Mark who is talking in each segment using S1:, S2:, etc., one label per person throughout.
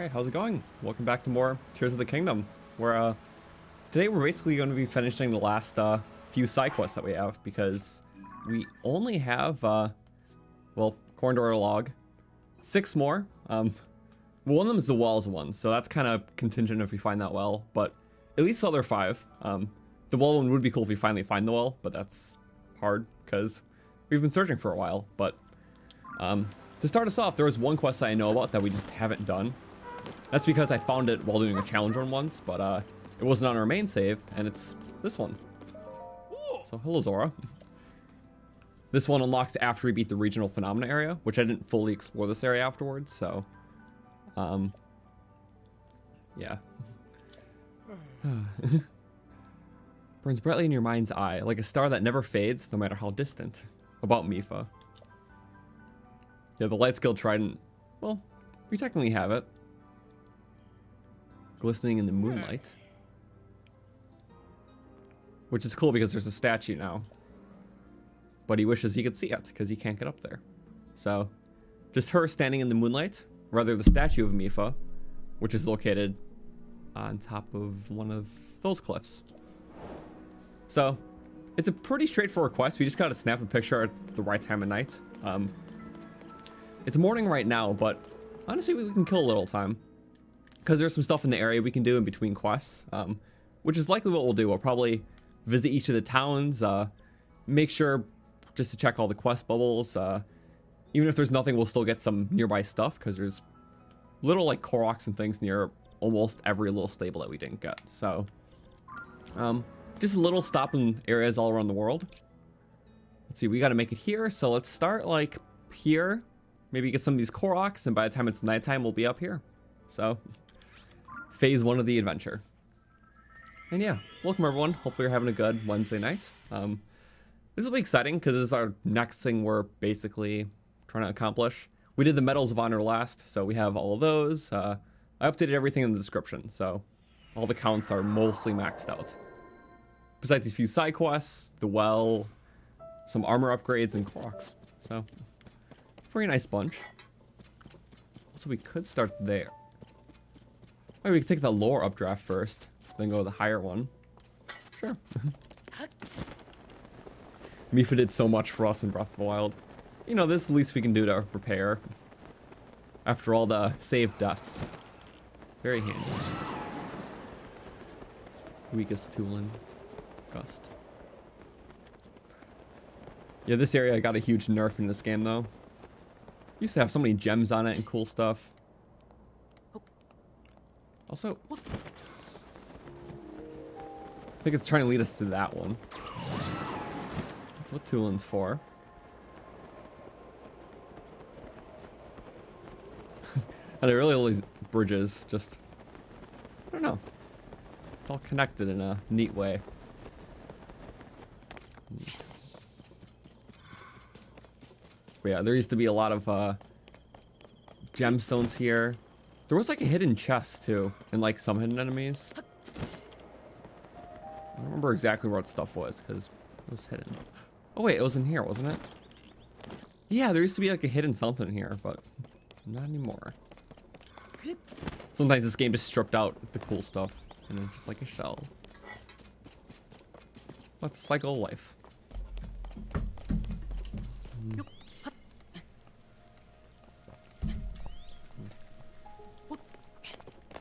S1: Alright, how's it going? Welcome back to more Tears of the Kingdom, where today we're basically going to be finishing the last few side quests that we have, because we only have, well, according to our log, 6 more. Well, one of them is the Wells one, so that's kind of contingent if we find that well, but at least the other 5. The well one would be cool if we finally find the well, but that's hard, because we've been searching for a while, but to start us off, there was one quest that I know about that we just haven't done. That's because I found it while doing a challenge run once, but it wasn't on our main save, and it's this one. So, hello Zora. This one unlocks after we beat the regional phenomena area, which I didn't fully explore this area afterwards, so... yeah. Burns brightly in your mind's eye, like a star that never fades, no matter how distant. About Mipha. Yeah, the light skill trident, well, we technically have it. Glistening in the moonlight. Which is cool because there's a statue now. But he wishes he could see it because he can't get up there. So, just her standing in the moonlight, rather the statue of Mipha, which is located on top of one of those cliffs. So, it's a pretty straightforward quest. We just gotta snap a picture at the right time of night. It's morning right now, but honestly we can kill a little time. Because there's some stuff in the area we can do in between quests, which is likely what we'll do. We'll probably visit each of the towns, make sure just to check all the quest bubbles. Even if there's nothing, we'll still get some nearby stuff, because there's little like Koroks and things near almost every little stable that we didn't get. So, just a little stop in areas all around the world. Let's see, we got to make it here, so let's start like here. Maybe get some of these Koroks, and by the time it's nighttime, we'll be up here. So, phase 1 of the adventure. And yeah, welcome everyone. Hopefully you're having a good Wednesday night. This will be exciting because this is our next thing we're basically trying to accomplish. We did the Medals of Honor last, so we have all of those. I updated everything in the description, so all the counts are mostly maxed out. Besides these few side quests, the well, some armor upgrades, and Koroks. So, pretty nice bunch. So we could start there. Maybe we could take the lower updraft first, then go to the higher one. Sure. Mipha did so much for us in Breath of the Wild. You know, this is the least we can do to repair. After all the saved deaths. Very handy. Weakest Tulin. Gust. Yeah, this area got a huge nerf in this game though. Used to have so many gems on it and cool stuff. Also, I think it's trying to lead us to that one. That's what Tulin's for. And I really all these bridges, just, I don't know. It's all connected in a neat way. But yeah, there used to be a lot of gemstones here. There was like a hidden chest too, and like some hidden enemies. I don't remember exactly where that stuff was because it was hidden. Oh wait, it was in here, wasn't it? Yeah, there used to be like a hidden something in here, but not anymore. Sometimes this game just stripped out the cool stuff and it's just like a shell. What's the cycle of life?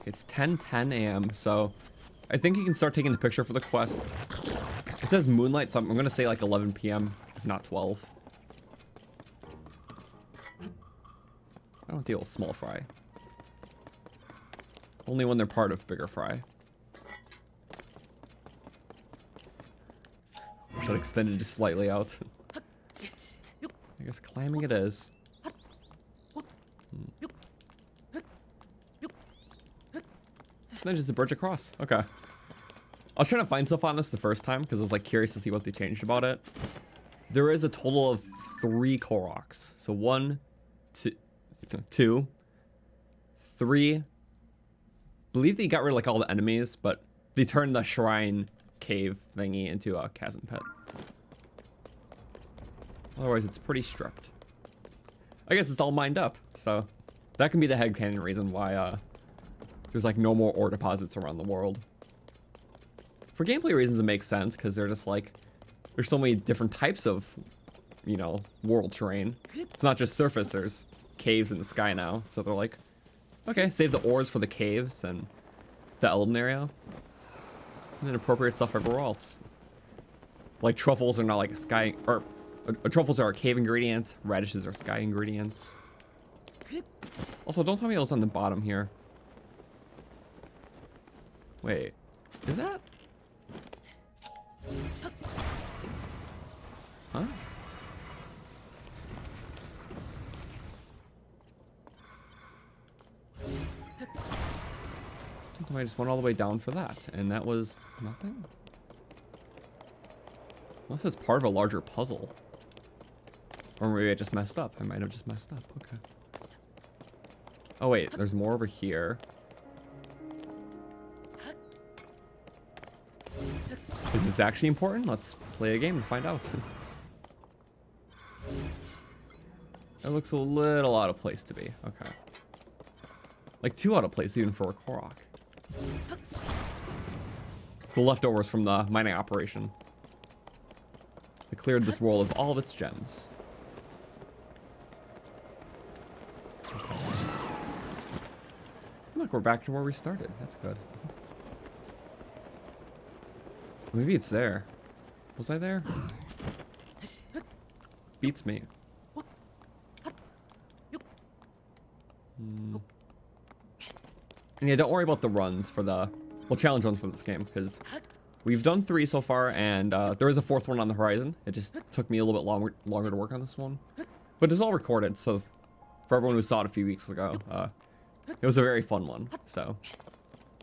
S1: It's 10:10 a.m. so I think you can start taking the picture for the quest. It says moonlight, so I'm gonna say like 11 p.m. if not 12. I don't deal with small fry. Only when they're part of bigger fry. I should extend it just slightly out. I guess climbing it is. Then just a bridge across. Okay. I was trying to find stuff on this the first time because I was like curious to see what they changed about it. There is a total of 3 Koroks. So 1, 2, 3. I believe they got rid of like all the enemies, but they turned the shrine cave thingy into a chasm pit. Otherwise, it's pretty stripped. I guess it's all mined up, so that can be the headcanon reason why there's like no more ore deposits around the world. For gameplay reasons, it makes sense because they're just like, there's so many different types of, you know, world terrain. It's not just surface, there's caves in the sky now. So they're like, okay, save the ores for the caves and the Elden area. And then appropriate stuff everywhere else. Like truffles are not like a sky, or truffles are a cave ingredients, radishes are sky ingredients. Also, don't tell me it was on the bottom here. Wait, is that? Huh? I just went all the way down for that, and that was nothing? Unless it's part of a larger puzzle. Or maybe I just messed up. I might have just messed up. Okay. Oh wait, there's more over here. Is this actually important? Let's play a game and find out. It looks a little out of place to be. Okay. Like too out of place even for a korok. The leftovers from the mining operation. They cleared this world of all of its gems. Okay. Look, we're back to where we started. That's good. Maybe it's there. Was I there? Beats me. And yeah, don't worry about the runs for the, well, challenge runs for this game, because we've done 3 so far, and there is a 4th one on the horizon. It just took me a little bit longer to work on this one. But it's all recorded, so for everyone who saw it a few weeks ago, it was a very fun one. So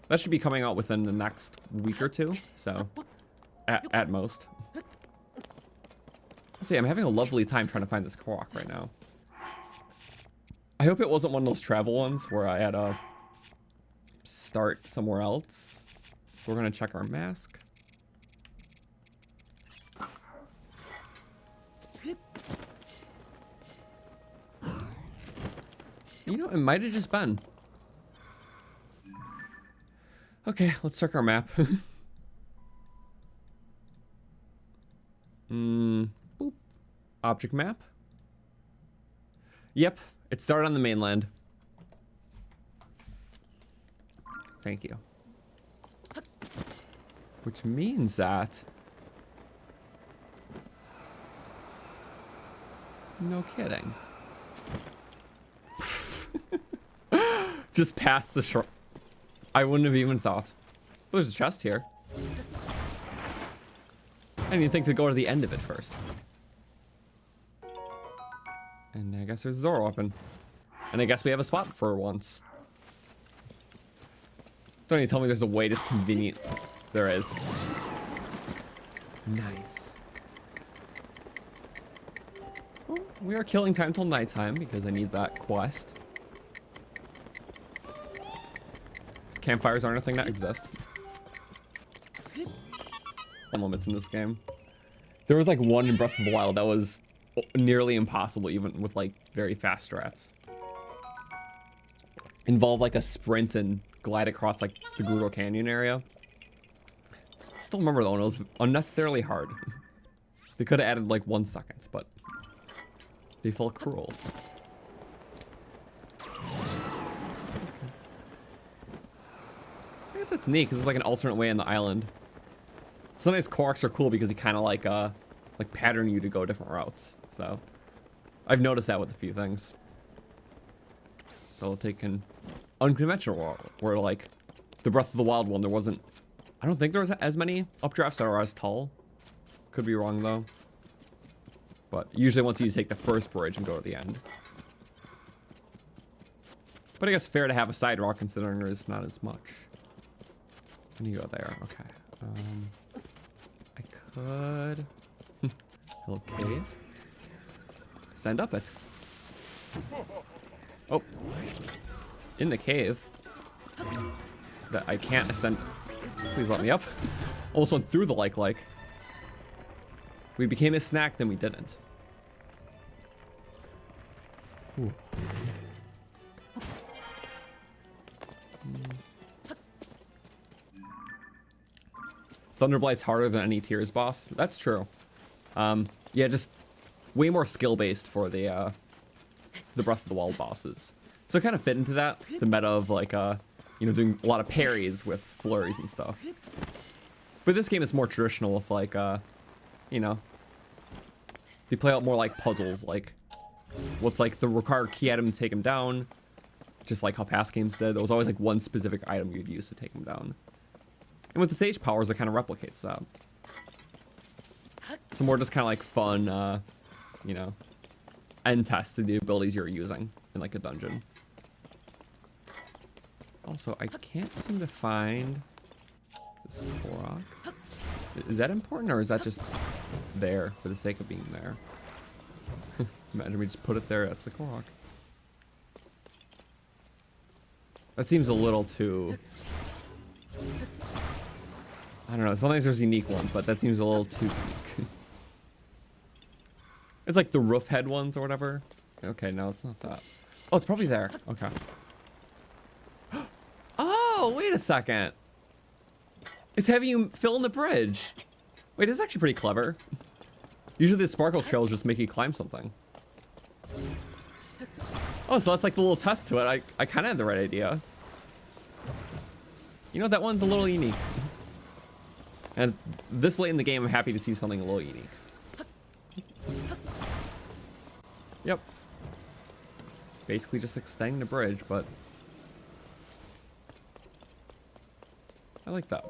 S1: that should be coming out within the next week or 2, so at most. See, I'm having a lovely time trying to find this korok right now. I hope it wasn't one of those travel ones where I had to start somewhere else. So we're gonna check our mask. You know, it might have just been. Okay, let's check our map. Boop. Object map. Yep, it started on the mainland. Thank you. Which means that... No kidding. Just past the shore. I wouldn't have even thought. Oh, there's a chest here. I didn't even think to go to the end of it first. And I guess there's a door open. And I guess we have a spot for once. Don't even tell me there's a way this convenient. There is. Nice. Well, we are killing time till nighttime because I need that quest. Campfires aren't a thing that exist. Limits in this game. There was like one in Breath of the Wild that was nearly impossible, even with like very fast strats. Involved like a sprint and glide across like the Gerudo Canyon area. Still remember though, it was unnecessarily hard. They could have added like 1 second, but they felt cruel. I guess it's neat because it's like an alternate way on the island. Sometimes Koroks are cool because they kind of like pattern you to go different routes. So I've noticed that with a few things. So I'll take an unconventional where like the Breath of the Wild one, there wasn't, I don't think there was as many updrafts that are as tall. Could be wrong though. But usually once you take the first bridge and go to the end. But I guess fair to have a side rock considering there's not as much. Can you go there? Okay. I could... Hello, cave. Send up it. Oh. In the cave. That I can't ascend. Please let me up. Almost went through the like. We became a snack, then we didn't. Ooh. Thunderblight's harder than any Tears boss. That's true. Yeah, just way more skill-based for the Breath of the Wild bosses. So it kind of fit into that, the meta of like, you know, doing a lot of parries with flurries and stuff. But this game is more traditional with like, you know, they play out more like puzzles, like what's like the required key item to take him down, just like how past games did. There was always like one specific item you'd use to take him down. And with the sage powers, it kind of replicates that. So more just kind of like fun, you know, end test to the abilities you're using in like a dungeon. Also, I can't seem to find this korok. Is that important, or is that just there for the sake of being there? Imagine we just put it there. That's the korok. That seems a little too... I don't know. Sometimes there's unique ones, but that seems a little too unique. It's like the roof head ones or whatever. Okay, no, it's not that. Oh, it's probably there. Okay. Oh, wait a second. It's having you fill in the bridge. Wait, it's actually pretty clever. Usually the sparkle trails just make you climb something. Oh, so that's like the little test to it. I kind of had the right idea. You know, that one's a little unique. And this late in the game, I'm happy to see something a little unique. Yep. Basically just extending the bridge, but... I like that.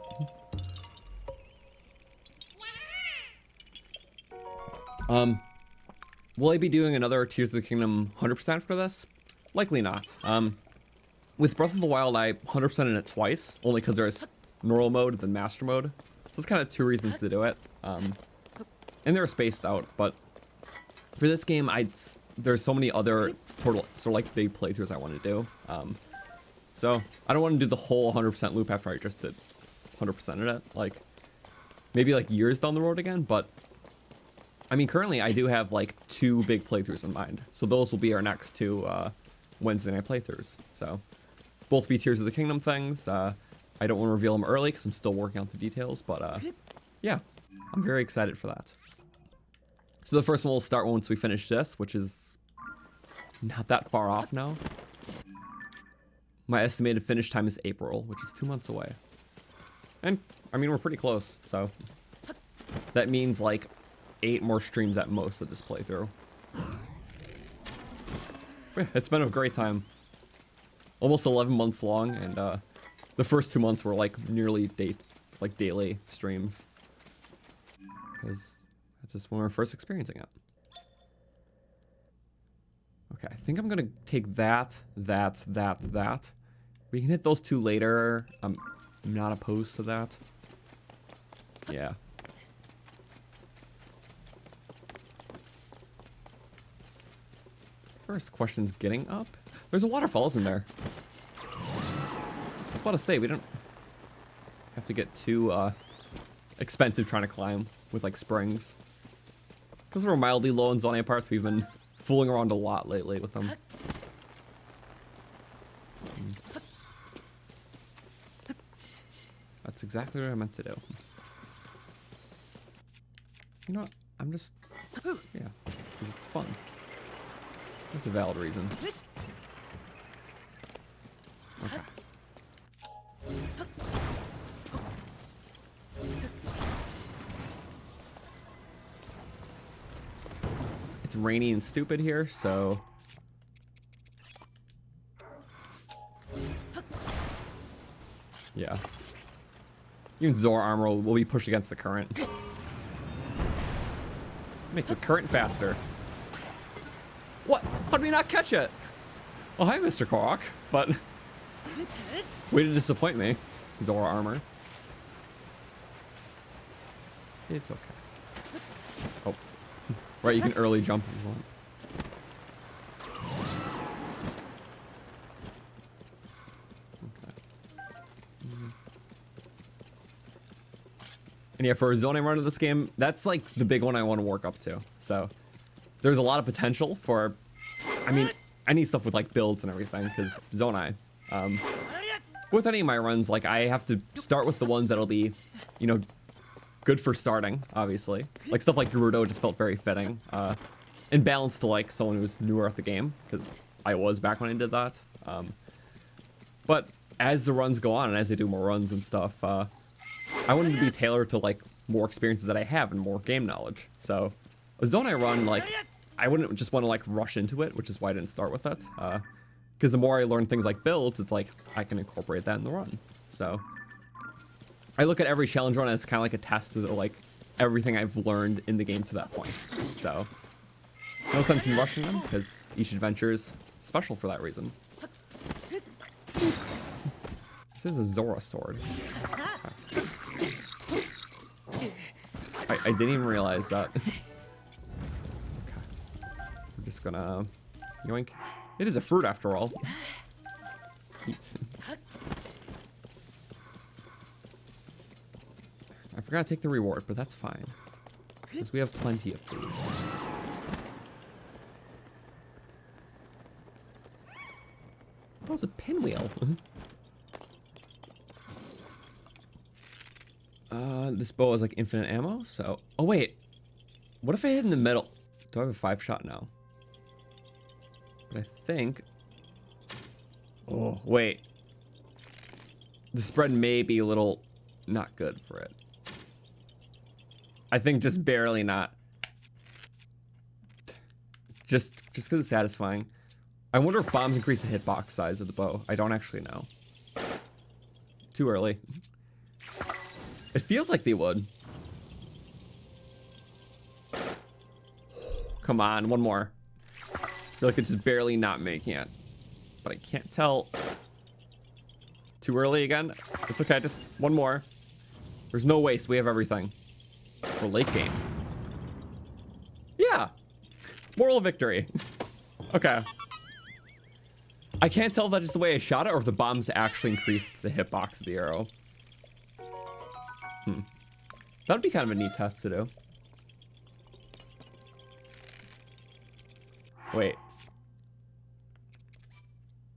S1: Will I be doing another Tears of the Kingdom 100% for this? Likely not. With Breath of the Wild, I 100%ed it twice, only because there's normal mode and then master mode. So it's kind of two reasons to do it. And they're spaced out, but for this game, there's so many other sort of like big playthroughs I want to do. So I don't want to do the whole 100% loop after I just did 100% it. Like maybe like years down the road again, but I mean, currently I do have like 2 big playthroughs in mind. So those will be our next 2 Wednesday night playthroughs. So both be Tears of the Kingdom things. I don't want to reveal them early because I'm still working out the details, but yeah, I'm very excited for that. So the first one will start once we finish this, which is not that far off now. My estimated finish time is April, which is 2 months away. And I mean, we're pretty close, so that means like 8 more streams at most of this playthrough. It's been a great time. Almost 11 months long, and the first 2 months were like nearly daily streams. Because that's just when we were first experiencing it. Okay, I think I'm gonna take that. We can hit those 2 later. I'm not opposed to that. Yeah. First question's getting up. There's a waterfalls in there. I was about to say, we don't have to get too expensive trying to climb with like springs. Because we're mildly low on zoning parts, we've been fooling around a lot lately with them. That's exactly what I meant to do. You know what? I'm just... Yeah. 'Cause it's fun. That's a valid reason. Okay. It's rainy and stupid here, so... Yeah. Even Zora armor will be pushed against the current. Makes the current faster. What? How did we not catch it? Oh, hi, Mr. Korok. But... way to disappoint me. Zora armor. It's okay. Oh. Right, you can early jump if you want. And yeah, for a zoning run of this game, that's like the big one I want to work up to. So there's a lot of potential for, I mean, any stuff with like builds and everything, because Zonai. With any of my runs, like I have to start with the ones that'll be, you know, good for starting, obviously. Like stuff like Gerudo just felt very fitting. And balanced to like someone who's newer at the game, because I was back when I did that. But as the runs go on and as I do more runs and stuff, I wanted to be tailored to like more experiences that I have and more game knowledge. So a zone I run, like I wouldn't just want to like rush into it, which is why I didn't start with that. Because the more I learn things like builds, it's like I can incorporate that in the run. So I look at every challenge run as kind of like a test of like everything I've learned in the game to that point. So no sense in rushing them, because each adventure is special for that reason. This is a Zora sword. Okay. I didn't even realize that. Okay. We're just gonna yoink. It is a fruit after all. Eat. I forgot to take the reward, but that's fine. Because we have plenty of food. That was a pinwheel. This bow is like infinite ammo, so... Oh, wait. What if I hit in the middle? Do I have a 5-shot now? But I think... Oh, wait. The spread may be a little not good for it. I think just barely not. Just because it's satisfying. I wonder if bombs increase the hitbox size of the bow. I don't actually know. Too early. It feels like they would. Come on, one more. I feel like it's just barely not making it. But I can't tell. Too early again? It's okay, just one more. There's no waste, we have everything. For late game. Yeah. Moral victory. Okay. I can't tell if that's just the way I shot it or if the bombs actually increased the hitbox of the arrow. That'd be kind of a neat test to do. Wait.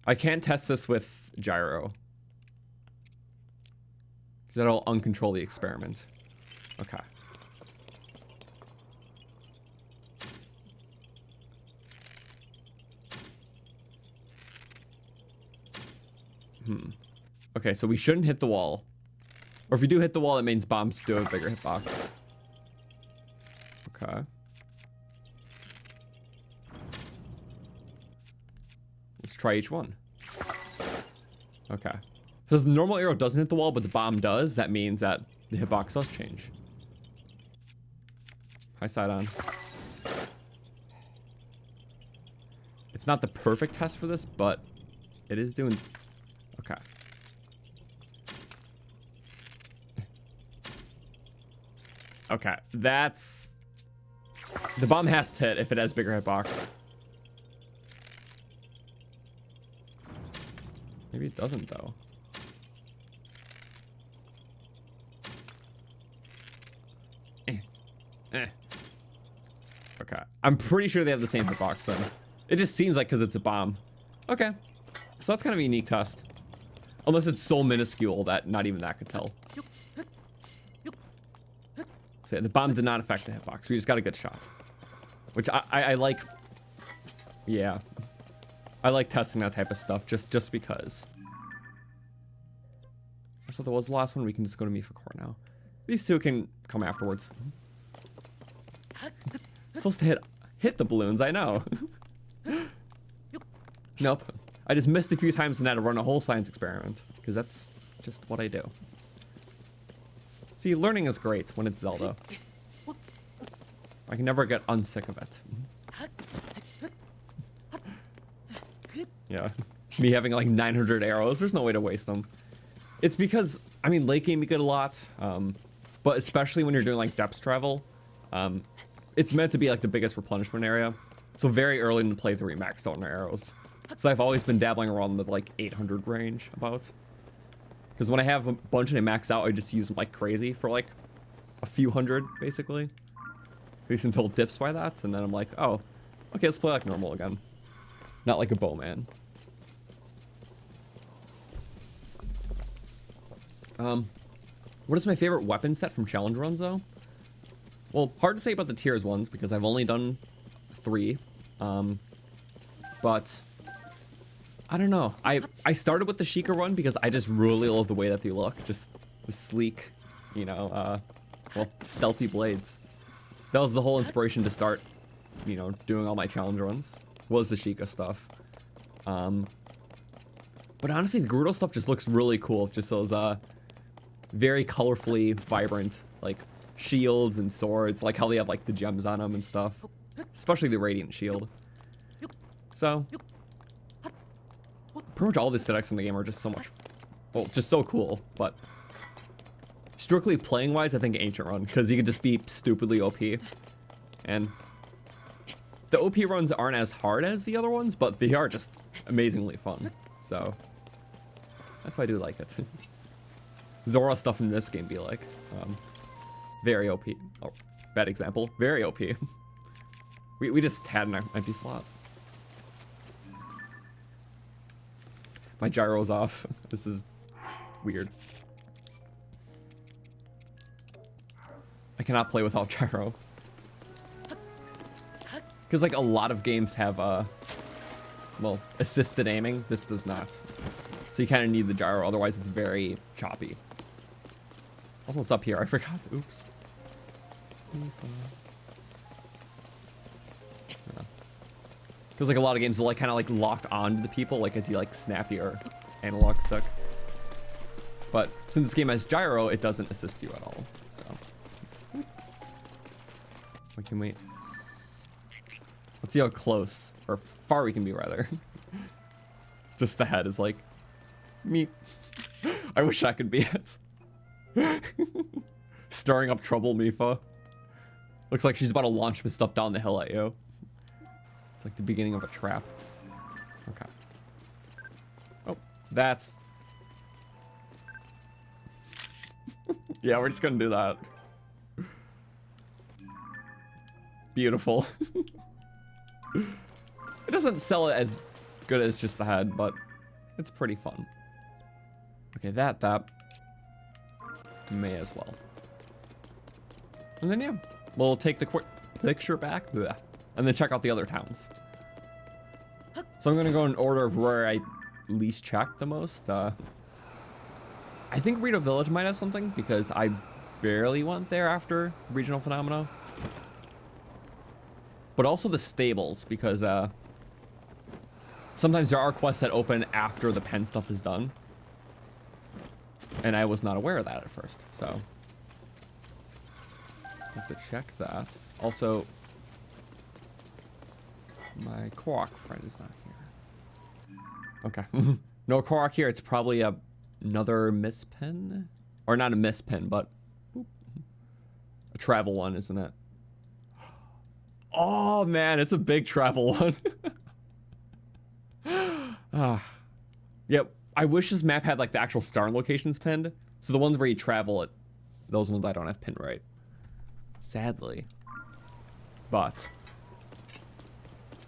S1: I can't test this with gyro. Because that'll uncontrol the experiment. Okay. Okay, so we shouldn't hit the wall. Or if we do hit the wall, that means bombs do have a bigger hitbox. Okay. Let's try each one. Okay. So if the normal arrow doesn't hit the wall, but the bomb does, that means that the hitbox does change. High side on. It's not the perfect test for this, but it is doing... Okay. Okay, that's... The bomb has to hit if it has bigger hitbox. Maybe it doesn't, though. Okay, I'm pretty sure they have the same hitbox, then. It just seems like because it's a bomb. Okay, so that's kind of a unique test. Unless it's so minuscule that not even that could tell. So yeah, the bomb did not affect the hitbox. We just got a good shot. Which I like. Yeah. I like testing that type of stuff just because. So that was the last one. We can just go to Mifa Core now. These two can come afterwards. Supposed to hit the balloons, I know. Nope. I just missed a few times and had to run a whole science experiment. Because that's just what I do. See, learning is great when it's Zelda. I can never get unsick of it. Yeah. Me having like 900 arrows, there's no way to waste them. It's because, I mean, late game you get a lot. But especially when you're doing like depth travel. It's meant to be like the biggest replenishment area. So very early in the playthrough we maxed out on our arrows. So I've always been dabbling around the like 800 range about. Because when I have a bunch and I max out, I just use them like crazy for like a few hundred, basically. At least until it dips by that. And then I'm like, oh, okay, let's play like normal again. Not like a bowman. What is my favorite weapon set from challenge runs, though? Well, hard to say about the tiers ones because I've only done 3. But I don't know. I started with the Sheikah run because I just really love the way that they look. Just the sleek, you know, well, stealthy blades. That was the whole inspiration to start, you know, doing all my challenge runs, was the Sheikah stuff. But honestly, the Gerudo stuff just looks really cool. It's just those very colorfully vibrant, like, shields and swords, like how they have like the gems on them and stuff, especially the Radiant Shield. So pretty much all the aesthetics in the game are just so much, well, just so cool. But strictly playing wise, I think Ancient Run, because you can just be stupidly OP, and the OP runs aren't as hard as the other ones, but they are just amazingly fun. So that's why I do like it. Zora stuff in this game be like very OP. Oh, bad example. Very OP. we just had an empty slot. My gyro's off. This is weird. I cannot play without gyro. Because like a lot of games have well, assisted aiming. This does not. So you kind of need the gyro, otherwise it's very choppy. Also, what's up here? I forgot. Oops. Because like a lot of games will like kind of like lock onto the people like as you like snap your analog stick. But since this game has gyro, it doesn't assist you at all. So we can wait. Let's see how close or far we can be, rather. Just the head is like me. I wish I could be it. Stirring up trouble, Mipha. Looks like she's about to launch some stuff down the hill at you. It's like the beginning of a trap. Okay. Oh, that's... yeah, we're just gonna do that. Beautiful. It doesn't sell it as good as just the head, but it's pretty fun. Okay, that may as well. And then yeah, we'll take the quick picture back, bleh, and then check out the other towns. So I'm gonna go in order of where I least checked the most. I think Rito Village might have something because I barely went there after Regional Phenomena. But also the stables, because sometimes there are quests that open after the pen stuff is done. And I was not aware of that at first, so have to check that. Also, my Korok friend is not here. Okay. No Korok here. It's probably another mispin. Or not a mispin, but a travel one, isn't it? Oh man, it's a big travel one. Yep. I wish this map had like the actual star locations pinned. So the ones where you travel it, those ones I don't have pinned right. Sadly. But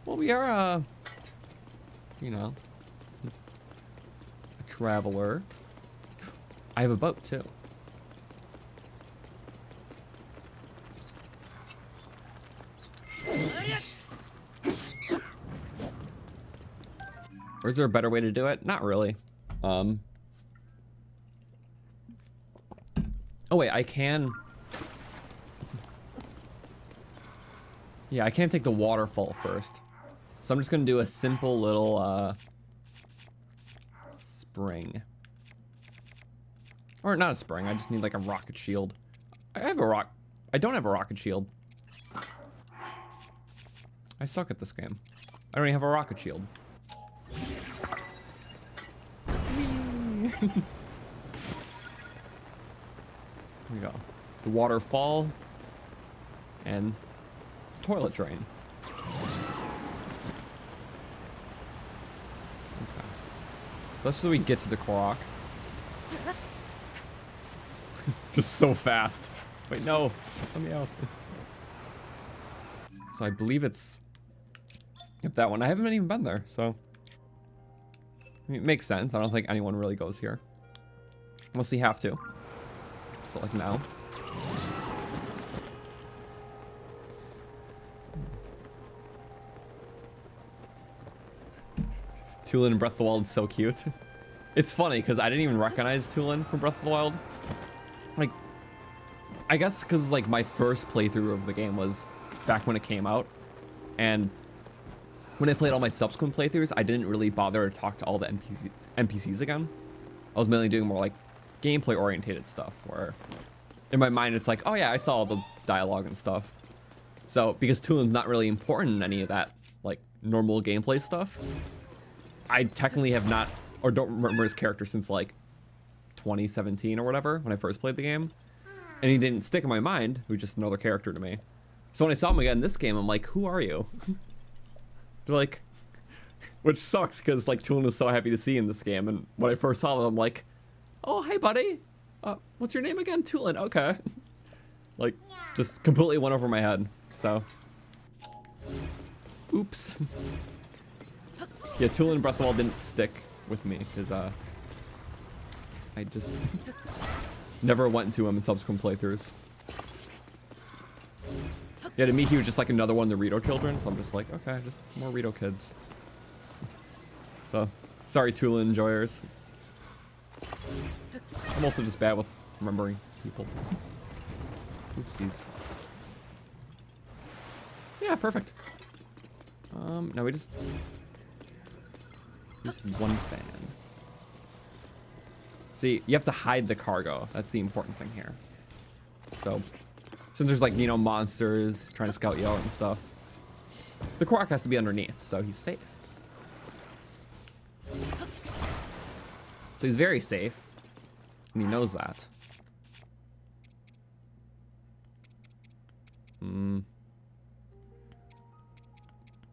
S1: well, we are you know, a traveler. I have a boat too. Or is there a better way to do it? Not really. Oh wait, I can. Yeah, I can take the waterfall first. So I'm just gonna do a simple little spring. Or not a spring, I just need like a rocket shield. I have a rock. I don't have a rocket shield. I suck at this game. I don't even have a rocket shield. Here we go. The waterfall and the toilet drain. Okay. So that's so we get to the Korok. Just so fast. Wait, no. Let me out. So I believe it's... Yep, that one. I haven't even been there, so... I mean, it makes sense. I don't think anyone really goes here. Unless you have to. So like now. Tulin in Breath of the Wild is so cute. It's funny because I didn't even recognize Tulin from Breath of the Wild. Like, I guess because like my first playthrough of the game was back when it came out, and when I played all my subsequent playthroughs, I didn't really bother to talk to all the NPCs again. I was mainly doing more like gameplay orientated stuff where in my mind it's like, oh yeah, I saw all the dialogue and stuff. So because Tulin's not really important in any of that like normal gameplay stuff, I technically have not, or don't remember his character since like 2017 or whatever, when I first played the game. And he didn't stick in my mind. He was just another character to me. So when I saw him again in this game, I'm like, who are you? They're like, which sucks because like Tulin was so happy to see in this game. And when I first saw him, I'm like, oh, hey buddy. What's your name again? Tulin, okay. Like, just completely went over my head, so. Oops. Yeah, Tulin Breath of the Wild didn't stick with me because I just never went into him in subsequent playthroughs. Yeah, to me he was just like another one of the Rito children, so I'm just like, okay, just more Rito kids. So, sorry Tulin enjoyers. I'm also just bad with remembering people. Oopsies. Yeah, perfect. Now we just one fan. See, you have to hide the cargo. That's the important thing here. So, since there's like, you know, monsters trying to scout you out and stuff, the korok has to be underneath, so he's safe. So he's very safe, and he knows that.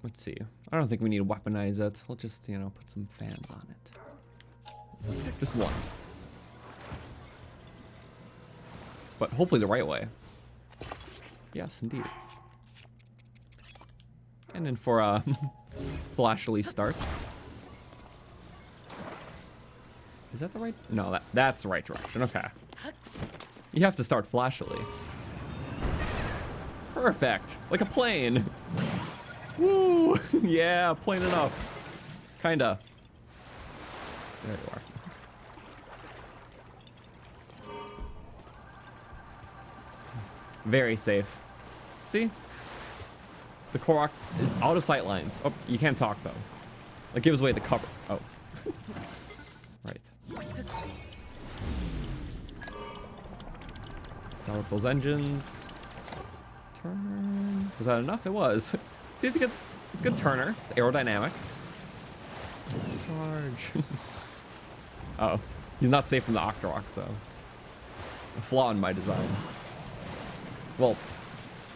S1: Let's see. I don't think we need to weaponize it. We'll just, you know, put some fans on it. Just one. But hopefully the right way. Yes, indeed. And then for a flashily start. Is that the right? No, that's the right direction. Okay. You have to start flashily. Perfect. Like a plane. Woo! Yeah, plane it up. Kinda. There you are. Very safe. See? The korok is out of sight lines. Oh, you can't talk though. That gives away the cover. Oh. Right. Start with those engines. Turn. Was that enough? It was. See, it's a good turner. It's aerodynamic. Charge. Uh-oh. He's not safe from the octo, so. A flaw in my design. Well,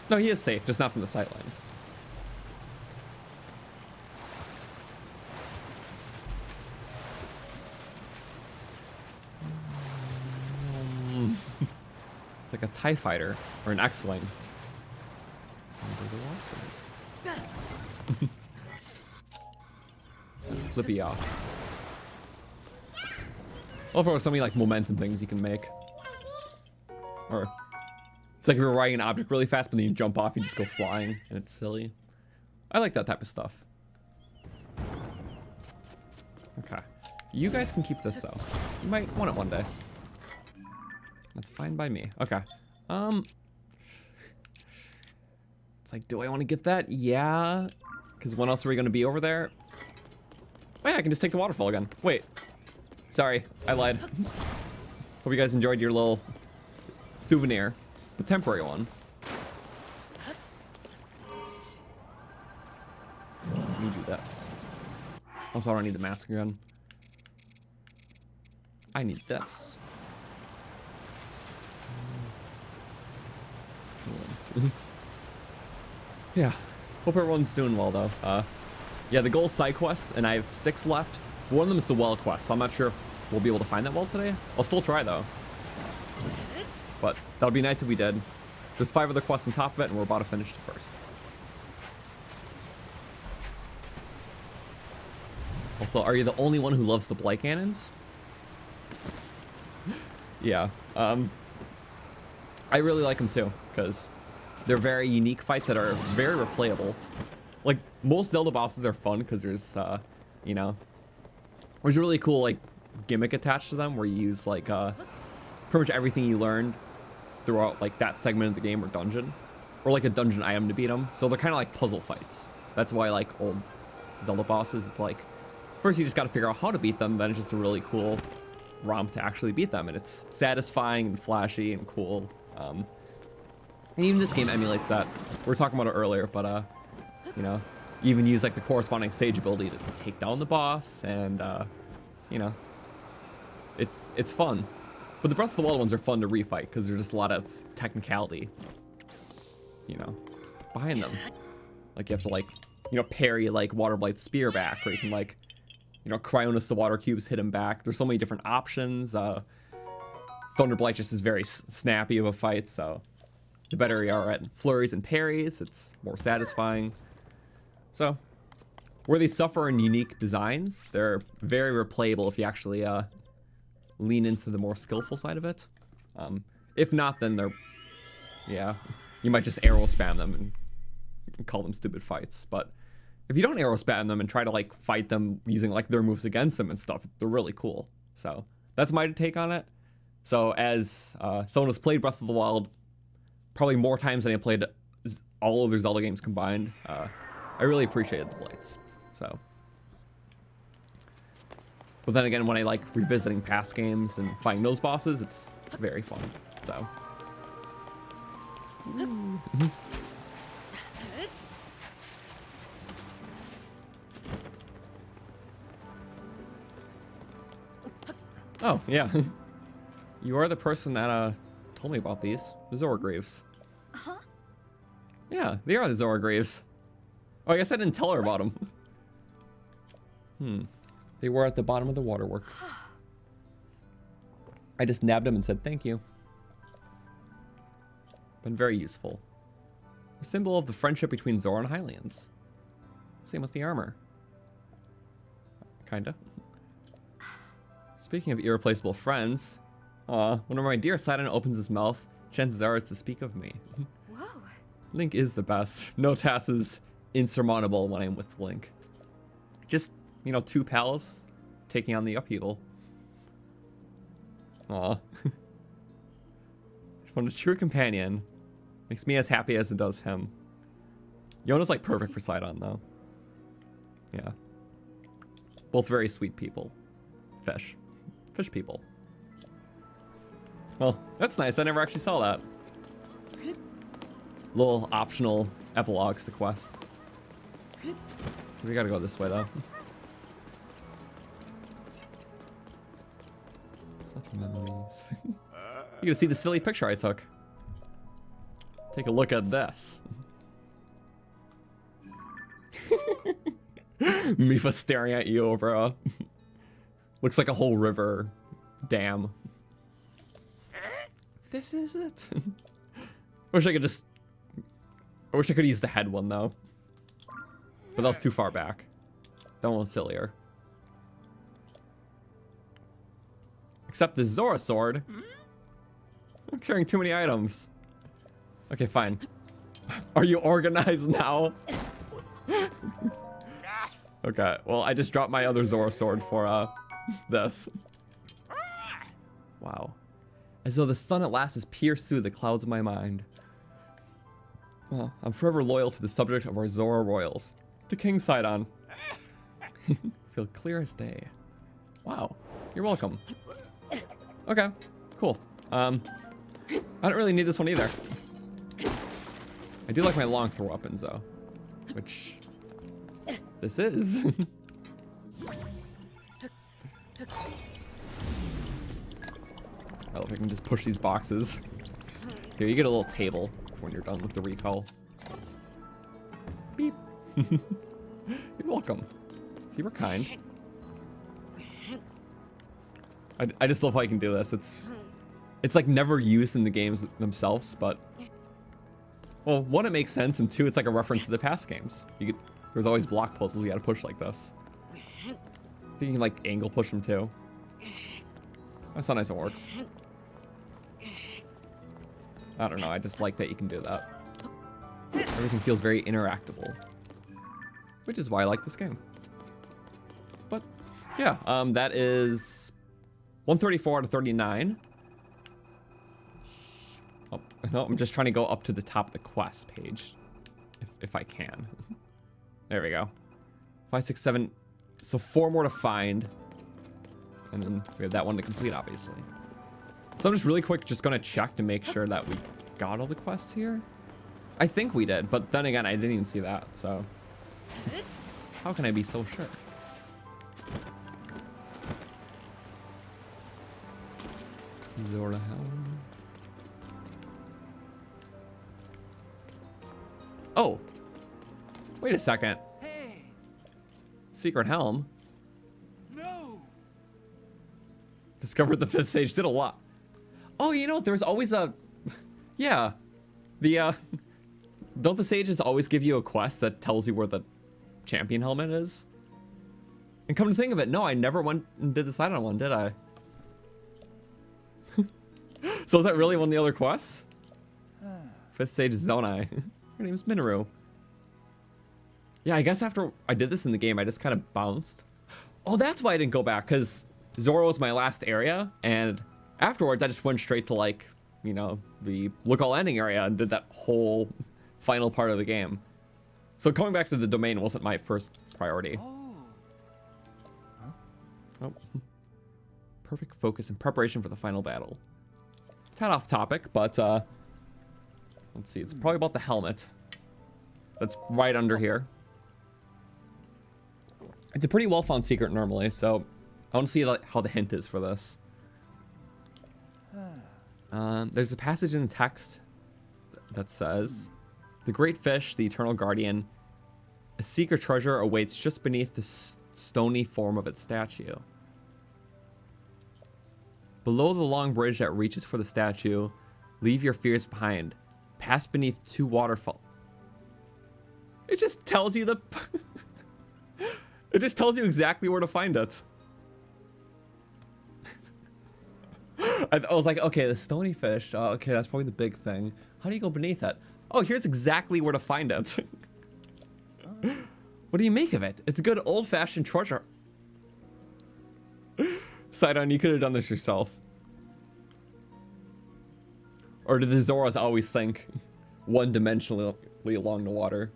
S1: no, he is safe, just not from the sightlines. It's like a TIE fighter or an X-Wing. Flippy off. I love how so many like momentum things you can make. Or it's like if you're riding an object really fast, but then you jump off, you just go flying, and it's silly. I like that type of stuff. Okay. You guys can keep this though. You might want it one day. That's fine by me. Okay. It's like, do I want to get that? Yeah. Because when else are we going to be over there? Oh yeah, I can just take the waterfall again. Wait. Sorry, I lied. Hope you guys enjoyed your little souvenir. The temporary one. Let me do this. Also, I don't need the mask gun. I need this. Yeah. Hope everyone's doing well though. Yeah, the goal is side quests, and I have 6 left. One of them is the well quest, so I'm not sure if we'll be able to find that well today. I'll still try though. But that would be nice if we did. There's 5 other quests on top of it, and we're about to finish the first. Also, are you the only one who loves the blight cannons? Yeah. I really like them too, because they're very unique fights that are very replayable. Like, most Zelda bosses are fun because there's, you know, there's a really cool, like, gimmick attached to them where you use, like, pretty much everything you learned throughout, like, that segment of the game or dungeon. Or, like, a dungeon item to beat them. So they're kind of like puzzle fights. That's why, like, old Zelda bosses, it's like, first you just got to figure out how to beat them, then it's just a really cool romp to actually beat them. And it's satisfying and flashy and cool. And even this game emulates that. We were talking about it earlier, but, you know, you even use, like, the corresponding stage ability to take down the boss, and, you know, it's fun. But the Breath of the Wild ones are fun to refight, because there's just a lot of technicality, you know, behind them. Like, you have to, like, you know, parry, like, Water Blight's spear back, or you can, like, you know, Cryonis the water cubes hit him back. There's so many different options. Thunder Blight just is very snappy of a fight, so the better you are at flurries and parries, it's more satisfying. So, where they suffer in unique designs, they're very replayable if you actually lean into the more skillful side of it. If not, then they're, yeah, you might just arrow spam them and call them stupid fights. But if you don't arrow spam them and try to, like, fight them using, like, their moves against them and stuff, they're really cool. So that's my take on it. So as someone who's played Breath of the Wild probably more times than I played all of their Zelda games combined, I really appreciated the Blights. So, but then again, when I like revisiting past games and fighting those bosses, it's very fun. So. Oh, yeah. You are the person that told me about these. The Zora Graves.
S2: Huh?
S1: Yeah, they are the Zora Graves. Oh, I guess I didn't tell her about them. They were at the bottom of the waterworks. I just nabbed them and said thank you. Been very useful. A symbol of the friendship between Zora and Hylians. Same with the armor. Kinda. Speaking of irreplaceable friends, whenever my dear Sidon opens his mouth, chances are it's to speak of me.
S2: Whoa.
S1: Link is the best. No task is insurmountable when I'm with Link. Just, you know, two pals taking on the upheaval. Aw. From a true companion. Makes me as happy as it does him. Yona's like perfect for Sidon though. Yeah. Both very sweet people. Fish people. Well, that's nice. I never actually saw that. Little optional epilogues to quests. We gotta go this way though. Such memories. You gotta see the silly picture I took. Take a look at this. Mipha staring at you over a looks like a whole river dam. This is it. I wish I could use the head one though. But that was too far back. That one was sillier. Except the Zora sword. I'm carrying too many items. Okay, fine. Are you organized now? Okay, well, I just dropped my other Zora sword for this. Wow. As though the sun at last has pierced through the clouds of my mind. Well, I'm forever loyal to the subject of our Zora royals. To King Sidon. Feel clear as day. Wow. You're welcome. Okay, cool. I don't really need this one either. I do like my long throw weapons though. Which this is. I love I can just push these boxes. Here, you get a little table when you're done with the recall. Beep. You're welcome. See, we're kind. I just love how I can do this. It's like never used in the games themselves, but well, one, it makes sense, and two, it's like a reference to the past games. There's always block puzzles you gotta push like this. I think you can like angle push them too. That's how nice it works. I don't know. I just like that you can do that. Everything feels very interactable, which is why I like this game. But yeah, that is 134 out of 39. Oh, no, I'm just trying to go up to the top of the quest page, if I can. There we go. 5, 6, 7. So 4 more to find, and then we have that one to complete, obviously. So I'm just really quick, just gonna check to make sure that we got all the quests here. I think we did, but then again, I didn't even see that, so how can I be so sure? Zora Helm. Oh, wait a second.
S2: Hey.
S1: Secret Helm.
S2: No.
S1: Discovered the 5th stage, did a lot. Oh, you know, there's always a, yeah, the don't the sages always give you a quest that tells you where the champion helmet is? And come to think of it, no, I never went and did the side on one, did I? So is that really one of the other quests? 5th stage is Zonai. Her name's Minoru. Yeah, I guess after I did this in the game, I just kind of bounced. Oh, that's why I didn't go back, because Zora was my last area, and afterwards I just went straight to, like, you know, the Lookout Landing area and did that whole final part of the game. So coming back to the domain wasn't my first priority. Oh. Perfect focus and preparation for the final battle. Tad off topic, but let's see. It's probably about the helmet. That's right under here. It's a pretty well-found secret normally, so I want to see like, how the hint is for this. There's a passage in the text that says, "The great fish, the eternal guardian, a secret treasure awaits just beneath the stony form of its statue. Below the long bridge that reaches for the statue, leave your fears behind. Pass beneath 2 waterfalls." It just tells you the... It just tells you exactly where to find it. I was like, okay, the stony fish. Oh, okay, that's probably the big thing. How do you go beneath it? Oh, here's exactly where to find it. What do you make of it? It's a good old-fashioned treasure. Sidon, you could have done this yourself. Or did the Zoras always think one-dimensionally along the water?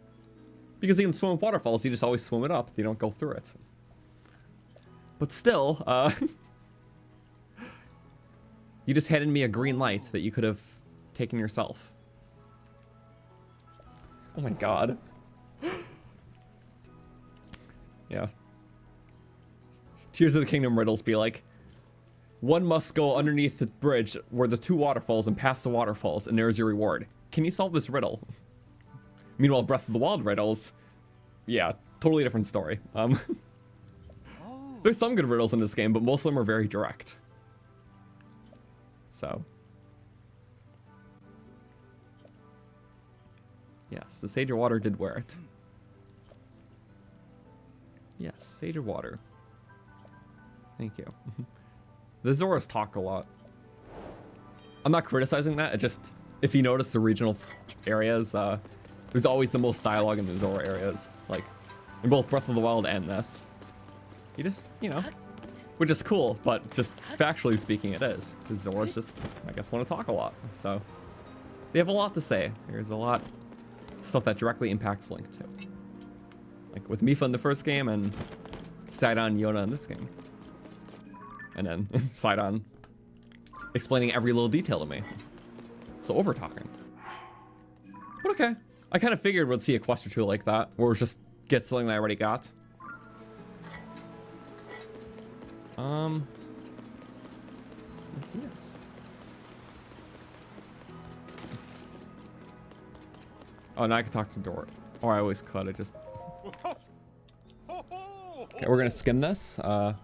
S1: Because they can swim with waterfalls, you just always swim it up. They don't go through it. But still, you just handed me a green light that you could have taken yourself. Oh my god. Yeah. Tears of the Kingdom riddles be like, one must go underneath the bridge where the 2 waterfalls and past the waterfalls, and there's your reward. Can you solve this riddle? Meanwhile, Breath of the Wild riddles, yeah, totally different story. There's some good riddles in this game, but most of them are very direct. So. Yes, the Sage of Water did wear it. Yes, Sage of Water. Thank you. The Zoras talk a lot. I'm not criticizing that, it just, if you notice the regional areas, there's always the most dialogue in the Zora areas. Like, in both Breath of the Wild and this. You just, you know, which is cool, but just factually speaking it is. Because Zoras just, I guess, want to talk a lot. So, they have a lot to say. There's a lot of stuff that directly impacts Link too. Like with Mipha in the first game and Sidon Yona in this game. And then Sidon explaining every little detail to me. So over talking. But okay. I kind of figured we'd see a quest or 2 like that, where it's just get something that I already got. Yes. Oh, now I can talk to Dort. Or I always could, I just... Okay, we're gonna skim this. Right,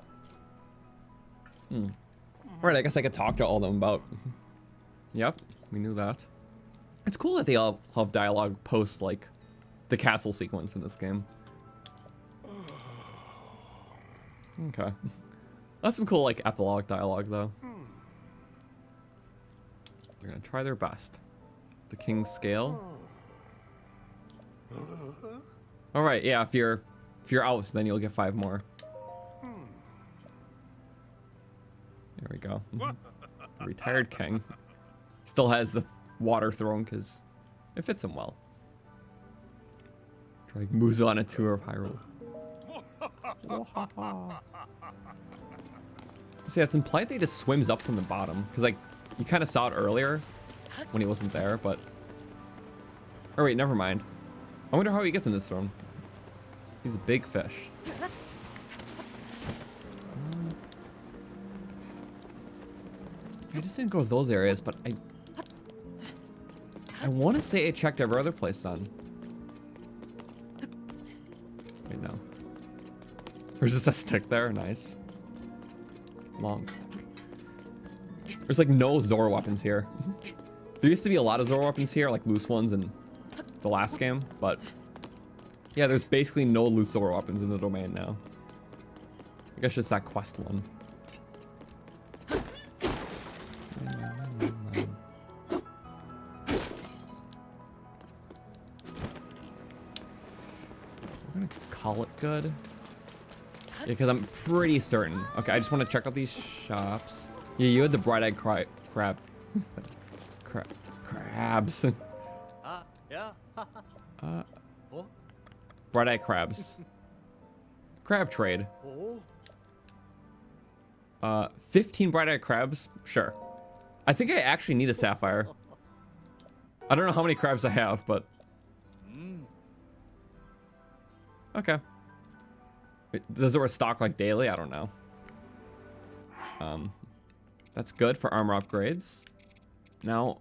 S1: I guess I could talk to all of them about... Yep, we knew that. It's cool that they all have dialogue post, like, the castle sequence in this game. Okay. That's some cool, like, epilogue dialogue, though. They're gonna try their best. The king's scale. All right, yeah. If you're out, then you'll get 5 more. There we go. Retired king. Still has the water throne because it fits him well. Drag Muzo on a tour of Hyrule. See, it's implied that he just swims up from the bottom because, like, you kind of saw it earlier when he wasn't there, but. Oh wait, never mind. I wonder how he gets in this throne. He's a big fish. I just didn't go to those areas, but I want to say I checked every other place on. Wait, no. There's just a stick there. Nice. Long stick. There's like no Zoro weapons here. There used to be a lot of Zoro weapons here, like loose ones in the last game, but yeah, there's basically no loose Zoro weapons in the domain now. I guess just that quest one. We're gonna call it good. Yeah, because I'm pretty certain. Okay, I just want to check out these shops. Yeah, you had the bright-eyed crabs.
S2: Yeah.
S1: Bright-eyed crabs. Crab trade. 15 bright-eyed crabs? Sure. I think I actually need a sapphire. I don't know how many crabs I have, but... Okay. Does it restock like daily? I don't know. That's good for armor upgrades. Now,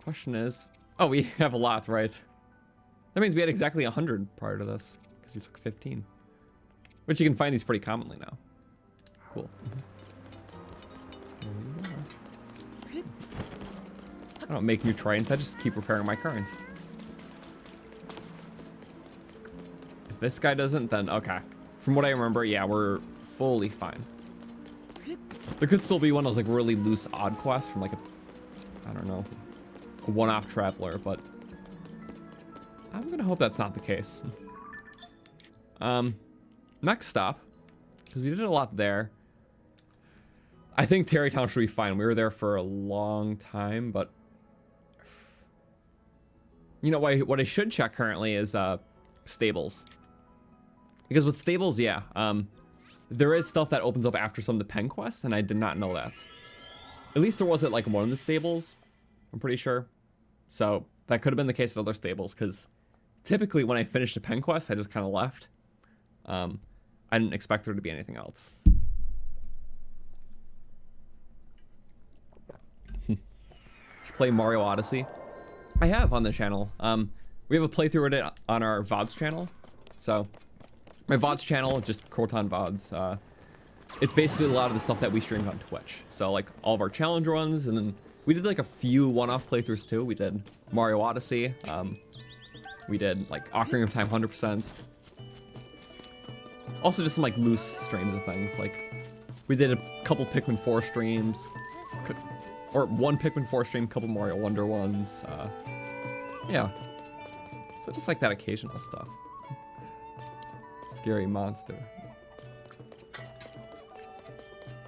S1: question is... Oh, we have a lot, right? That means we had exactly 100 prior to this, because he took 15. Which you can find these pretty commonly now. Cool. I don't make new tridents, I just keep repairing my current. If this guy doesn't, then okay. From what I remember, yeah, we're fully fine. There could still be one of those like really loose odd quests from like a, I don't know, a one-off traveler, but I'm gonna hope that's not the case. Next stop, because we did a lot there. I think Terrytown should be fine. We were there for a long time, but you know what I should check currently is stables. Because with stables, yeah, there is stuff that opens up after some of the pen quests, and I did not know that. At least there wasn't like one of the stables, I'm pretty sure. So that could have been the case at other stables, because typically when I finished a pen quest, I just kind of left. I didn't expect there to be anything else. Play Mario Odyssey. I have on the channel. We have a playthrough of it on our VODs channel. So my VODs channel, just Croton VODs. It's basically a lot of the stuff that we streamed on Twitch. So like all of our challenge runs, and then we did like a few one-off playthroughs too. We did Mario Odyssey. We did like Ocarina of Time 100%. Also just some like loose streams of things. Like we did a couple Pikmin 4 streams. Or one Pikmin 4 stream, couple Mario Wonder ones. Yeah. So just like that occasional stuff. Scary monster.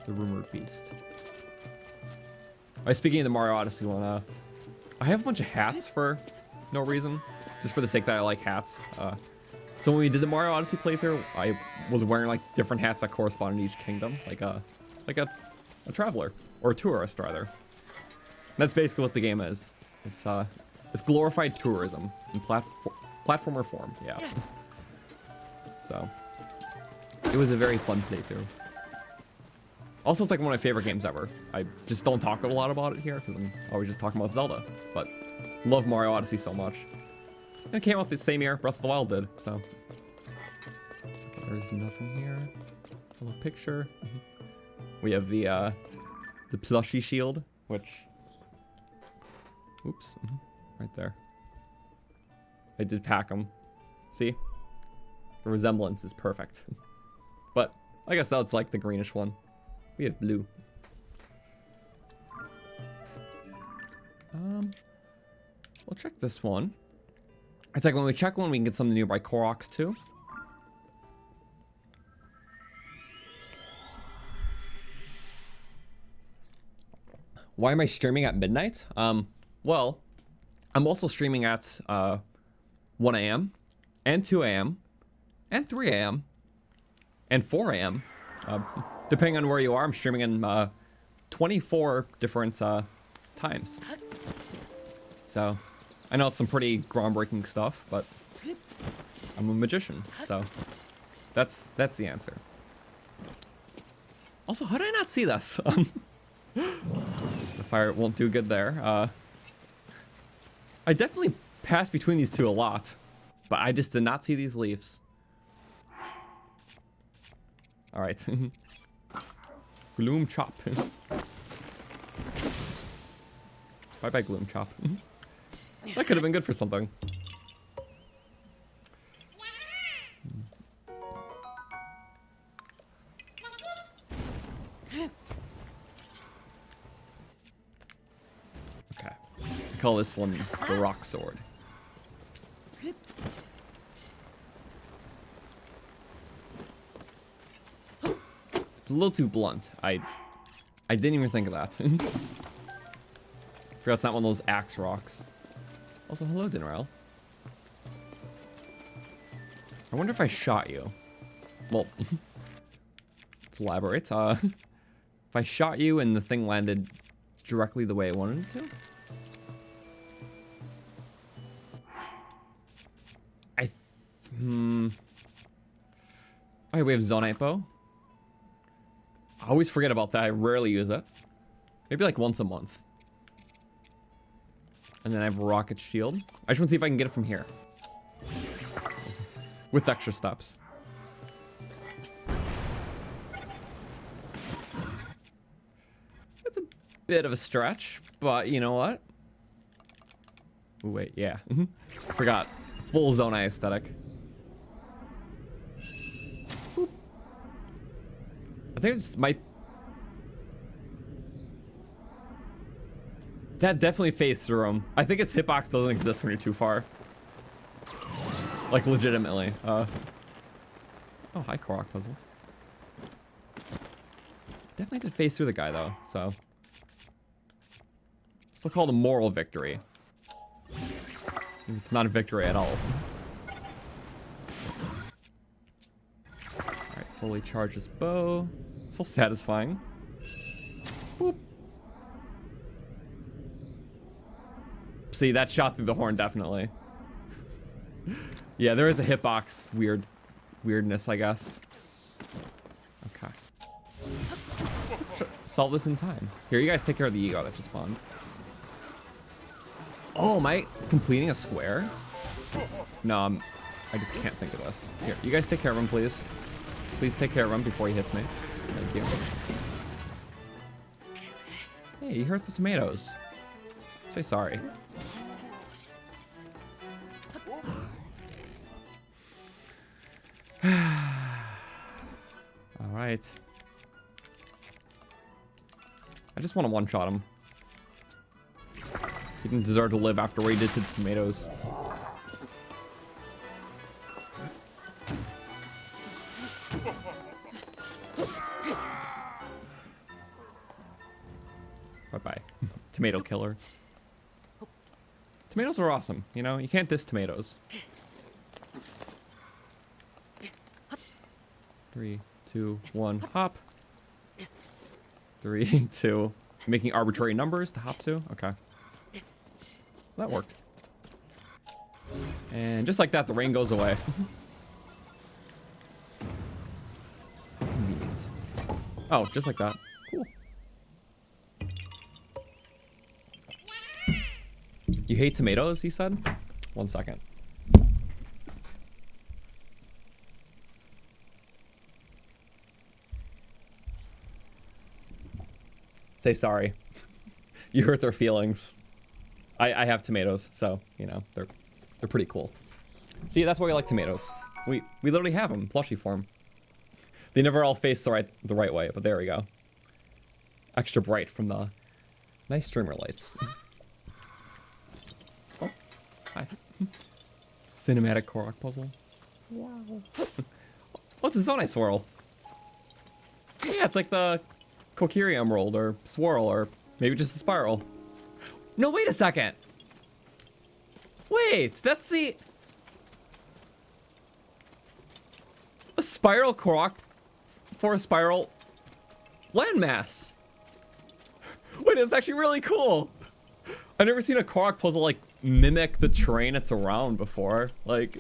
S1: The rumored beast. Alright, speaking of the Mario Odyssey one, I have a bunch of hats for no reason. Just for the sake that I like hats. So when we did the Mario Odyssey playthrough, I was wearing like different hats that corresponded to each kingdom. Like a traveler. Or a tourist, rather. That's basically what the game is. It's glorified tourism in platformer form, yeah. So, it was a very fun playthrough. Also, it's like one of my favorite games ever. I just don't talk a lot about it here because I'm always just talking about Zelda. But, love Mario Odyssey so much. And it came out the same year Breath of the Wild did, so. Okay, there's nothing here. A little picture. We have the plushie shield, which... Oops. Right there. I did pack them. See? The resemblance is perfect. But I guess that's like the greenish one. We have blue. check this one. It's like when we check one, we can get some of the nearby Koroks too. Why am I streaming at midnight? Well, I'm also streaming at 1 a.m. and 2 a.m. and 3 a.m. and 4 a.m. Depending on where you are, I'm streaming in 24 different times. So, I know it's some pretty groundbreaking stuff, but I'm a magician, so that's the answer. Also, how did I not see this? The fire won't do good there. I definitely passed between these two a lot, but I just did not see these leaves. All right. Gloom chop. Bye-bye, Gloom chop. That could have been good for something. Okay. I call this one the rock sword. It's a little too blunt. I didn't even think of that. Forgot it's not one of those axe rocks. Also, hello, Dinnerel. I wonder if I shot you. Well, let's elaborate. If I shot you and the thing landed directly the way I wanted it to? Okay, we have Zonite Bow. I always forget about that. I rarely use it. Maybe like once a month. And then I have Rocket Shield. I just want to see if I can get it from here. With extra steps. It's a bit of a stretch, but you know what? Ooh, wait, yeah. Forgot. Full Zonite aesthetic. Boop. I think it might... That definitely phased through him. I think his hitbox doesn't exist when you're too far. Like, legitimately. Oh, hi, Korok puzzle. Definitely did phase through the guy, though, so... Still called a moral victory. It's not a victory at all. Alright, fully charge his bow. Still satisfying. Boop. See, that shot through the horn, definitely. Yeah, there is a hitbox weirdness, I guess. Okay. Solve this in time. Here, you guys take care of the ego that just spawned. Oh, am I completing a square? No, I just can't think of this. Here, you guys take care of him, please. Please take care of him before he hits me. Thank you. Hey, you hurt the tomatoes. Say sorry. Alright. I just want to one-shot him. He didn't deserve to live after what he did to the tomatoes. Bye-bye. Tomato killer. Tomatoes are awesome, you know? You can't diss tomatoes. 3, 2, 1, hop. 3, 2. Making arbitrary numbers to hop to? Okay. That worked. And just like that, the rain goes away. Convenient. Oh, just like that. Cool. You hate tomatoes, he said? 1 second. Say sorry. You hurt their feelings. I have tomatoes, so, you know, they're pretty cool. See, that's why we like tomatoes. We literally have them, plushie form. They never all face the right way, but there we go. Extra bright from the nice streamer lights. Oh, Hi. Cinematic korok puzzle. Wow. What's a zonite swirl? Yeah, it's like the Kokiri emerald or swirl or maybe just a spiral. No, wait a second. Wait, that's the... A spiral korok for a spiral landmass. Wait, it's actually really cool. I've never seen a korok puzzle like mimic the terrain it's around before. Like,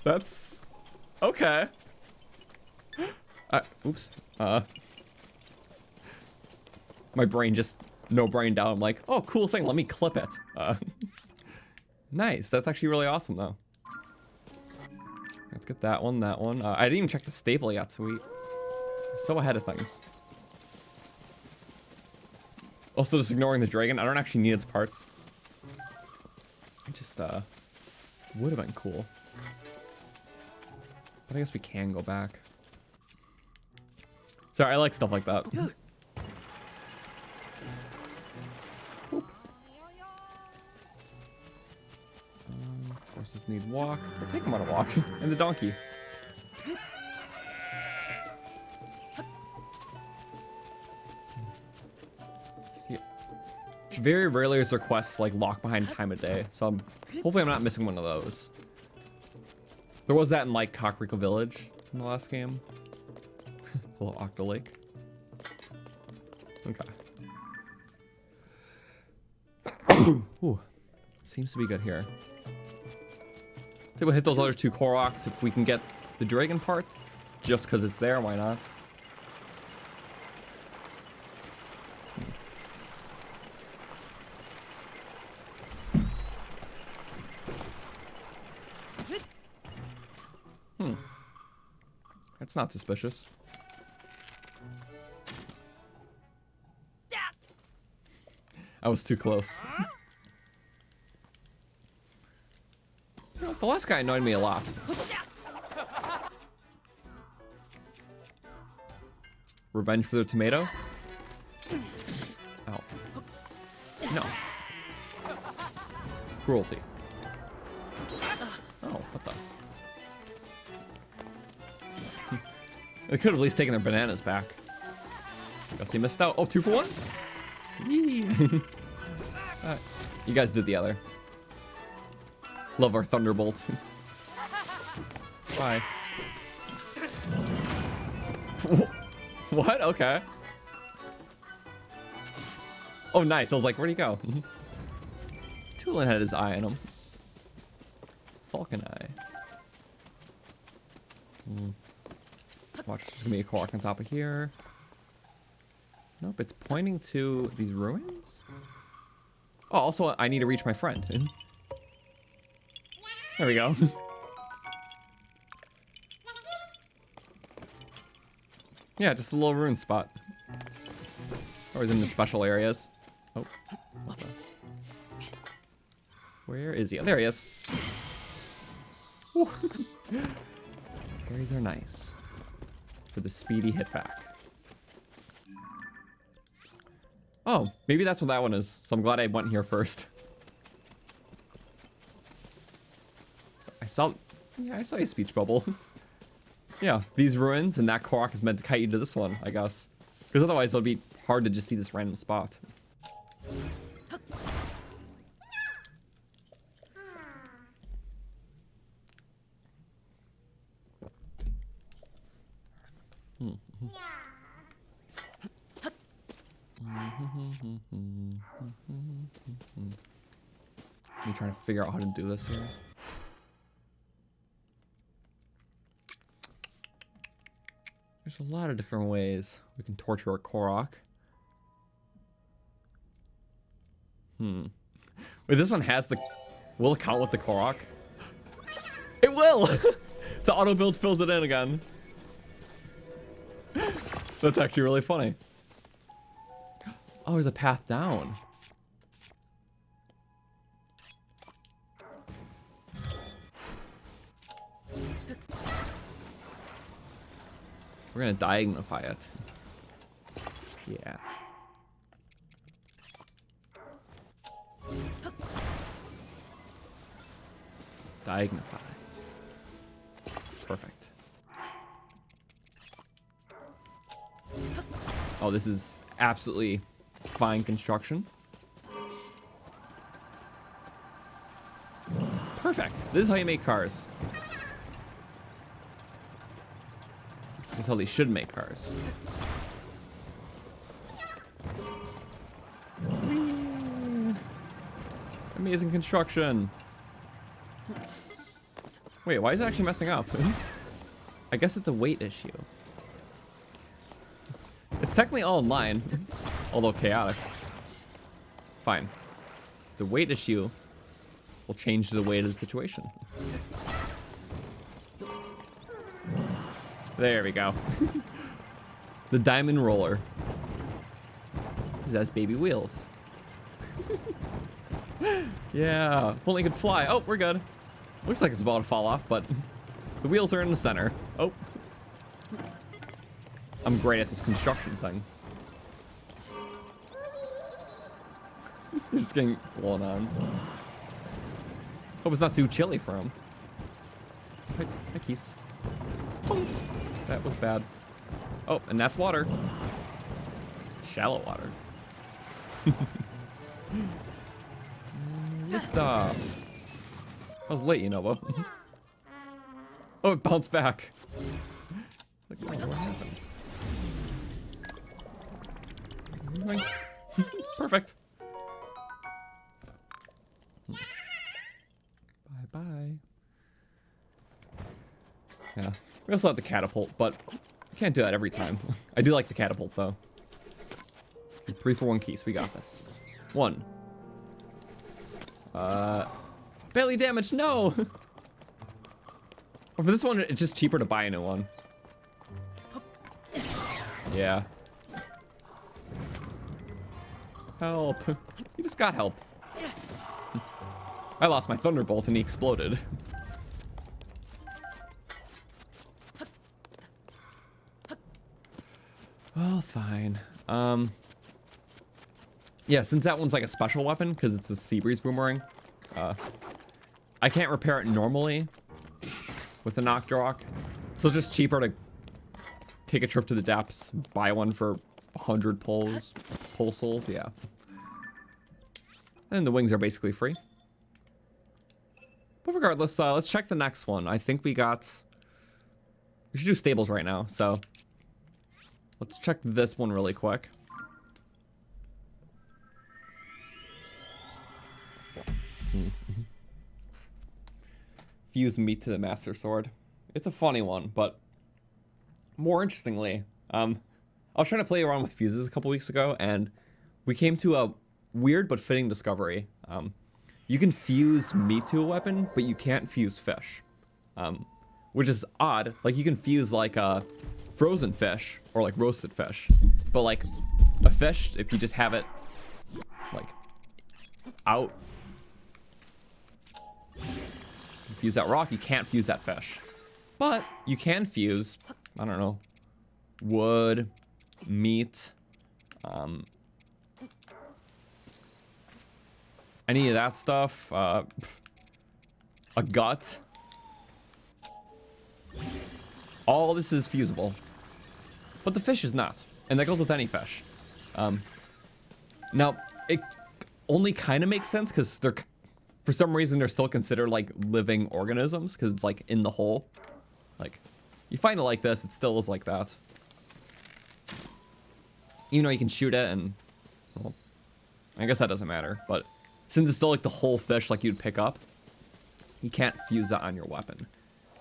S1: that's okay. Oops. My brain just no brain down. I'm like, oh, cool thing. Let me clip it. Nice. That's actually really awesome, though. Let's get that one. That one. I didn't even check the staple yet, so we're so ahead of things. Also, just ignoring the dragon. I don't actually need its parts. It just would have been cool. But I guess we can go back. Sorry, I like stuff like that. Horses need walk. We'll take them on a walk. And the donkey. Very rarely is there quests like locked behind time of day, so hopefully I'm not missing one of those. There was that in like Kakariko Village in the last game. A little Octo Lake. Okay. Ooh. Seems to be good here. So we'll hit those other two Koroks if we can get the dragon part. Just because it's there, why not? That's not suspicious. I was too close. The last guy annoyed me a lot. Revenge for the tomato? Ow. No. Cruelty. Oh, what the? They could have at least taken their bananas back. Guess he missed out. Oh, 2 for 1? You guys did the other. Love our thunderbolt. Bye. What? Okay. Oh, nice. I was like, where'd he go? Tulin had his eye on him. Falcon eye. Watch, there's gonna be a korok on top of here. Nope, it's pointing to these ruins? Oh, also, I need to reach my friend. There we go. Yeah, just a little ruin spot. Always in the special areas. Oh. What the? Where is he? Oh, there he is. Berries are nice. For the speedy hit back. Oh, maybe that's what that one is. So I'm glad I went here first. I saw your speech bubble. Yeah, these ruins and that korok is meant to kite you to this one, I guess. Because otherwise it'll be hard to just see this random spot. I'm trying to figure out how to do this here. There's a lot of different ways we can torture a korok. Wait, this one has the... Will it count with the korok? It will! The auto build fills it in again. That's actually really funny. Oh, there's a path down. We're gonna diagnify it. Yeah. Dignify. Perfect. Oh, this is absolutely fine construction. Perfect. This is how you make cars. This is how they should make cars. Whee! Amazing construction. Wait, why is it actually messing up? I guess it's a weight issue. It's technically all in line, although chaotic. Fine. It's a weight issue. We'll change the weight of the situation. There we go. The diamond roller. This has baby wheels. Yeah, if only it could fly. Oh, we're good. Looks like it's about to fall off, but the wheels are in the center. Oh. I'm great at this construction thing. Just getting blown on. Hope it's not too chilly for him. Hi, Keys. Oh, that was bad. Oh, and that's water. Shallow water. Lift off. I was late, you know, Bo. Oh, it bounced back. Like, oh, what happened? Perfect. Bye-bye. Yeah. We also have the catapult, but we can't do that every time. I do like the catapult, though. 3 for 1 keys. We got this. 1. Barely damaged. No! Or for this one, it's just cheaper to buy a new one. Yeah. Help. He just got help. I lost my thunderbolt and he exploded. Well, fine. Yeah, since that one's like a special weapon because it's a sea breeze boomerang, I can't repair it normally with an octo, so it's just cheaper to take a trip to the depths, buy one for 100 pole souls, yeah. And the wings are basically free. But regardless, let's check the next one. I think we should do stables right now, so let's check this one really quick. Fuse meat to the master sword. It's a funny one, but more interestingly, I was trying to play around with fuses a couple weeks ago, and we came to a weird but fitting discovery. You can fuse meat to a weapon, but you can't fuse fish, which is odd. Like, you can fuse like a frozen fish or like roasted fish, but like a fish, if you just have it like out, fuse that rock, you can't fuse that fish. But you can fuse, I don't know, wood, meat, any of that stuff, a gut. All this is fusible. But the fish is not. And that goes with any fish. Now, it only kind of makes sense because they're, for some reason, they're still considered like living organisms because it's like in the hole. Like, you find it like this, it still is like that. Even though you can shoot it and, well, I guess that doesn't matter. But since it's still like the whole fish like you'd pick up, you can't fuse that on your weapon.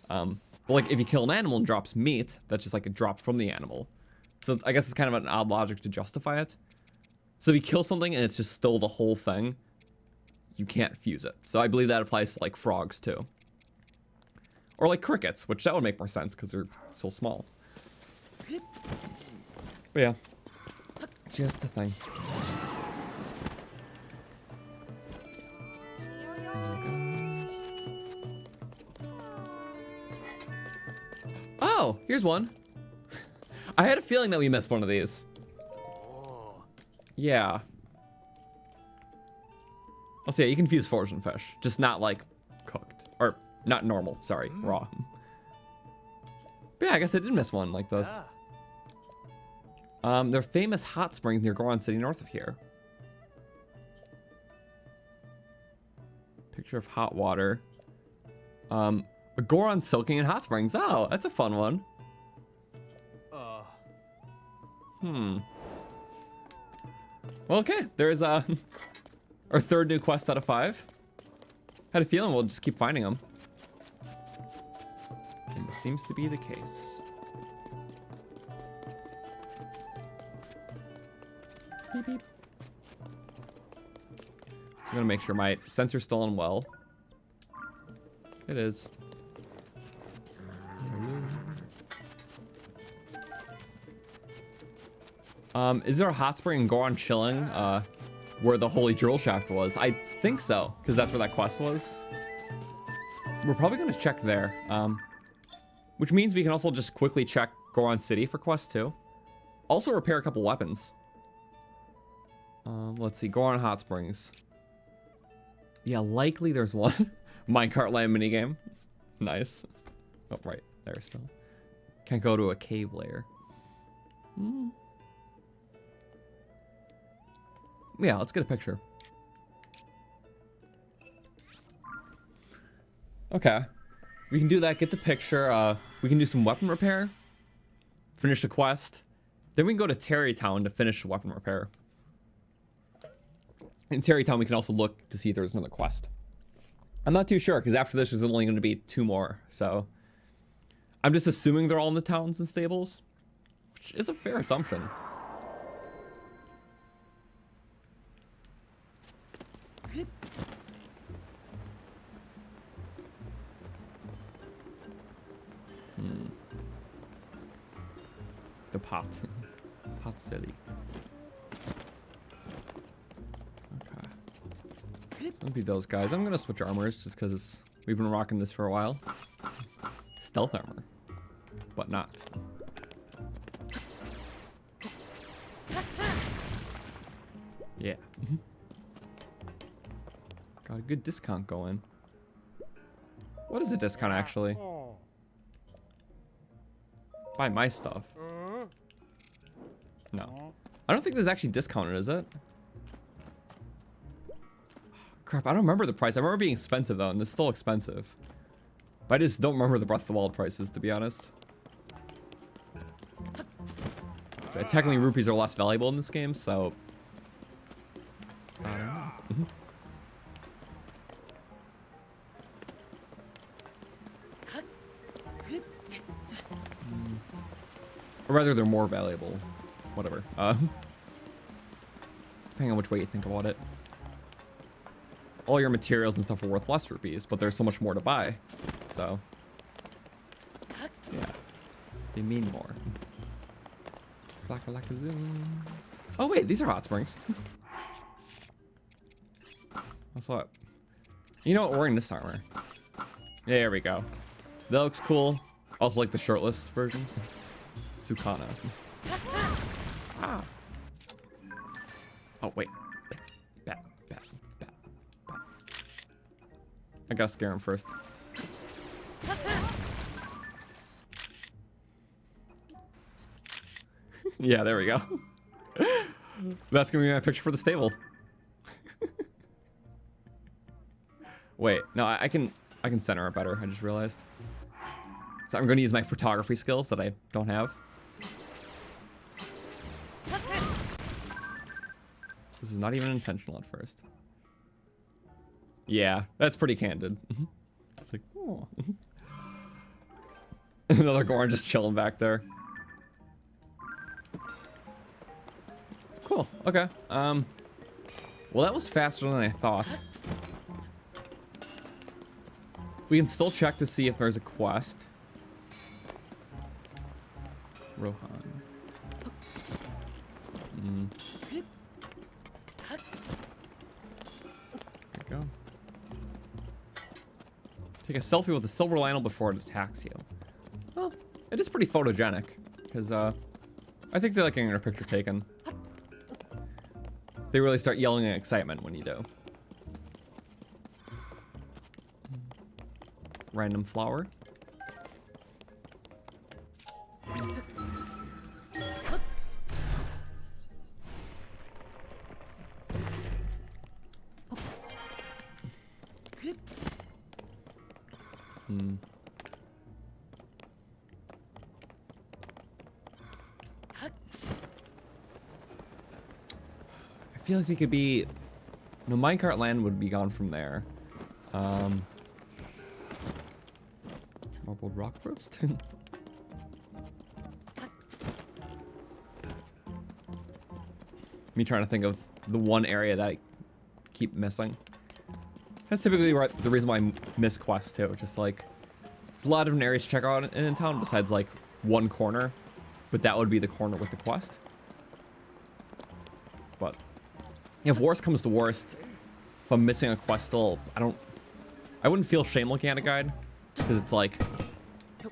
S1: But like if you kill an animal and drops meat, that's just like a drop from the animal. So I guess it's kind of an odd logic to justify it. So if you kill something and it's just still the whole thing, you can't fuse it. So I believe that applies to like frogs too. Or like crickets, which that would make more sense because they're so small. But yeah, just a thing. Oh, here's one. I had a feeling that we missed one of these. Yeah. I'll say you can fuse frozen fish, just not like cooked. Or Not normal, sorry, raw. But yeah, I guess I did miss one like this. There are famous hot springs near Goron City north of here. Picture of hot water. Goron soaking in hot springs. Oh, that's a fun one. Well, okay, there's our third new quest out of 5. Had a feeling we'll just keep finding them. And this seems to be the case. Beep, beep. So I'm gonna make sure my sensor's still on well. It is. Is there a hot spring in Goron Chilling, where the Holy Drill Shaft was? I think so, because that's where that quest was. We're probably gonna check there. Which means we can also just quickly check Goron City for quest 2. Also repair a couple weapons. Let's see, Goron Hot Springs. Yeah, likely there's one. Minecart land minigame. Nice. Oh, right, there still. Can't go to a cave lair. Yeah, let's get a picture. Okay. We can do that, get the picture. We can do some weapon repair. Finish the quest. Then we can go to Terrytown to finish the weapon repair. In Terrytown, we can also look to see if there's another quest. I'm not too sure, because after this, there's only going to be 2 more. So, I'm just assuming they're all in the towns and stables. Which is a fair assumption. The pot. Pot City. Okay. It's gonna be those guys. I'm gonna switch armors just because we've been rocking this for a while. Stealth armor. But not. Yeah. Got a good discount going. What is a discount actually? Buy my stuff. No. I don't think this is actually discounted, is it? Crap, I don't remember the price. I remember being expensive though, and it's still expensive. But I just don't remember the Breath of the Wild prices, to be honest. Technically, rupees are less valuable in this game, so... I don't know. Or rather, they're more valuable. Whatever. Depending on which way you think about it. All your materials and stuff are worth less rupees, but there's so much more to buy. So, yeah. They mean more. Zoom. Oh wait, these are hot springs. I saw it. You know what? We're wearing this armor. There we go. That looks cool. Also like the shirtless version. Sukana. Ah. Oh wait. Bat. I gotta scare him first. Yeah, there we go. That's gonna be my picture for the stable. Wait, no, I can center it better. I just realized. So I'm gonna use my photography skills that I don't have. This is not even intentional at first. Yeah, that's pretty candid. It's like, oh. Another Goron just chilling back there. Cool, okay. Well, that was faster than I thought. We can still check to see if there's a quest. Rohan. There we go. Take a selfie with a silver Lionel before it attacks you. Well, it is pretty photogenic, because I think they like getting a picture taken. They really start yelling in excitement when you do. random flower. I feel like he could be... No, minecart land would be gone from there. Marbled rock roast? Me trying to think of the one area that I keep missing. That's typically the reason why I miss quests too. Just like, there's a lot of different areas to check out in town besides like one corner. But that would be the corner with the quest. But if worst comes to worst, if I'm missing a quest still, I wouldn't feel shame looking at a guide. Because it's like,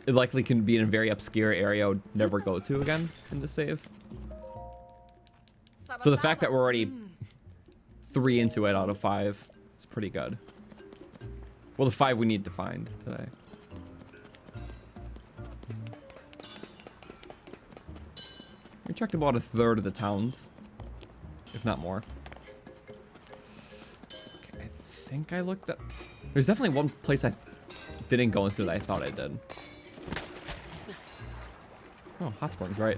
S1: it likely can be in a very obscure area I would never go to again in the save. So the fact that we're already 3 into it out of 5 is pretty good. Well, the 5 we need to find today. We checked about a third of the towns, if not more. Okay, I think I looked at... There's definitely one place I didn't go into that I thought I did. Oh, hot springs, right.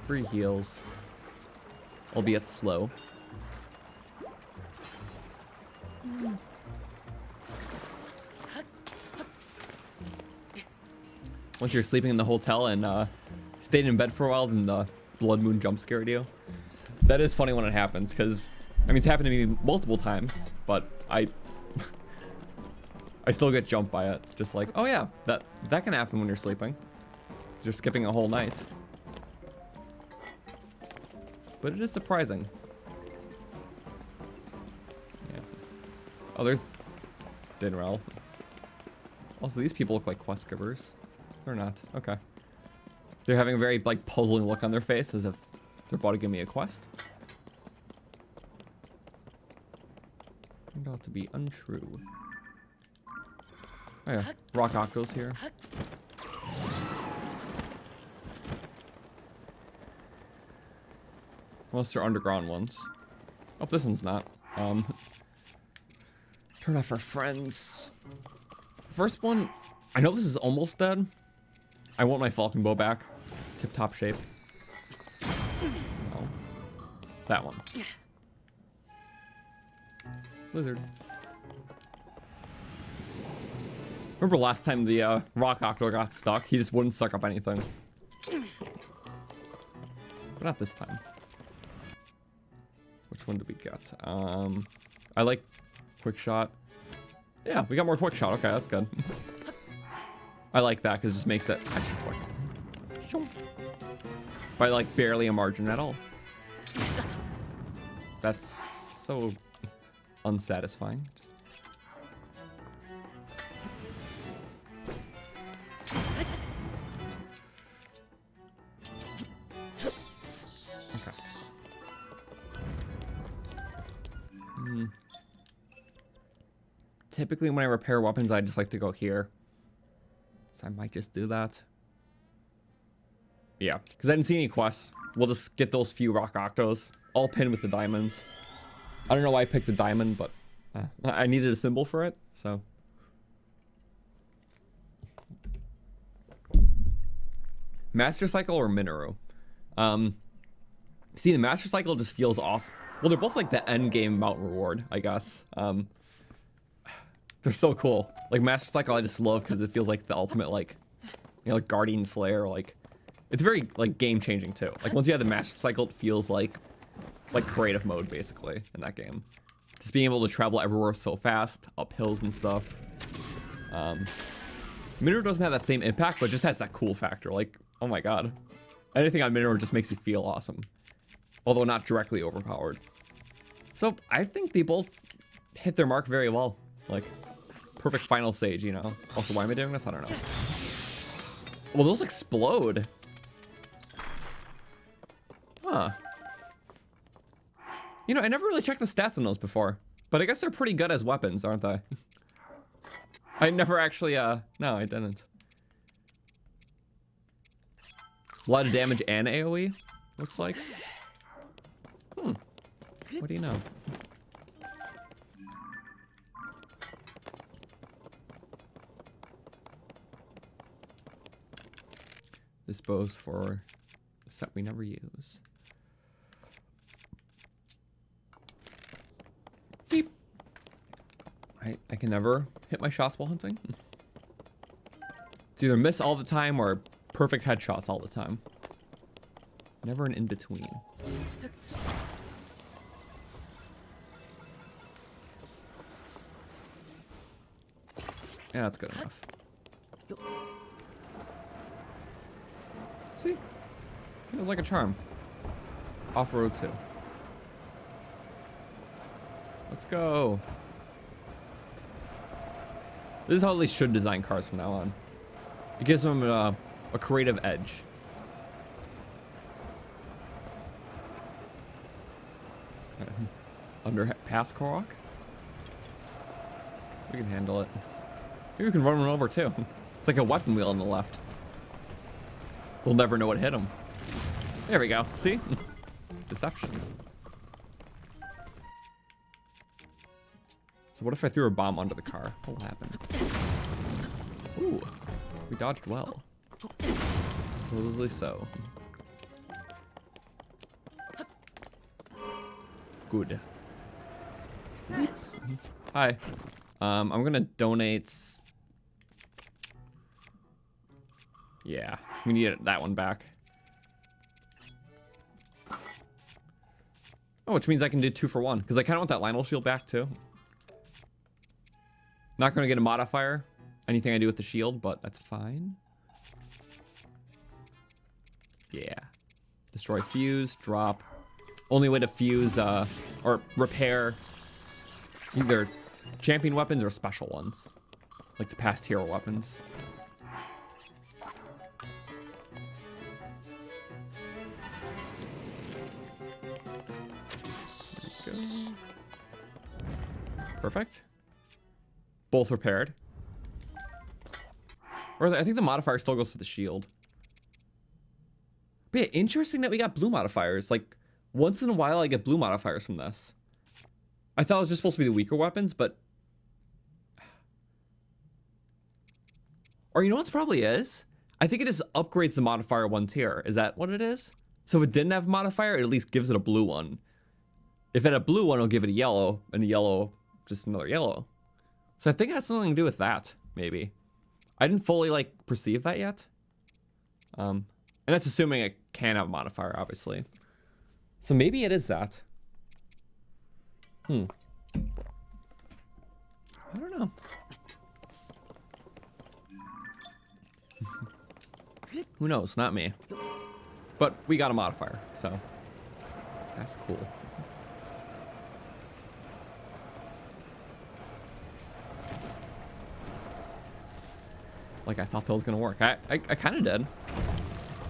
S1: Free heals. Albeit slow. Once you're sleeping in the hotel and stayed in bed for a while, then the blood moon jump scared you. That is funny when it happens, because I mean it's happened to me multiple times, but I still get jumped by it. Just like, oh yeah, that can happen when you're sleeping. You're skipping a whole night. But it is surprising. Yeah. Oh, there's Dinrel. Also, these people look like quest givers. They're not. Okay. They're having a very, like, puzzling look on their face as if they're about to give me a quest. Turned out to be untrue. Oh yeah, rock octos here. Unless they're underground ones. Oh, this one's not. Turn off our friends. First one, I know this is almost dead. I want my falcon bow back. Tip-top shape. No. That one. Lizard. Remember last time the rock octo got stuck? He just wouldn't suck up anything. But not this time. Which one did we get? I like quick shot. Yeah, we got more quick shot. Okay, that's good. I like that because it just makes it actually quick. By like barely a margin at all. That's so unsatisfying. Just... Okay. Typically when I repair weapons, I just like to go here. So I might just do that. Yeah, because I didn't see any quests. We'll just get those few rock octos, all pinned with the diamonds. I don't know why I picked a diamond, but I needed a symbol for it, so. Master Cycle or Minoru? See, the Master Cycle just feels awesome. Well, they're both like the end game mount reward, I guess. They're so cool. Like Master Cycle, I just love because it feels like the ultimate, like, you know, like Guardian Slayer. Like, it's very like game changing too. Like once you have the Master Cycle, it feels like creative mode basically in that game. Just being able to travel everywhere so fast, up hills and stuff. Minoru doesn't have that same impact, but just has that cool factor. Like, oh my god, anything on Minoru just makes you feel awesome, although not directly overpowered. So I think they both hit their mark very well. Like, perfect final stage, you know. Also, why am I doing this? I don't know. Well, those explode. Huh. You know, I never really checked the stats on those before, but I guess they're pretty good as weapons, aren't they? I never actually, no, I didn't. A lot of damage and AoE, looks like. What do you know? This bow's for a set we never use. Beep. I can never hit my shots while hunting. It's either miss all the time or perfect headshots all the time. Never an in-between. Yeah, that's good enough. See? It was like a charm. Off-road too. Let's go. This is how they should design cars from now on. It gives them a creative edge. Underpass Korok? We can handle it. Maybe we can run one over too. It's like a weapon wheel on the left. We'll never know what hit him. There we go. See? Deception. So what if I threw a bomb onto the car? What will happen? Ooh. We dodged well. Supposedly so. Good. Hi. I'm gonna donate. Yeah, we need that one back. Oh, which means I can do 2 for 1 because I kind of want that Lionel shield back too. Not gonna get a modifier. Anything I do with the shield, but that's fine. Yeah. Destroy fuse, drop. Only way to fuse or repair either champion weapons or special ones. Like the past hero weapons. There we go. Perfect. Both repaired. Or I think the modifier still goes to the shield. But yeah, interesting that we got blue modifiers. Like, once in a while I get blue modifiers from this. I thought it was just supposed to be the weaker weapons, but... Or you know what it probably is? I think it just upgrades the modifier 1 tier. Is that what it is? So if it didn't have a modifier, it at least gives it a blue one. If it had a blue one, it'll give it a yellow, and a yellow, just another yellow. So I think it has something to do with that, maybe. I didn't fully, like, perceive that yet. And that's assuming it can have a modifier, obviously. So maybe it is that. I don't know. Who knows? Not me. But we got a modifier, so that's cool. Like I thought that was gonna work. I kind of did.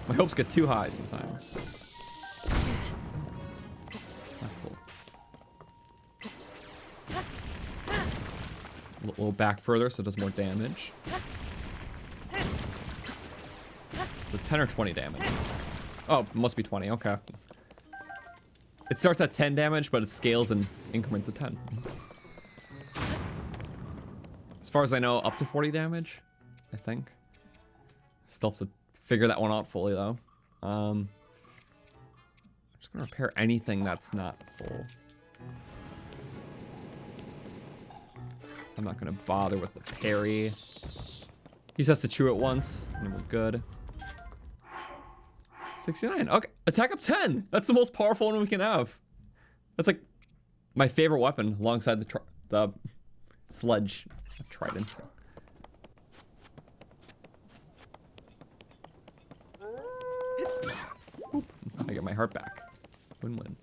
S1: My hopes get too high sometimes. Not cool. A little back further so it does more damage. So 10 or 20 damage. Oh, it must be 20. Okay. It starts at 10 damage, but it scales in increments of 10. As far as I know, up to 40 damage. I think. Still have to figure that one out fully though. I'm just gonna repair anything that's not full. I'm not gonna bother with the parry. He just has to chew it once, and we're good. 69. Okay, attack up 10. That's the most powerful one we can have. That's like my favorite weapon alongside the sledge trident. Oop. I get my heart back. Win-win.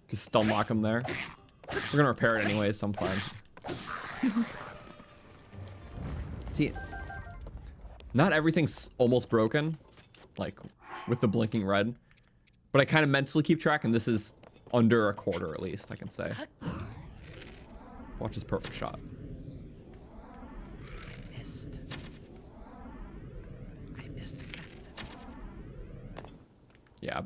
S1: Just stun lock him there. We're gonna repair it anyways, so I'm fine. See, not everything's almost broken, like with the blinking red, but I kind of mentally keep track, and this is under a quarter at least, I can say. Watch his perfect shot.
S2: Missed. I missed again.
S1: Yeah.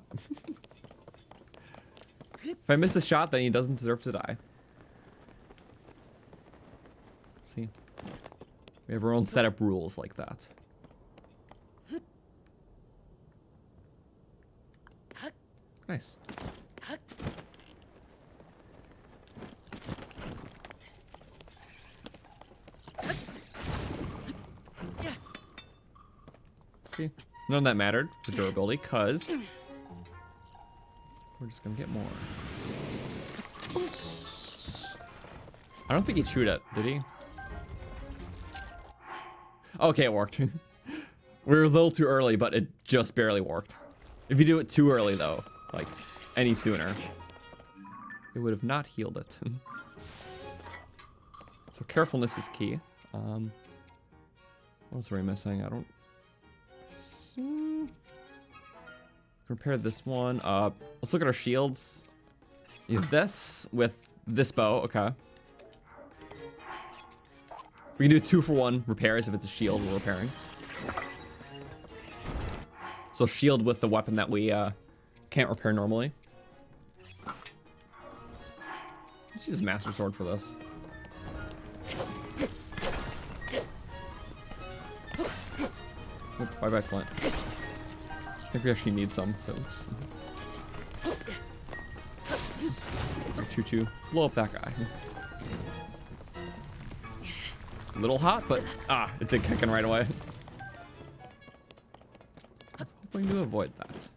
S1: If I miss a shot, then he doesn't deserve to die. See? We have our own setup rules like that. Nice. See? None of that mattered for durability, because we're just gonna get more. I don't think he chewed it, did he? Okay, it worked. We were a little too early, but it just barely worked. If you do it too early, though, like any sooner, it would have not healed it. So carefulness is key. What else are we missing? I don't... Repair this one. Let's look at our shields. This with this bow. Okay. We can do 2 for 1 repairs if it's a shield we're repairing. So shield with the weapon that we can't repair normally. Let's use Master Sword for this. Oh, bye-bye, Flint. I think we actually need some, so... Choo-choo. Blow up that guy. A little hot, but... Ah, it did kick in right away. I was hoping to avoid that.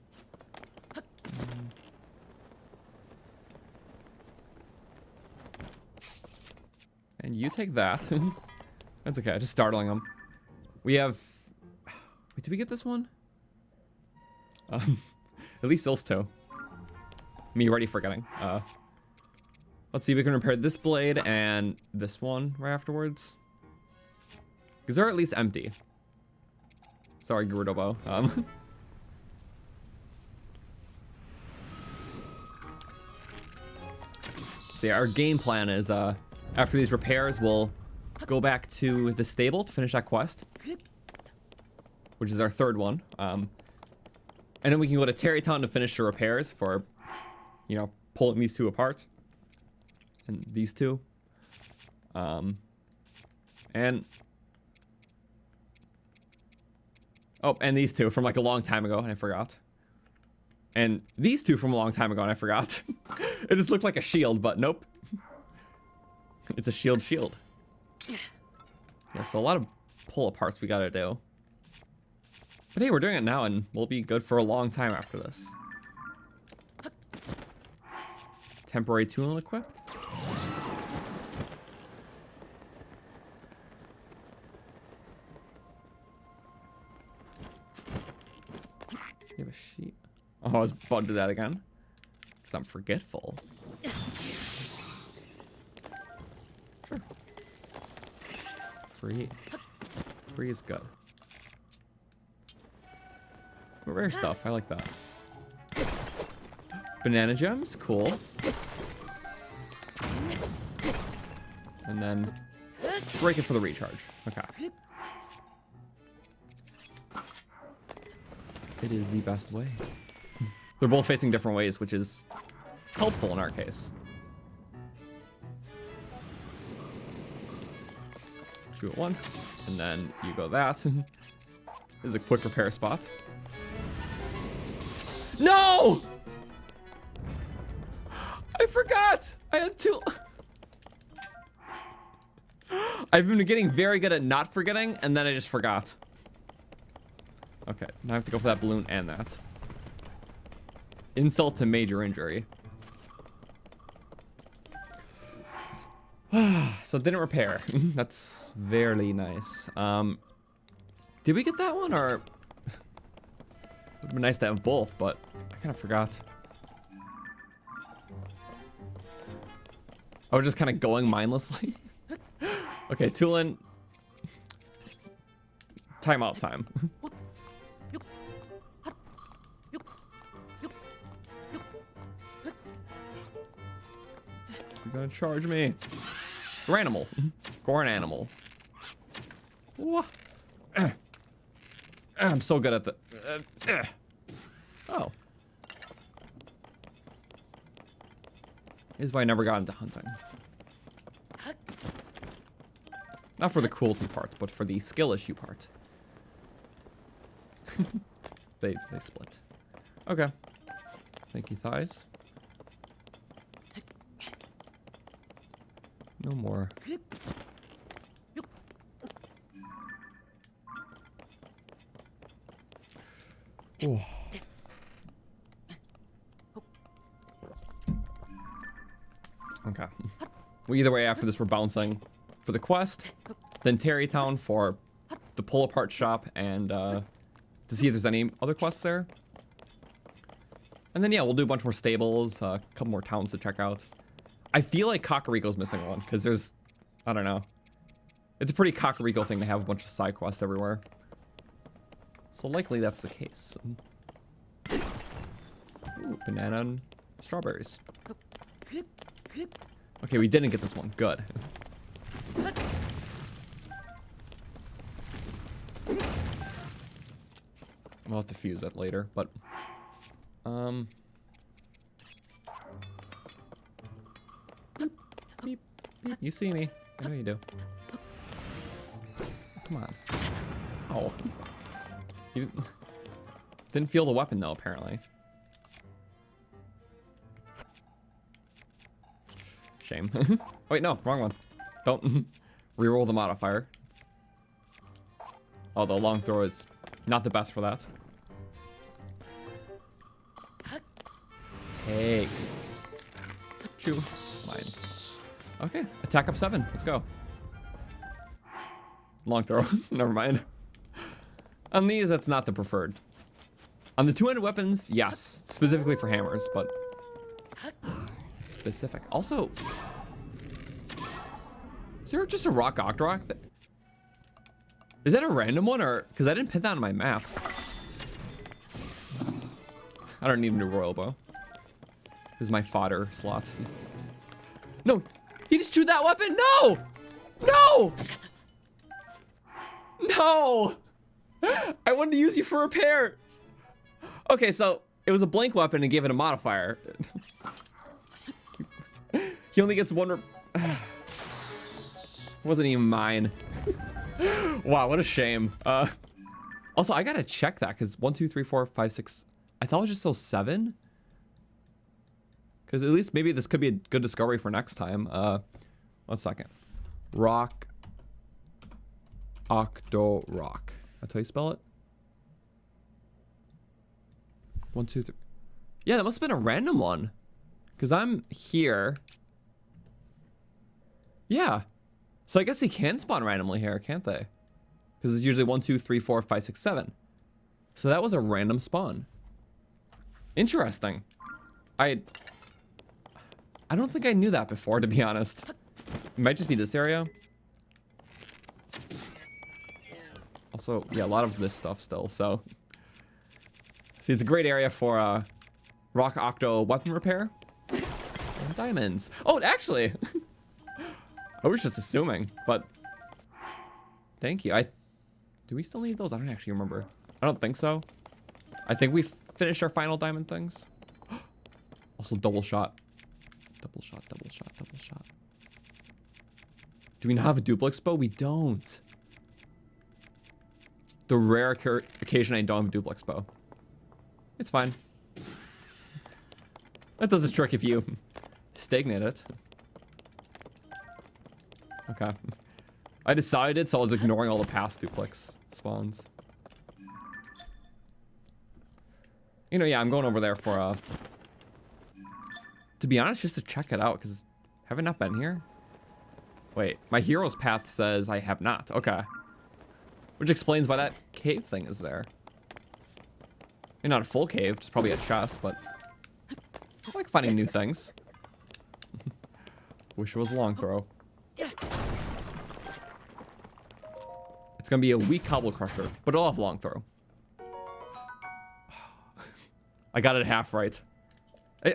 S1: And you take that. That's okay, just startling them. We have... Wait, did we get this one? At least those 2. Me already forgetting. Let's see, we can repair this blade and this one right afterwards. Because they're at least empty. Sorry, Gerudo Bow. So yeah, our game plan is after these repairs, we'll go back to the stable to finish that quest, which is our 3rd one. And then we can go to Terrytown to finish the repairs for, you know, pulling these 2 apart. And these 2. And... Oh, and these 2 from like a long time ago, and I forgot. And these 2 from a long time ago, and I forgot. It just looked like a shield, but nope. It's a shield. Yeah, so a lot of pull aparts we gotta do. But hey, we're doing it now, and we'll be good for a long time after this. Temporary tool equip. You have a sheet. Oh, I was about to do that again. Because I'm forgetful. Sure. Free. Free is good. Rare stuff. I like that. Banana gems. Cool. And then break it for the recharge. Okay. It is the best way. They're both facing different ways, which is helpful in our case. Shoot it once, and then you go that. This is a quick repair spot. No! I forgot! I had 2... I've been getting very good at not forgetting, and then I just forgot. Okay, now I have to go for that balloon and that. Insult to major injury. So it didn't repair. That's very nice. Did we get that one, or... It would be nice to have both, but I kind of forgot. I was just kind of going mindlessly. Okay, Tulin. Timeout time. You're gonna charge me. Goranimal. Goranimal. Whoa. I'm so good at the... Oh. This is why I never got into hunting. Not for the cruelty part, but for the skill issue part. They split. Okay. Thank you, thighs. No more. Oh. Okay. Well, either way, after this, we're bouncing for the quest, then Terrytown for the pull-apart shop, and to see if there's any other quests there. And then, yeah, we'll do a bunch more stables, a couple more towns to check out. I feel like Kakariko's missing one, because there's... I don't know. It's a pretty Kakariko thing to have a bunch of side quests everywhere. So likely that's the case. Ooh, banana and strawberries. Okay, we didn't get this one. Good. We'll have to fuse that later, but... Beep, beep. You see me. I know you do. Come on. Oh. You didn't feel the weapon, though, apparently. Shame. Oh, wait, no. Wrong one. Don't reroll the modifier. Oh, the long throw is not the best for that. Hey. Chew. Mine. Okay. Attack up 7. Let's go. Long throw. Never mind. On these, that's not the preferred. On the two-handed weapons, yes. Specifically for hammers, but... Specific. Also... Is there just a rock octorok? Is that a random one, or... Because I didn't pin that on my map. I don't need a new royal bow. This is my fodder slot. No! He just chewed that weapon? No! No! No! I wanted to use you for repairs. Okay, so it was a blank weapon and gave it a modifier. He only gets one. Wasn't even mine. Wow, what a shame. Also, I gotta check that because 1, 2, 3, 4, 5, 6. I thought it was just still 7. Because at least maybe this could be a good discovery for next time. 1 second. Rock. Octo rock. That's how you spell it? 1, 2, 3. Yeah, that must have been a random one. Because I'm here. Yeah. So I guess they can spawn randomly here, can't they? Because it's usually 1, 2, 3, 4, 5, 6, 7. So that was a random spawn. Interesting. I don't think I knew that before, to be honest. It might just be this area. Also, yeah, a lot of this stuff still, so. See, it's a great area for rock octo weapon repair. And diamonds. Oh, actually. I was just assuming, but thank you. Do we still need those? I don't actually remember. I don't think so. I think we finished our final diamond things. Also, double shot. Double shot, double shot, double shot. Do we not have a duplex bow? We don't. The rare occasion I don't have a duplex bow. It's fine. That does a trick if you stagnate it. Okay. I decided, so I was ignoring all the past duplex spawns. You know, yeah, I'm going over there for, to be honest, just to check it out, because have I not been here? Wait, my hero's path says I have not. Okay. Which explains why that cave thing is there. Maybe not a full cave, just probably a chest, but I like finding new things. Wish it was a long throw. It's gonna be a weak cobble crusher, but it'll have long throw. I got it half right.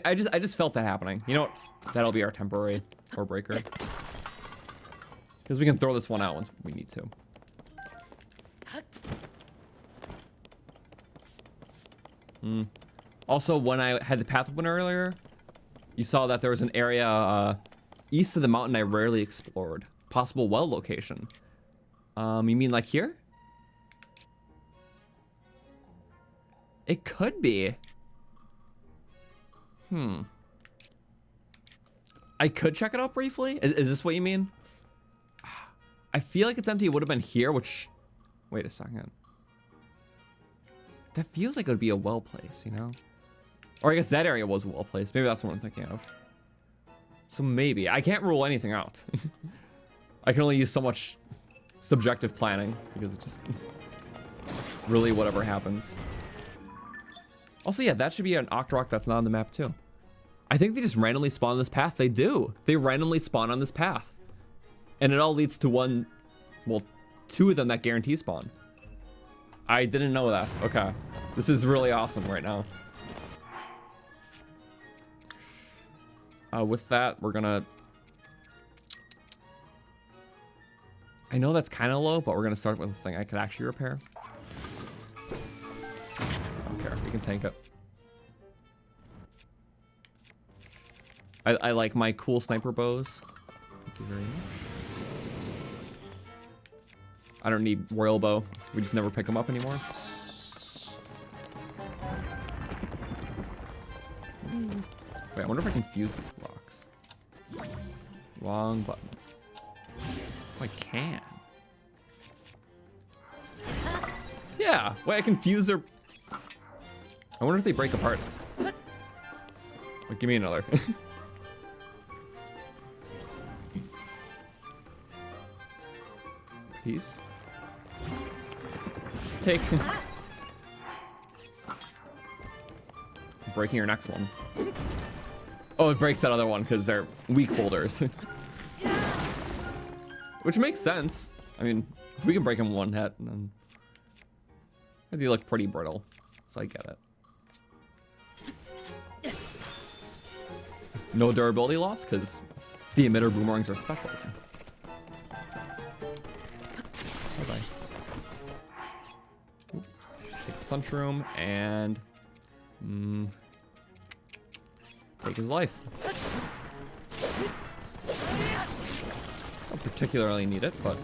S1: I just felt that happening. You know what? That'll be our temporary. Or breaker. Because we can throw this one out once we need to. Also, when I had the path open earlier, you saw that there was an area east of the mountain I rarely explored. Possible well location. You mean like here? It could be. I could check it out briefly. Is this what you mean? I feel like it's empty. It would have been here, which... Wait a second. That feels like it would be a well place, you know? Or I guess that area was a well place. Maybe that's what I'm thinking of. So maybe. I can't rule anything out. I can only use so much subjective planning because it's just really whatever happens. Also, yeah, that should be an octo that's not on the map too. I think they just randomly spawn on this path. They do. They randomly spawn on this path. And it all leads to one, well, two of them that guarantee spawn. I didn't know that. Okay. This is really awesome right now. With that, we're gonna... I know that's kind of low, but we're gonna start with a thing I could actually repair. I don't care. We can tank it. I like my cool sniper bows. Thank you very much. I don't need royal bow. We just never pick them up anymore. Wait, I wonder if I can fuse these rocks. Wrong button. Oh, I can. Yeah, wait, I can fuse their... I wonder if they break apart. Wait, give me another. Piece. Take. Breaking your next one. Oh, it breaks that other one because they're weak boulders. Which makes sense. I mean, if we can break them one hit, then they look pretty brittle. So I get it. No durability loss because the emitter boomerangs are special. Bye-bye. Take the sunshroom and take his life. Don't particularly need it, but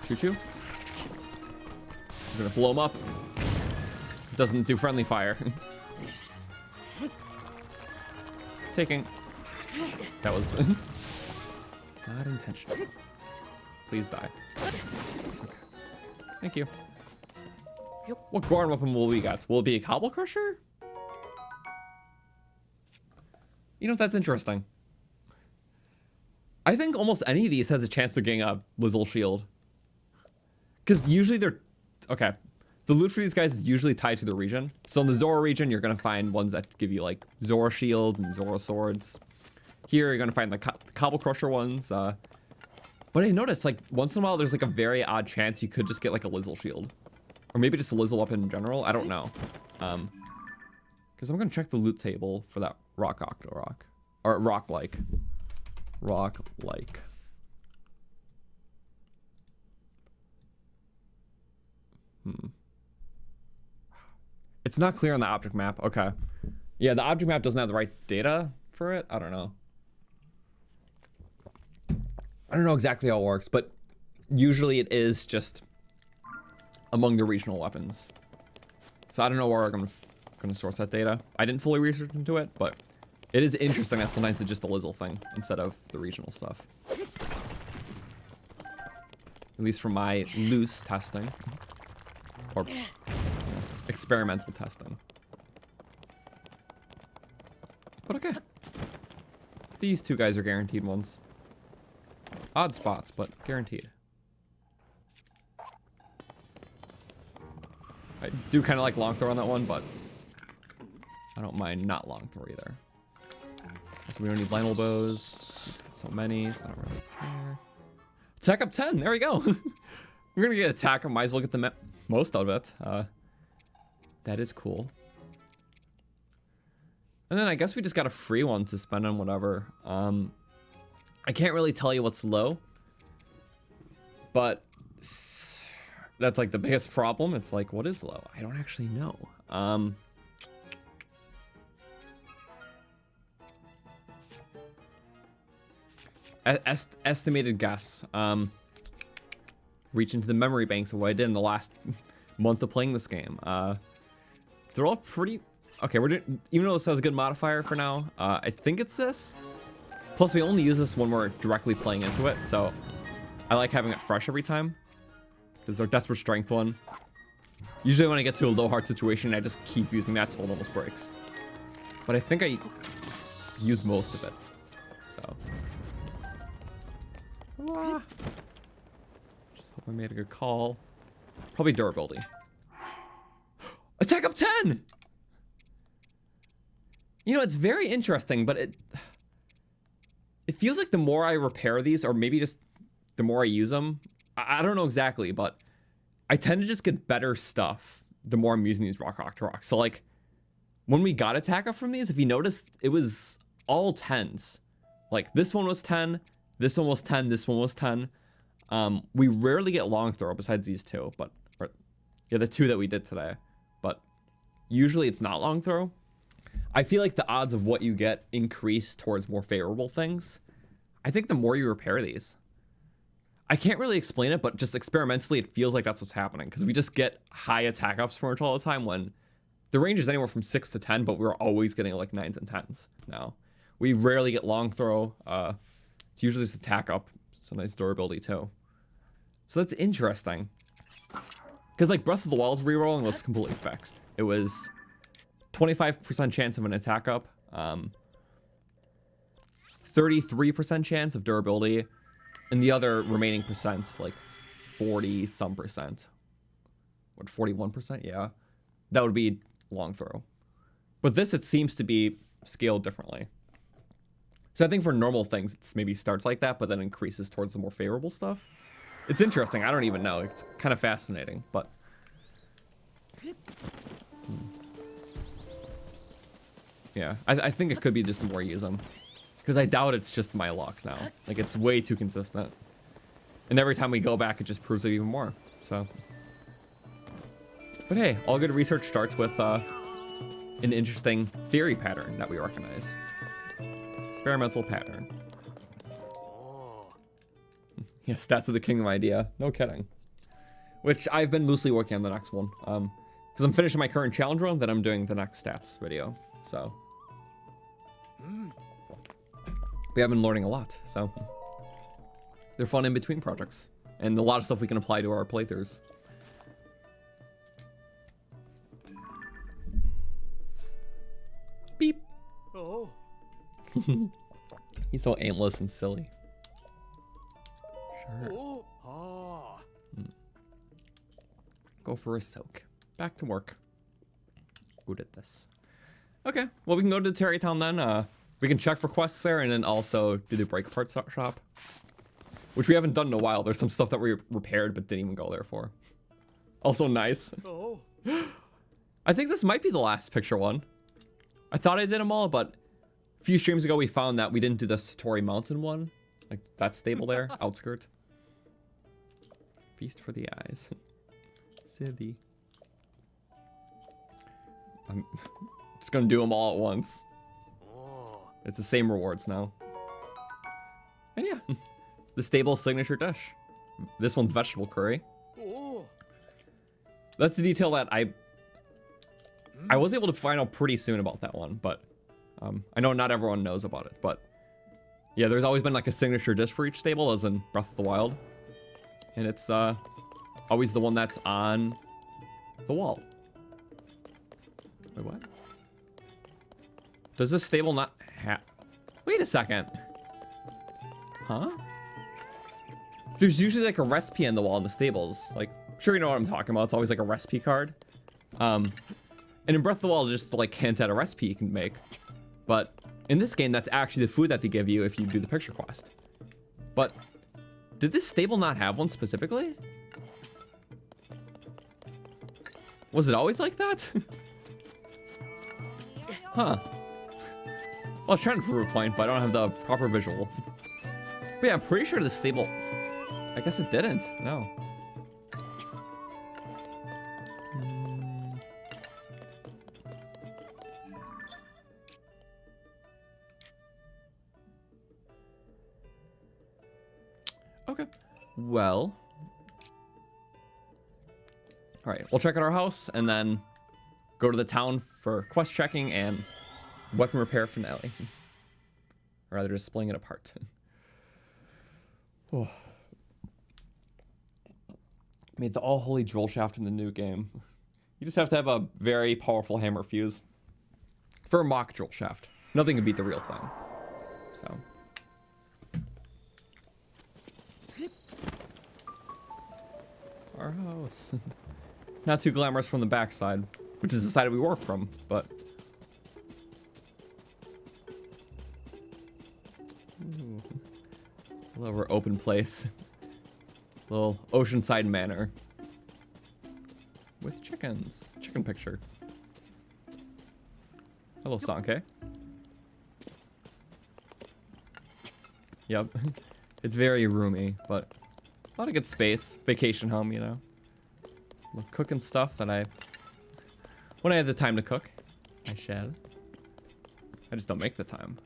S1: shoot you. I'm gonna blow him up. It doesn't do friendly fire. Taking. That was not intentional. Please die. Okay. Thank you. What Goron weapon will we get? Will it be a Cobble Crusher? You know, that's interesting. I think almost any of these has a chance of getting a Lizzle Shield. Because usually they're... Okay. The loot for these guys is usually tied to the region. So in the Zora region, you're going to find ones that give you like Zora Shields and Zora Swords. Here, you're going to find the Cobble Crusher ones. But I noticed, like, once in a while, there's like a very odd chance you could just get like a Lizzle Shield. Or maybe just a Lizzle weapon in general. I don't know. Because I'm going to check the loot table for that rock octo. Or rock-like. Rock-like. It's not clear on the object map. Okay. Yeah, the object map doesn't have the right data for it. I don't know. I don't know exactly how it works, but usually it is just among the regional weapons. So I don't know where I'm gonna source that data. I didn't fully research into it, but it is interesting that sometimes it's just a Lizzle thing instead of the regional stuff. At least from my loose testing. Or experimental testing. But okay. These two guys are guaranteed ones. Odd spots, but guaranteed. I do kind of like long throw on that one, but I don't mind not long throw either. So we don't need Lionel bows. Let's get so many, so I don't really care. Attack up 10, there we go. We're gonna get attack, I might as well get the most of it. That is cool. And then I guess we just got a free one to spend on whatever. I can't really tell you what's low, but that's like the biggest problem. It's like, what is low? I don't actually know. Estimated guess. Reach into the memory banks of what I did in the last month of playing this game. They're all pretty... Okay, we're doing... Even though this has a good modifier for now, I think it's this. Plus, we only use this when we're directly playing into it, so I like having it fresh every time. Because our Desperate Strength one. Usually when I get to a low heart situation, I just keep using that till it almost breaks. But I think I use most of it. So... Just hope I made a good call. Probably durability. Attack up 10! You know, it's very interesting, but it feels like the more I repair these, or maybe just the more I use them, I don't know exactly, but I tend to just get better stuff the more I'm using these rock octo rocks. So like, when we got attack up from these, if you noticed, it was all 10s. Like, this one was 10, this one was 10, this one was 10. We rarely get long throw besides these two, but, or, yeah, the two that we did today. But usually it's not long throw. I feel like the odds of what you get increase towards more favorable things. I think the more you repair these. I can't really explain it, but just experimentally, it feels like that's what's happening. Because we just get high attack ups from it all the time when the range is anywhere from 6 to 10, but we're always getting like 9s and 10s now. We rarely get long throw. It's usually just attack up. Some nice durability too. So that's interesting. Because like Breath of the Wild's rerolling was completely fixed. It was 25% chance of an attack up, 33% chance of durability, and the other remaining percent, like 40 some percent. What, 41%? Yeah. That would be long throw. But this, it seems to be scaled differently. So I think for normal things, it's maybe starts like that, but then increases towards the more favorable stuff. It's interesting. I don't even know. It's kind of fascinating, but... Yeah, I think it could be just the more you use them. Because I doubt it's just my luck now. Like, it's way too consistent. And every time we go back, it just proves it even more. So... But hey, all good research starts with an interesting theory pattern that we recognize. Experimental pattern. Yes, Stats of the Kingdom idea. No kidding. Which I've been loosely working on the next one. Because I'm finishing my current challenge run, then I'm doing the next stats video. So. We have been learning a lot, so. They're fun in between projects. And a lot of stuff we can apply to our playthroughs. Beep.
S2: Oh.
S1: He's so aimless and silly. Sure.
S2: Oh. Ah.
S1: Go for a soak. Back to work. Good at this. Okay, well, we can go to the Terrytown then. We can check for quests there and then also do the break parts shop. Which we haven't done in a while. There's some stuff that we repaired but didn't even go there for. Also nice.
S2: Oh.
S1: I think this might be the last picture one. I thought I did them all, but a few streams ago we found that we didn't do the Satori Mountain one. Like, that stable there, outskirt. Feast for the eyes. Silly. I'm just gonna do them all at once. It's the same rewards now. And yeah, the stable signature dish. This one's vegetable curry.
S2: Oh.
S1: That's the detail that I was able to find out pretty soon about that one, but I know not everyone knows about it, but yeah, there's always been like a signature dish for each stable, as in Breath of the Wild. And it's always the one that's on the wall. Wait, what? Does this stable not have... Wait a second. Huh? There's usually like a recipe on the wall in the stables. Like, I'm sure you know what I'm talking about. It's always like a recipe card. And in Breath of the Wild, just like hint at a recipe you can make. But in this game, that's actually the food that they give you if you do the picture quest. But did this stable not have one specifically? Was it always like that? Huh. was trying to prove a point, but I don't have the proper visual. But yeah, I'm pretty sure the stable... I guess it didn't. No. Okay. Well. Alright, we'll check out our house and then go to the town for quest checking and weapon repair finale. Or rather, just splitting it apart. Oh. Made the all-holy drill shaft in the new game. You just have to have a very powerful hammer fuse for a mock drill shaft. Nothing can beat the real thing. So. Our house. Not too glamorous from the backside, which is the side we work from, but... Ooh. A little open place. Little oceanside manor. With chickens. Chicken picture. Hello, Sanke. Yep. It's very roomy, but a lot of good space. Vacation home, you know. I'm cooking stuff that when I have the time to cook, I shall. I just don't make the time.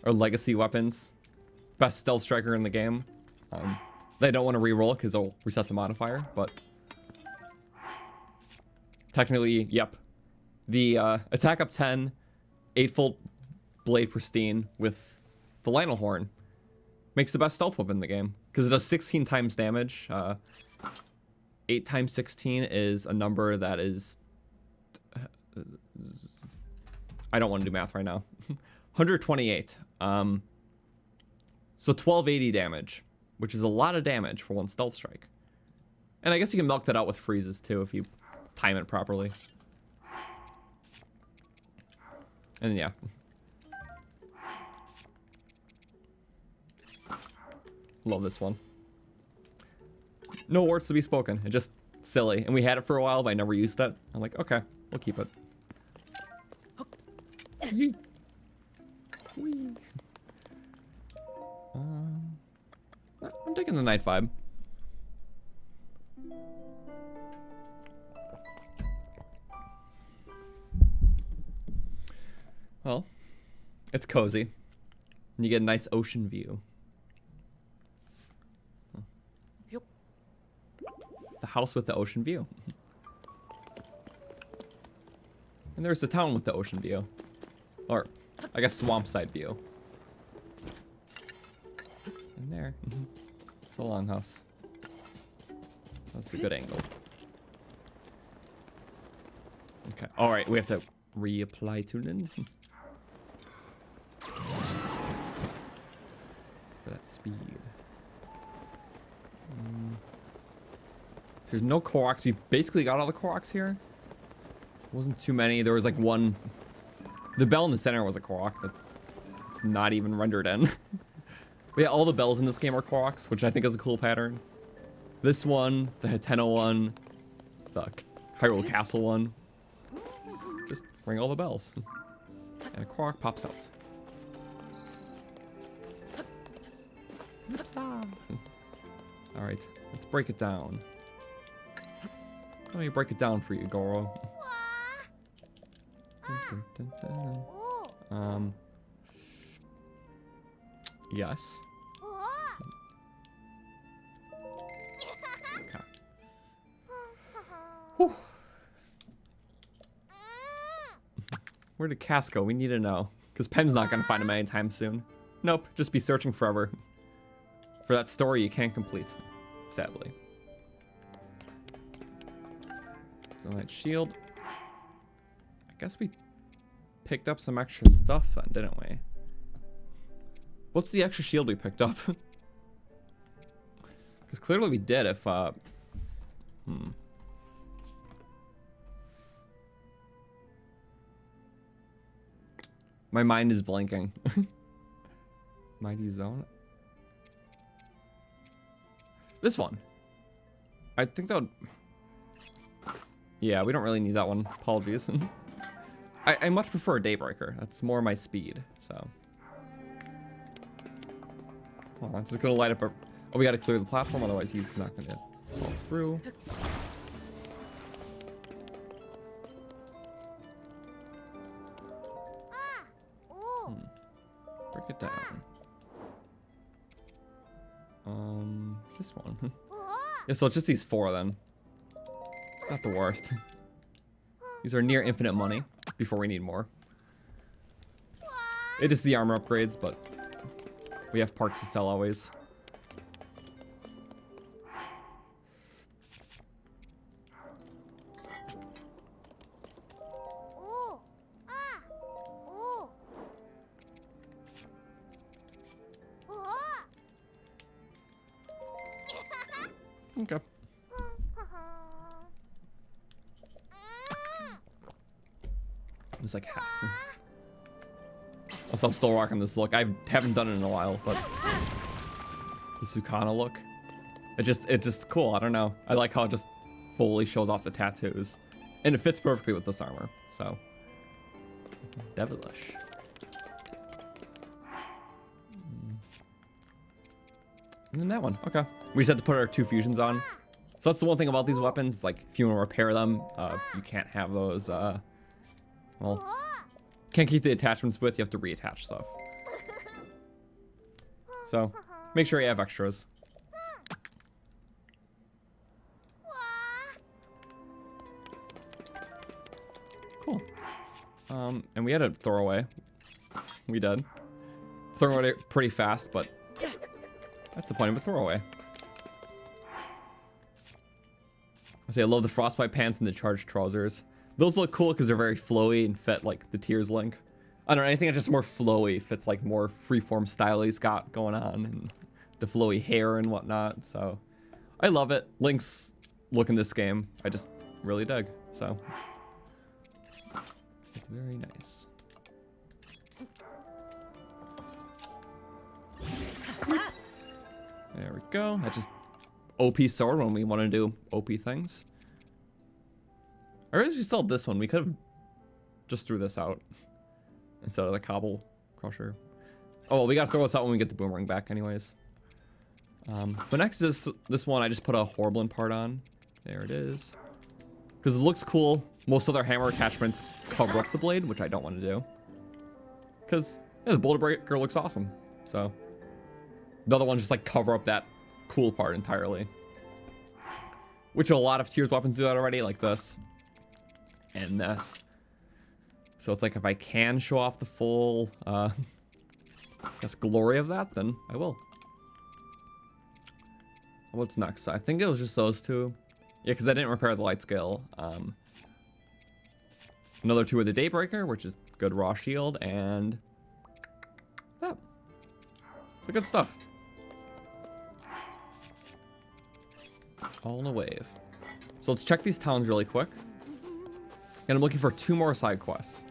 S1: Or legacy weapons. Best stealth striker in the game. They don't want to reroll because they'll reset the modifier, but technically, yep. The attack up 10, 8-fold blade pristine with the Lionel horn makes the best stealth weapon in the game because it does 16 times damage. 8 times 16 is a number that is... I don't want to do math right now. 128. So 1280 damage, which is a lot of damage for one stealth strike. And I guess you can milk that out with freezes too if you time it properly. And yeah. Love this one. No words to be spoken. It's just silly. And we had it for a while, but I never used it. I'm like, okay, we'll keep it. Whee. Whee. I'm taking the night vibe. Well, it's cozy. And you get a nice ocean view. The house with the ocean view. And there's the town with the ocean view. Or, I guess, swamp side view. And there. It's a longhouse. That's a good angle. Okay. Alright, we have to reapply tunings. For that speed. There's no Koroks. We basically got all the Koroks here. Wasn't too many. There was like one. The bell in the center was a Korok. It's not even rendered in. But yeah, all the bells in this game are Koroks, which I think is a cool pattern. This one, the Hateno one, the Hyrule Castle one. Just ring all the bells. And a Korok pops out. Alright, let's break it down. Let me break it down for you, Goro. Yes. Okay. Whew. Where did Cass go? We need to know. Because Pen's not going to find him anytime soon. Nope, just be searching forever. For that story you can't complete. Sadly. Light shield. I guess we picked up some extra stuff then, didn't we? What's the extra shield we picked up? Because clearly we did if, My mind is blanking. Mighty Zone? This one. I think that would... Yeah, we don't really need that one. Apologies. I much prefer a Daybreaker. That's more my speed, so. Oh, it's just gonna light up a... Oh, we gotta clear the platform, otherwise he's not gonna fall through. Break it down. This one. Yeah, so it's just these 4 then. Not the worst. These are near infinite money before we need more. It is the armor upgrades, but we have parts to sell always. Okay. It was like half. Also, I'm still rocking this look. I haven't done it in a while, but the Sukana look. It's just cool. I don't know. I like how it just fully shows off the tattoos. And it fits perfectly with this armor. So devilish. And then that one. Okay. We just had to put our 2 fusions on. So that's the one thing about these weapons. It's like, if you want to repair them, you can't have those, well, can't keep the attachments with. You have to reattach stuff. So, make sure you have extras. Cool. And we had a throwaway. We did. Throw it pretty fast, but that's the point of a throwaway. I love the frostbite pants and the charged trousers. Those look cool because they're very flowy and fit like the Tears Link. I don't know, anything that's just more flowy fits like more freeform style he's got going on, and the flowy hair and whatnot. So I love it. Link's look in this game, I just really dig. So it's very nice. There we go. That's just OP sword when we want to do OP things. I realize we still have this one. We could have just threw this out instead of the cobble crusher. Oh, well, we gotta throw this out when we get the boomerang back anyways. But next is this one. I just put a Horblin part on. There it is. Because it looks cool. Most other hammer attachments cover up the blade, which I don't want to do. Because yeah, the boulder breaker looks awesome. So the other one just like cover up that cool part entirely, which a lot of Tears weapons do that already, like this and this. So it's like, if I can show off the full I guess glory of that, then I will. What's next? I think it was just those 2. Yeah, because I didn't repair the light scale. Another 2 with the Daybreaker, which is good raw shield, and that. So good stuff. All in a wave. So let's check these towns really quick. And I'm looking for 2 more side quests.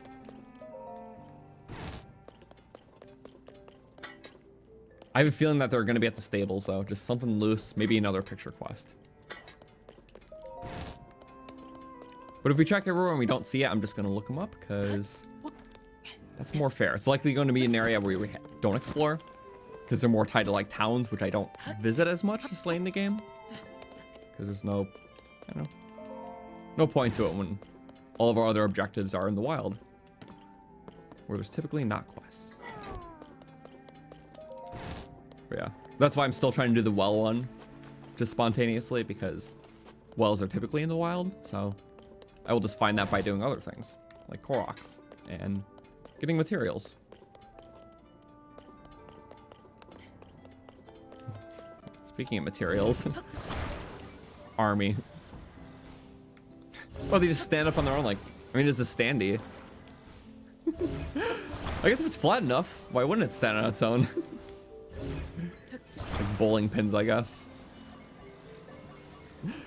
S1: I have a feeling that they're going to be at the stables though. Just something loose, maybe another picture quest. But if we check everywhere and we don't see it, I'm just going to look them up because that's more fair. It's likely going to be an area where we don't explore because they're more tied to like towns, which I don't visit as much as late in the game. Because there's no, I don't know, no point to it when all of our other objectives are in the wild, where there's typically not quests. But yeah, that's why I'm still trying to do the well one, just spontaneously, because wells are typically in the wild, so I will just find that by doing other things, like Koroks, and getting materials. Speaking of materials... Army. Well, they just stand up on their own, like, I mean, it's a standee. I guess if it's flat enough, why wouldn't it stand on its own? Like bowling pins, I guess.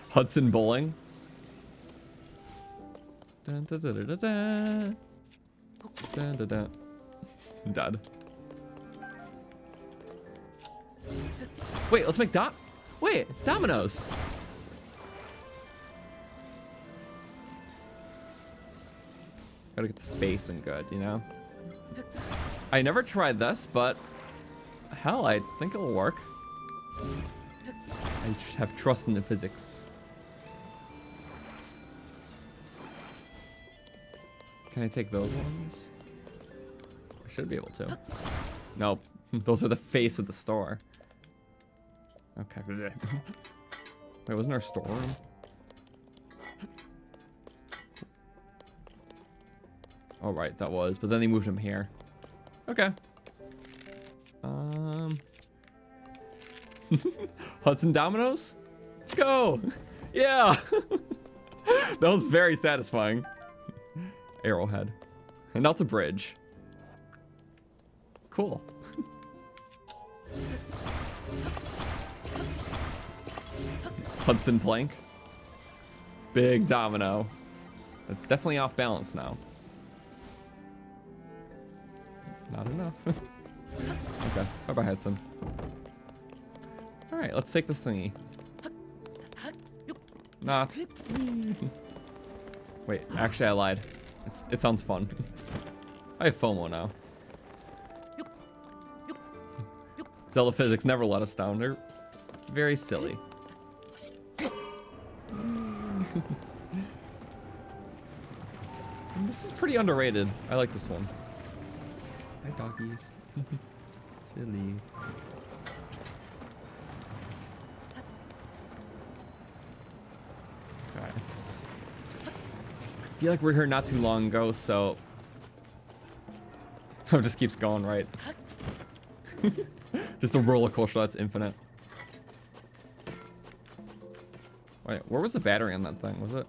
S1: Hudson bowling. Dun, dun, dun, dun, dun, dun. Dun, dun, dun. Dead. Wait, let's make dominoes. Gotta get the spacing good, you know? I never tried this, but hell, I think it'll work. I have trust in the physics. Can I take those ones? I should be able to. Nope. Those are the face of the store. Okay. Wait, wasn't there a storeroom? Oh, right, that was. But then they moved him here. Okay. Hudson Dominoes? Let's go! Yeah! That was very satisfying. Arrowhead. And that's a bridge. Cool. Hudson plank. Big domino. That's definitely off balance now. Not enough. Okay, bye-bye, Hudson. Alright, let's take this thingy. Not. Wait, actually I lied. It sounds fun. I have FOMO now. Zelda physics never let us down. They're very silly. This is pretty underrated. I like this one. Hi, doggies. Silly. Alright. I feel like we were here not too long ago, so... Oh, it just keeps going, right? Just a roller coaster that's infinite. Wait, where was the battery on that thing? Was it?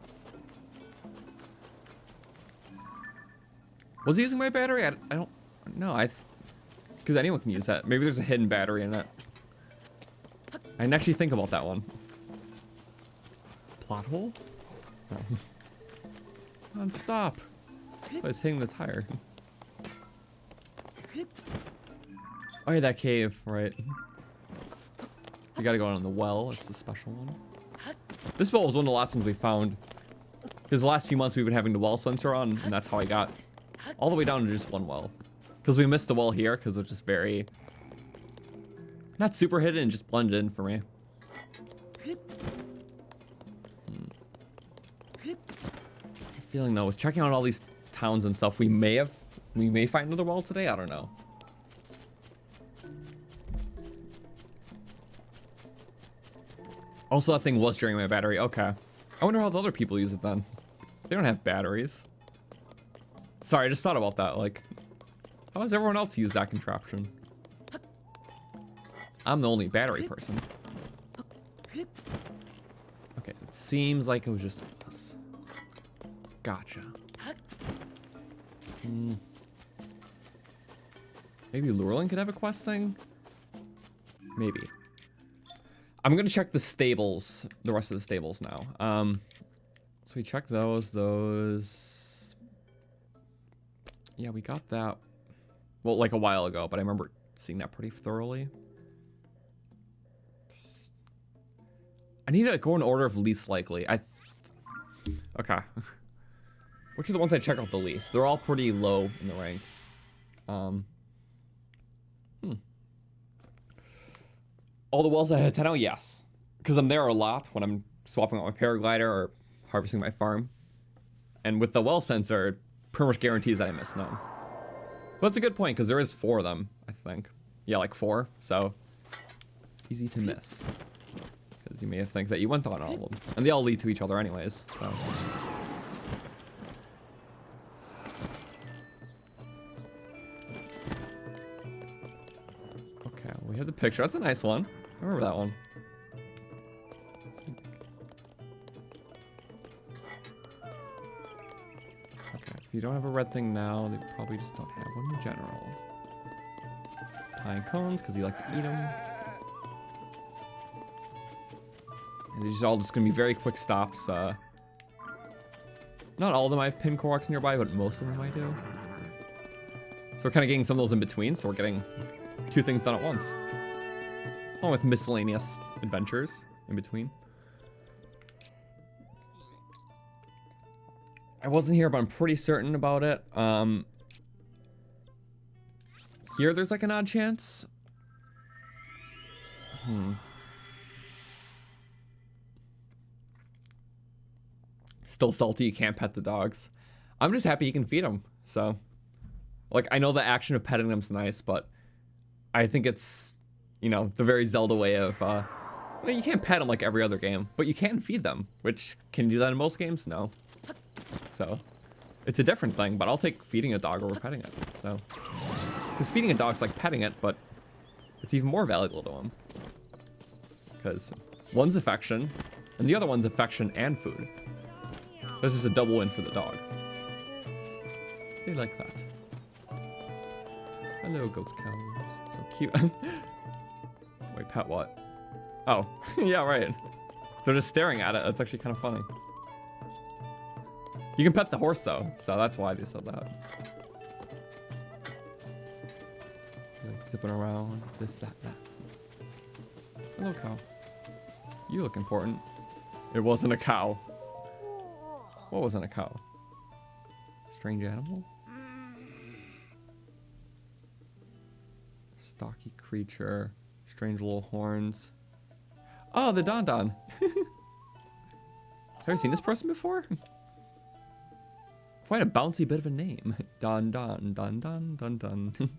S1: Was he using my battery? I don't know. Because anyone can use that. Maybe there's a hidden battery in it. I didn't actually think about that one. Plot hole? No. Come on, stop. I was hitting the tire. Oh yeah, that cave, right. You gotta go on the well. It's a special one. This well was one of the last ones we found. Because the last few months we've been having the well sensor on, and that's how I got all the way down to just one well. Because we missed the well here, because it's just very... not super hidden, just blended in for me. Feeling though, with checking out all these towns and stuff, we may find another well today. I don't know. Also, that thing was draining my battery. Okay. I wonder how the other people use it then. They don't have batteries. Sorry, I just thought about that. Like, how does everyone else use that contraption? I'm the only battery person. Okay, it seems like it was just us. Gotcha. Maybe Lurelin could have a quest thing? Maybe. I'm gonna check the stables, the rest of the stables now. So we checked those. Yeah, we got that. Well, like a while ago, but I remember seeing that pretty thoroughly. I need to go in order of least likely. Okay. Which are the ones I check out the least? They're all pretty low in the ranks. All the wells I had 10 out, yes. Because I'm there a lot when I'm swapping out my paraglider or harvesting my farm. And with the well sensor, it pretty much guarantees that I miss none. But it's a good point, because there is 4 of them, I think. Yeah, like 4, so easy to miss. Because you may think that you went on all of them. And they all lead to each other anyways, so... Okay, we have the picture. That's a nice one. I remember that one. Okay, if you don't have a red thing now, they probably just don't have one in general. Pine cones, because you like to eat them. And these are all just going to be very quick stops. Not all of them I have pin Koroks nearby, but most of them I do. So we're kind of getting some of those in between, so we're getting 2 things done at once. Along with miscellaneous adventures in between. I wasn't here, but I'm pretty certain about it. Here there's like an odd chance. Still salty, you can't pet the dogs. I'm just happy you can feed them, so. Like, I know the action of petting them's nice, but I think it's, you know, the very Zelda way of, well, you can't pet them like every other game, but you can feed them, which, can you do that in most games? No. So, it's a different thing, but I'll take feeding a dog over petting it, so. Because feeding a dog's like petting it, but it's even more valuable to them. Because one's affection, and the other one's affection and food. This is a double win for the dog. They like that. Hello, goat cows. So cute. Wait, pet what? Oh, yeah, right. They're just staring at it. That's actually kind of funny. You can pet the horse, though, so that's why they said that. Like zipping around, this, that. Hello, cow. You look important. It wasn't a cow. What wasn't a cow? Strange animal? Stocky creature. Strange little horns. Oh, the Don Don. Have you seen this person before? Quite a bouncy bit of a name. Don Don, Don Don, Don Don.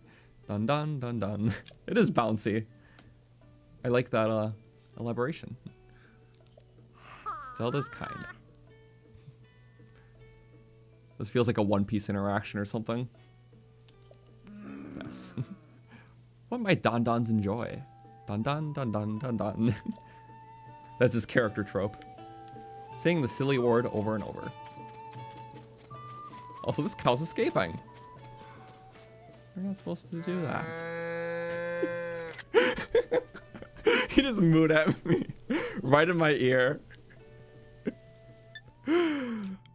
S1: Don Don, Don Don. It is bouncy. I like that elaboration. Zelda's kind. This feels like a One Piece interaction or something. Yes. What might Don Dons enjoy? Don Don, Don Don, Don Don. That's his character trope. Saying the silly word over and over. Also, this cow's escaping. We're not supposed to do that. He just mooed at me. Right in my ear.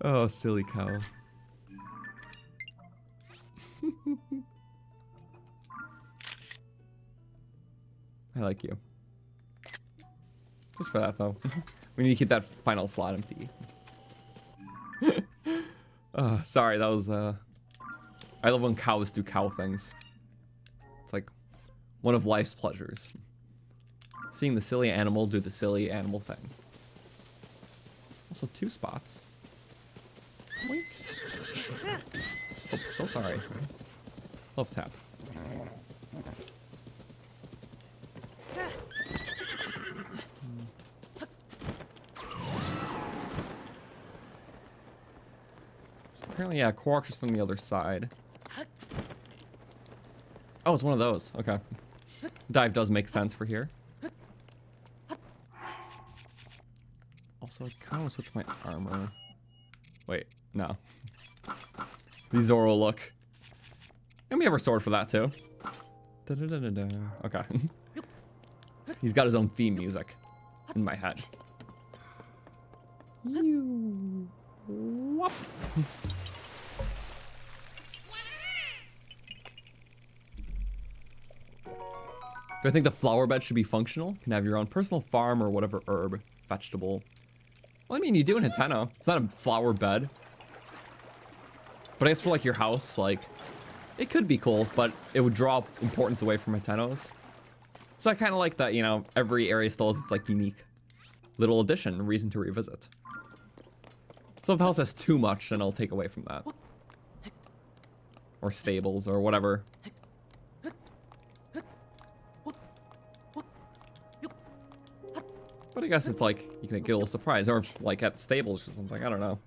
S1: Oh, silly cow. I like you. Just for that, though. We need to keep that final slot empty. Sorry, that was, I love when cows do cow things. It's like one of life's pleasures. Seeing the silly animal do the silly animal thing. Also, 2 spots. Wink. Oh, so sorry. Love tap. Apparently, yeah, Koroks just on the other side. Oh, it's one of those. Okay. Dive does make sense for here. Also, I kind of want to switch my armor. Wait, no. The Zoro look. And we have our sword for that, too. Okay. He's got his own theme music in my head. You. Whoop. Do I think the flower bed should be functional? You can have your own personal farm or whatever herb, vegetable. Well, I mean, you do in Nintendo. It's not a flower bed. But I guess for like your house, like, it could be cool, but it would draw importance away from Nintendo's. So I kind of like that, you know, every area still has its like unique little addition, reason to revisit. So if the house has too much, then I'll take away from that. Or stables or whatever. But I guess it's like, you can get a little surprise. Or like at stables or something, I don't know.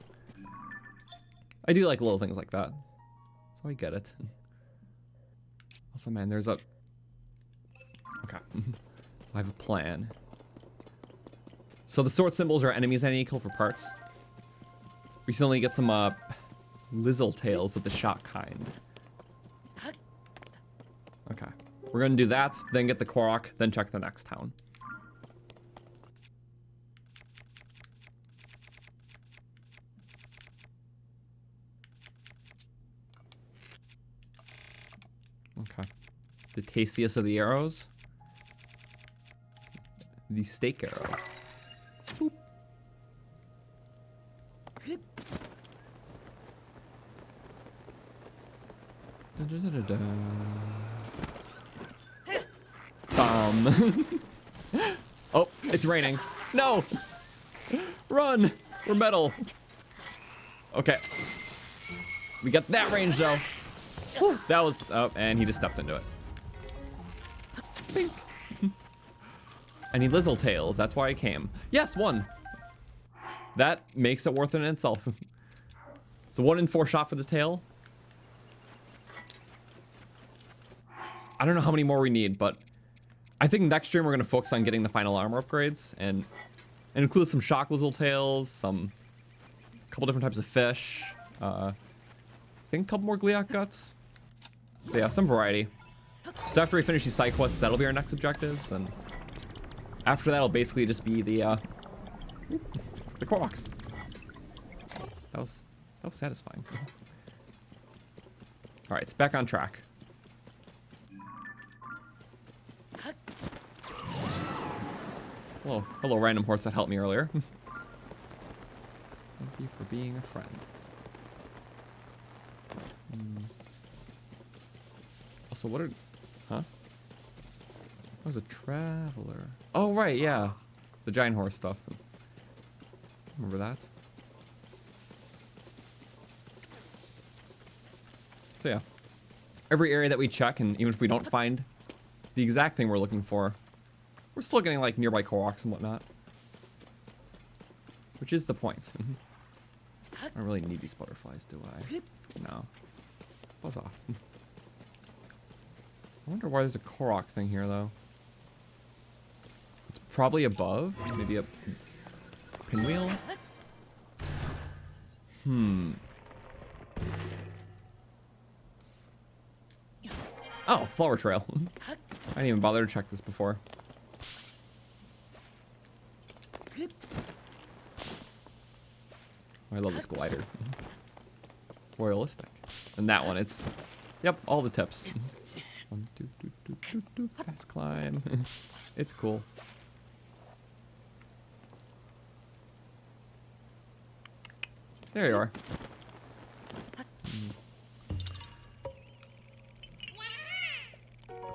S1: I do like little things like that. So I get it. Also, man, there's a... Okay. I have a plan. So the sword symbols are enemies I need to kill for parts. We still need to get some lizzle tails of the shot kind. Okay. We're gonna do that, then get the Korok, then check the next town. Okay. The tastiest of the arrows. The steak arrow. Boop. Oh, it's raining. No! Run! We're metal. Okay. We got that range though. Whew, that was, oh, and he just stepped into it. Bink. I need Lizzle tails, that's why I came. Yes, 1. That makes it worth it in itself. It's a 1 in 4 shot for the tail. I don't know how many more we need, but I think next stream we're gonna focus on getting the final armor upgrades and include some shock Lizzle tails, a couple different types of fish. I think a couple more Gliok guts. So yeah, some variety. So after we finish these side quests, that'll be our next objectives, and after that'll basically just be the Koroks. That was satisfying. All right, back on track. Hello, random horse that helped me earlier. Thank you for being a friend. Also, what are... Huh? That was a traveler. Oh, right, yeah. The giant horse stuff. Remember that? So yeah. Every area that we check, and even if we don't find the exact thing we're looking for, we're still getting like nearby Koroks and whatnot. Which is the point. I don't really need these butterflies, do I? No. Buzz off. I wonder why there's a Korok thing here, though. It's probably above. Maybe a pinwheel? Oh, flower trail. I didn't even bother to check this before. I love this glider. Royalistic. And that one, it's... Yep, all the tips. 1, 2, 2, 2, 2, 2, fast climb. It's cool. There you are.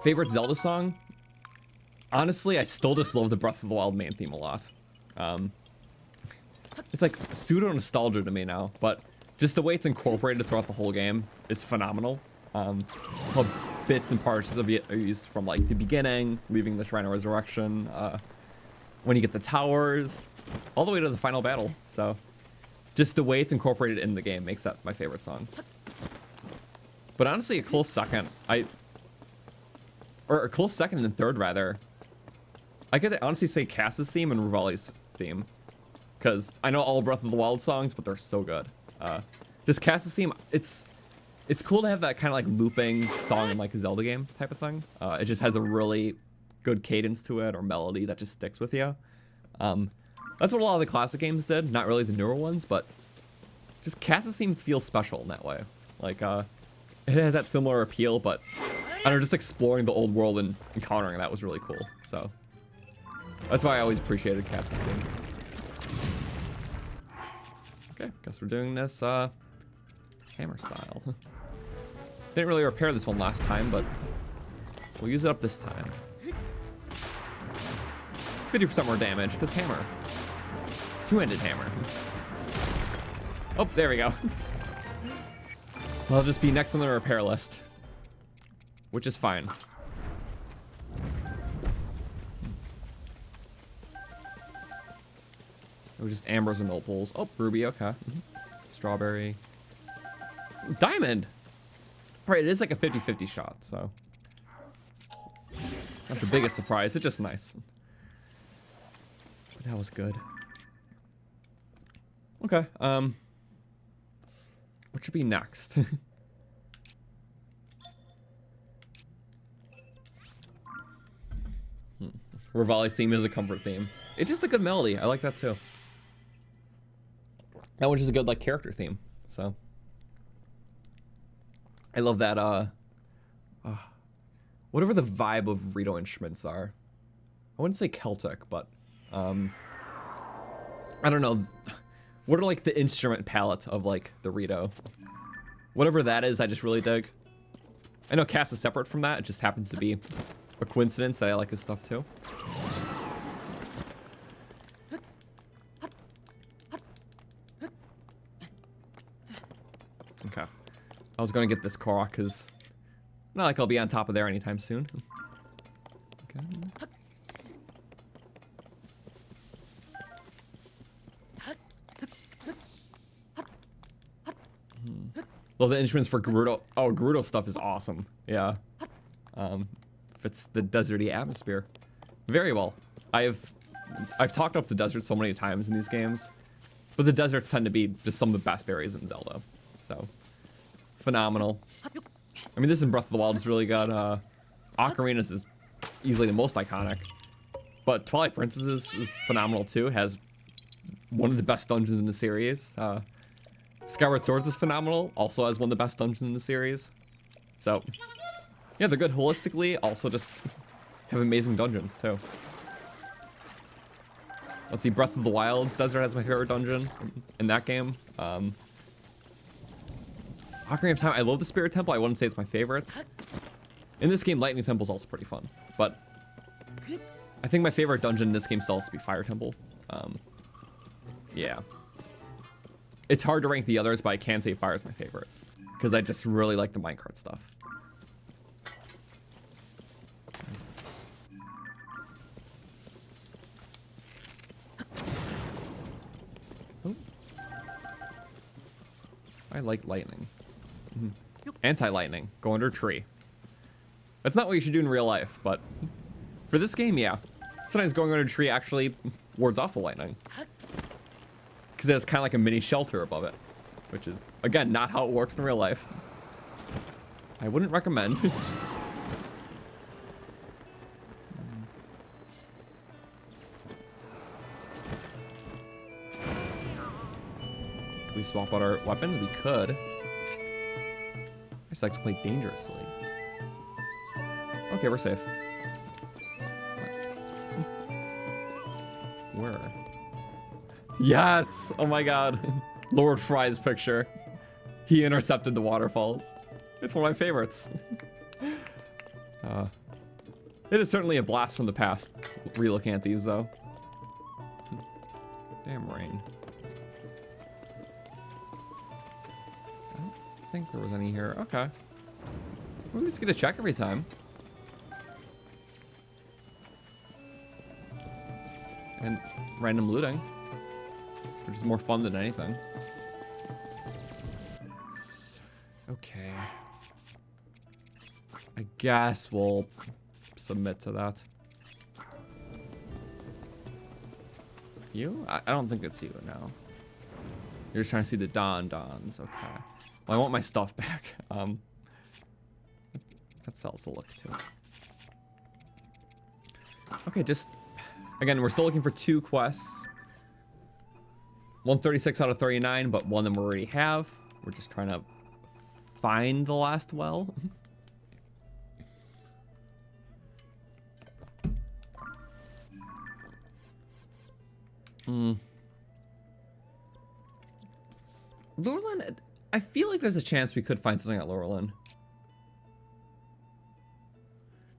S1: Favorite Zelda song? Honestly, I still just love the Breath of the Wild main theme a lot. It's like pseudo nostalgia to me now, but just the way it's incorporated throughout the whole game is phenomenal. How bits and parts of it are used from like the beginning, leaving the Shrine of Resurrection, when you get the towers, all the way to the final battle. So just the way it's incorporated in the game makes that my favorite song. But honestly, a close second, or a close second and third rather, I could honestly say Cass's theme and Rivali's theme. Because I know all Breath of the Wild songs, but they're so good. Just Cass's theme, it's cool to have that kind of like looping song in like a Zelda game type of thing. It just has a really good cadence to it or melody that just sticks with you. That's what a lot of the classic games did, not really the newer ones, but just Cass's theme feels special in that way. Like, it has that similar appeal, but I don't know, just exploring the old world and encountering that was really cool. So that's why I always appreciated Cass's theme. Okay, guess we're doing this hammer style. Didn't really repair this one last time, but we'll use it up this time. 50% more damage, because hammer. Two-handed hammer. Oh, there we go. I'll just be next on the repair list, which is fine. It was just ambers and opals. Oh, ruby, okay. Strawberry. Diamond! Right, it is like a 50-50 shot, so. That's the biggest surprise. It's just nice. But that was good. Okay, what should be next? Rivali's theme is a comfort theme. It's just a good melody. I like that too. That one's just a good like character theme. So I love that whatever the vibe of Rito instruments are. I wouldn't say Celtic, but I don't know. What are like the instrument palette of like the Rito? Whatever that is, I just really dig. I know Cass is separate from that. It just happens to be a coincidence that I like his stuff too. Okay. I was gonna get this korok because not like I'll be on top of there anytime soon. Okay. Love the instruments for Gerudo. Oh, Gerudo stuff is awesome. Yeah. Fits the deserty atmosphere very well. I've talked up the desert so many times in these games, but the deserts tend to be just some of the best areas in Zelda. So phenomenal. I mean, this in Breath of the Wild is really good. Ocarina's is easily the most iconic, but Twilight Princess is phenomenal too. It has one of the best dungeons in the series. Skyward Swords is phenomenal, also has one of the best dungeons in the series. So, yeah, they're good holistically, also just have amazing dungeons, too. Let's see, Breath of the Wild's desert has my favorite dungeon in that game. Ocarina of Time, I love the Spirit Temple, I wouldn't say it's my favorite. In this game, Lightning Temple's also pretty fun, but I think my favorite dungeon in this game still has to be Fire Temple. Yeah. It's hard to rank the others, but I can say Fire is my favorite. Because I just really like the minecart stuff. Oh. I like lightning. Anti-lightning. Go under a tree. That's not what you should do in real life, but for this game, yeah. Sometimes going under a tree actually wards off the lightning. Because there's kind of like a mini shelter above it, which is, again, not how it works in real life. I wouldn't recommend. Can we swap out our weapons? We could. I just like to play dangerously. Okay, we're safe. Where? Yes! Oh my god. Lord Fry's picture. He intercepted the waterfalls. It's one of my favorites. It is certainly a blast from the past, re-looking at these, though. Damn rain. I don't think there was any here. Okay. We just get a check every time. And random looting. Which is more fun than anything. Okay. I guess we'll submit to that. You? I don't think it's you now. You're just trying to see the Dons. Okay. Well, I want my stuff back. That sells a look too. Okay, just... Again, we're still looking for 2 quests. 136 out of 39, but one of them we already have. We're just trying to find the last well. Lurelin, I feel like there's a chance we could find something at Lurelin.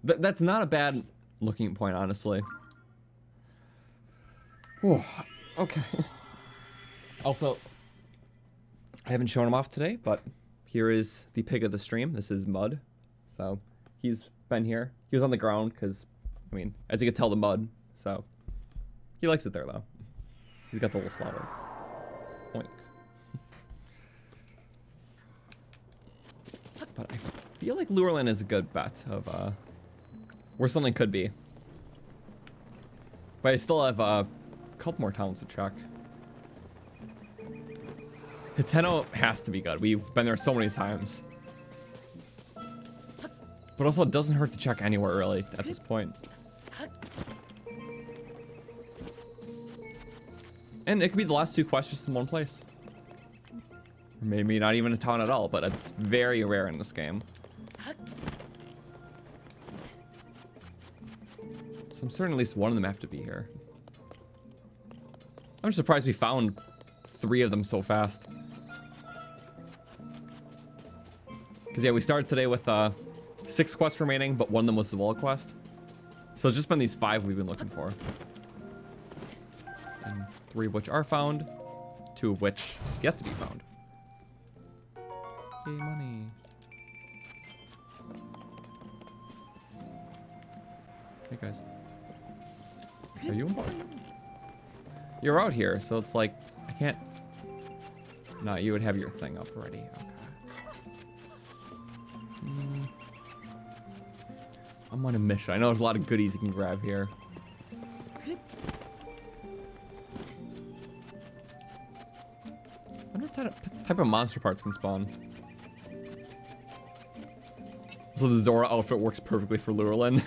S1: But that's not a bad looking point, honestly. Whew. Okay. Also, I haven't shown him off today, but here is the pig of the stream. This is Mud. So, he's been here. He was on the ground because, I mean, as you can tell, the mud. So, he likes it there, though. He's got the little flower. Oink. But I feel like Lurelin is a good bet of where something could be. But I still have a couple more towns to check. Hiteno has to be good. We've been there so many times. But also, it doesn't hurt to check anywhere, really, at this point. And it could be the last 2 quests just in one place. Or maybe not even a town at all, but it's very rare in this game. So I'm certain at least one of them have to be here. I'm surprised we found 3 of them so fast. Because, yeah, we started today with 6 quests remaining, but one of them was the wallet quest. So it's just been these 5 we've been looking for. And 3 of which are found, 2 of which yet to be found. Yay, money. Hey guys. Are you important? You're out here, so it's like, I can't... No, you would have your thing up already. Okay. I'm on a mission. I know there's a lot of goodies you can grab here. I wonder what type of monster parts can spawn. So the Zora outfit works perfectly for Llewellyn.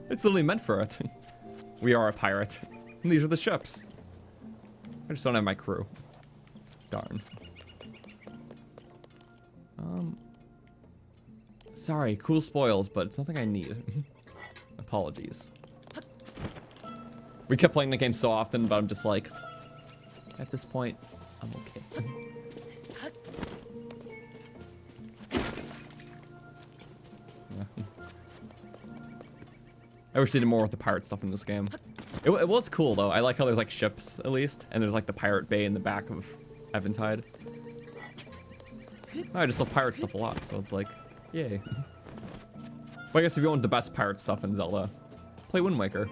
S1: It's literally meant for it. We are a pirate. And these are the ships. I just don't have my crew. Darn. Sorry, cool spoils, but it's nothing I need. Apologies. We kept playing the game so often, but I'm just like, at this point, I'm okay. I wish they did more with the pirate stuff in this game. It was cool though. I like how there's like ships at least, and there's like the pirate bay in the back of Eventide. I just love pirate stuff a lot, so it's like, yay. But I guess if you want the best pirate stuff in Zelda, play Wind Waker.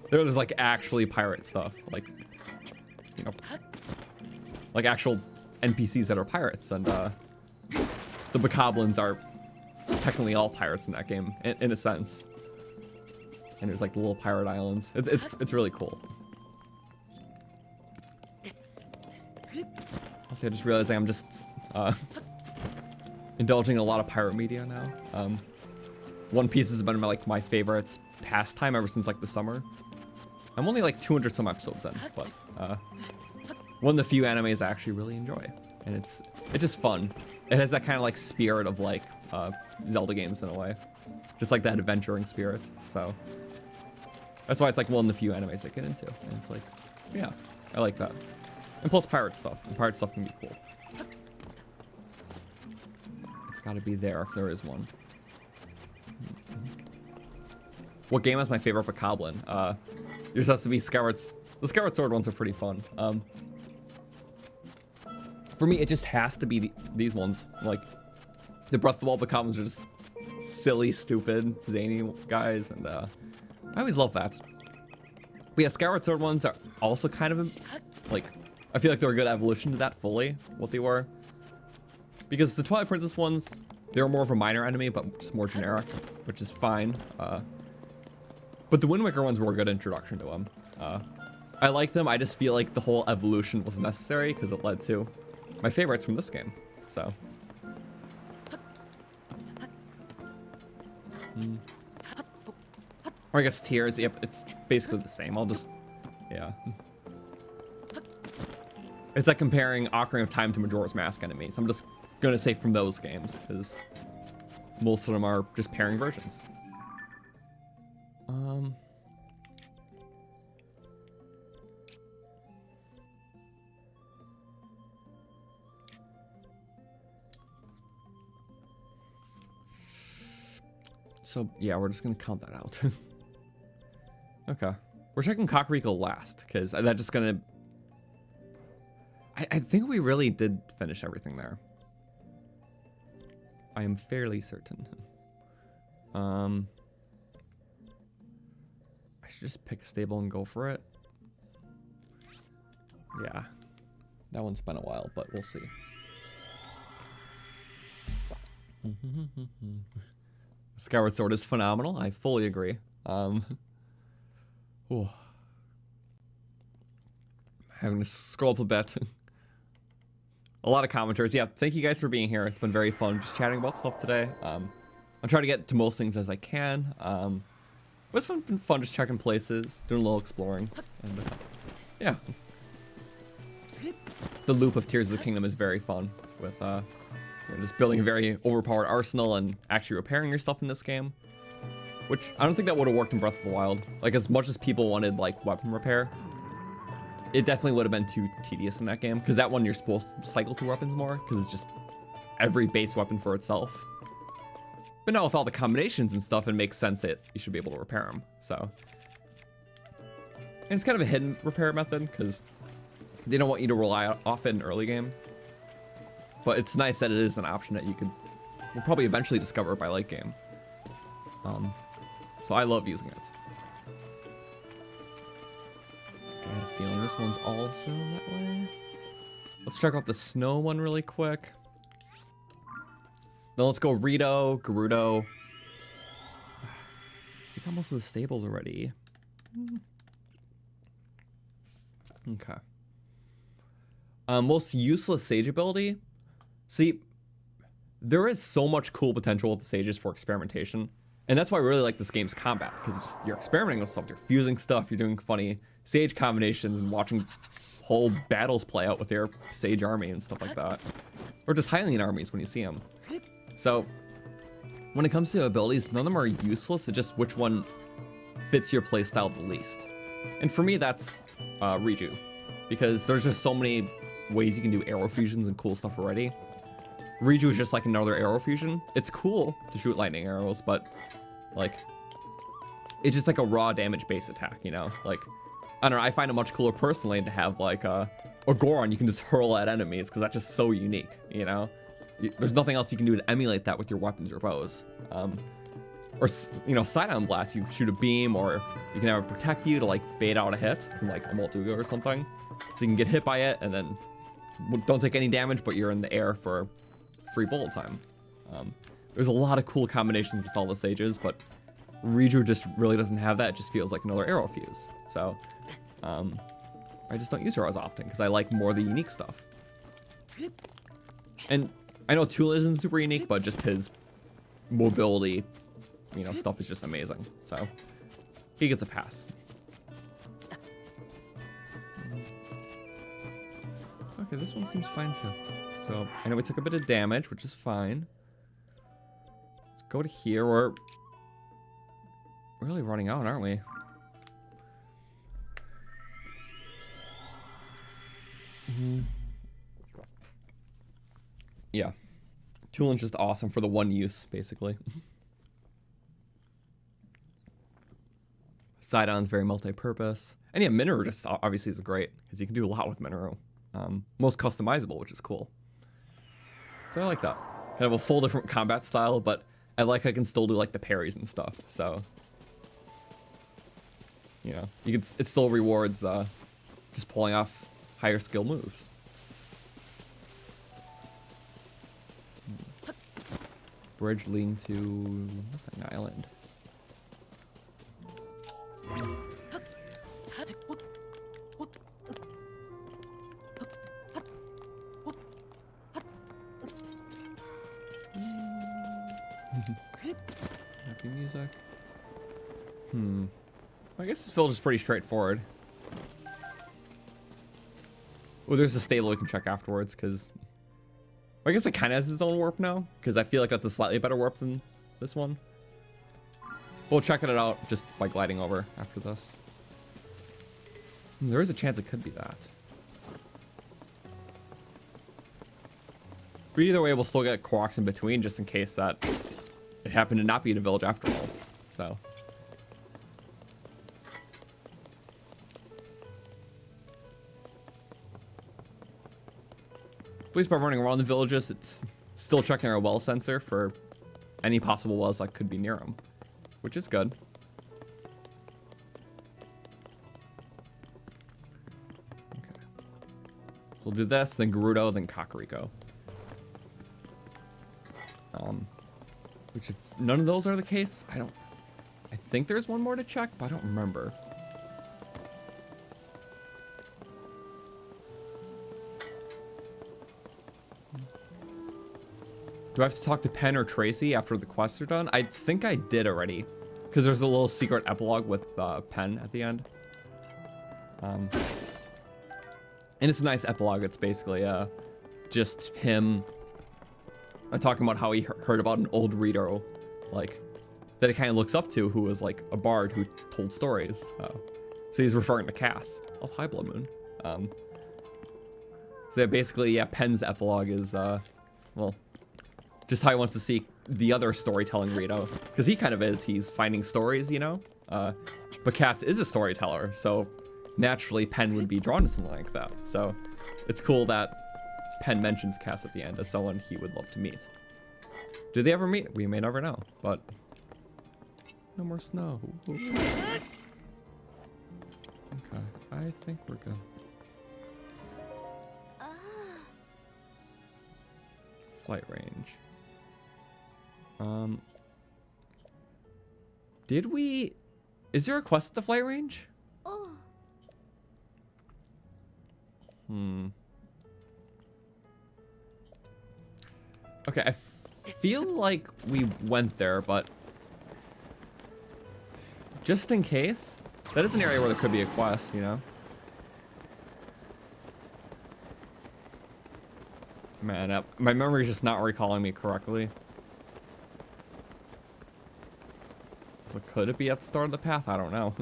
S1: There's like actually pirate stuff, like, you know, like actual NPCs that are pirates, and the Bokoblins are technically all pirates in that game, in a sense. And there's like the little pirate islands. It's really cool. Also, I just realized I'm just indulging in a lot of pirate media now. One Piece has been my favorite pastime ever since like the summer. I'm only like 200 some episodes in, but one of the few animes I actually really enjoy, and it's just fun. It has that kind of like spirit of like Zelda games in a way, just like that adventuring spirit. So that's why it's like one of the few animes I get into, and it's like, yeah, I like that. And plus pirate stuff. And pirate stuff can be cool. It's got to be there if there is one. What game has my favorite Bokoblin? Yours has to be Skyward's. The Skyward Sword ones are pretty fun. For me, it just has to be these ones. Like, the Breath of the Wild Bokoblins are just silly, stupid, zany guys, and I always love that. But yeah, Skyward Sword ones are also kind of like, I feel like they're a good evolution to that fully, what they were. Because the Twilight Princess ones, they were more of a minor enemy, but just more generic, which is fine. But the Wind Waker ones were a good introduction to them. I like them, I just feel like the whole evolution was necessary because it led to my favorites from this game, so. Or I guess tiers, yep, it's basically the same. I'll just, yeah. It's like comparing Ocarina of Time to Majora's Mask enemies. I'm just gonna say from those games, because most of them are just pairing versions. So yeah, we're just gonna count that out. Okay, we're checking Kakariko last, because that's just gonna... I think we really did finish everything there. I am fairly certain. I should just pick a stable and go for it. Yeah, that one's been a while, but we'll see. Skyward Sword is phenomenal. I fully agree. Having to scroll up a bit. A lot of commenters. Yeah, thank you guys for being here. It's been very fun just chatting about stuff today. I'll try to get to most things as I can. But it's been fun just checking places, doing a little exploring. And yeah. The loop of Tears of the Kingdom is very fun with just building a very overpowered arsenal and actually repairing your stuff in this game. Which, I don't think that would have worked in Breath of the Wild. Like, as much as people wanted, like, weapon repair, it definitely would have been too tedious in that game. Because that one, you're supposed to cycle through weapons more, because it's just every base weapon for itself. But now with all the combinations and stuff, it makes sense that you should be able to repair them. So, and it's kind of a hidden repair method because they don't want you to rely off it in early game. But it's nice that it is an option that we'll probably eventually discover by late game. So I love using it. I had a feeling this one's also that way. Let's check out the snow one really quick. Then let's go Rito, Gerudo. We got most of the stables already. Okay. Most useless sage ability. See, there is so much cool potential with the sages for experimentation. And that's why I really like this game's combat, because you're experimenting with stuff, you're fusing stuff, you're doing funny sage combinations and watching whole battles play out with their sage army and stuff like that. Or just Hylian armies when you see them. So, when it comes to abilities, none of them are useless, it's just which one fits your playstyle the least. And for me, that's Riju, because there's just so many ways you can do arrow fusions and cool stuff already. Riju is just like another arrow fusion. It's cool to shoot lightning arrows, but like, it's just like a raw damage base attack, you know? Like, I don't know, I find it much cooler personally to have like a Goron you can just hurl at enemies, because that's just so unique, you know? There's nothing else you can do to emulate that with your weapons or bows. Or, you know, side-on blast, you shoot a beam, or you can have it protect you to like bait out a hit from like a Moltuga or something. So you can get hit by it and then don't take any damage, but you're in the air for free bullet time. There's a lot of cool combinations with all the sages, but Riju just really doesn't have that. It just feels like another arrow fuse. So I just don't use her as often because I like more of the unique stuff. And I know Tula isn't super unique, but just his mobility, you know, stuff is just amazing. So he gets a pass. Okay, this one seems fine too. So I know we took a bit of damage, which is fine. Let's go to here. We're really running out, aren't we? Yeah. Tulin's just awesome for the one use, basically. Sidon's very multi-purpose. And yeah, Minoru just obviously is great, because you can do a lot with Minoru. Most customizable, which is cool. So I like that. Kind of a full different combat style, but I like I can still do like the parries and stuff. So, you know, it still rewards just pulling off higher skill moves. Bridge leading to nothing island. Happy music. I guess this village is pretty straightforward. Oh, there's a stable we can check afterwards, because I guess it kind of has its own warp now, because I feel like that's a slightly better warp than this one. We'll check it out just by gliding over after this. There is a chance it could be that. But either way, we'll still get Koroks in between, just in case that it happened to not be in a village after all. So. At least by running around the villages, it's still checking our well sensor for any possible wells that could be near them, which is good. Okay. So we'll do this, then Gerudo, then Kakariko. Which if none of those are the case, I think there's one more to check, but I don't remember. Do I have to talk to Penn or Tracy after the quests are done? I think I did already, because there's a little secret epilogue with Penn at the end. And it's a nice epilogue. It's basically just him talking about how he heard about an old reader, like, that he kind of looks up to, who was like a bard who told stories. So he's referring to Cass. Also, hi, Blood Moon. So yeah, basically, yeah, Penn's epilogue is, well, just how he wants to see the other storytelling Rito, because he kind of is. He's finding stories, you know. But Cass is a storyteller, so naturally Penn would be drawn to something like that. So it's cool that Penn mentions Cass at the end as someone he would love to meet. Do they ever meet? We may never know, but no more snow. Okay, I think we're good. Flight range. Did we... Is there a quest at the flight range?
S3: Oh.
S1: Okay, I feel like we went there, but just in case, that is an area where there could be a quest, you know? Man, my memory's just not recalling me correctly. So could it be at the start of the path? I don't know.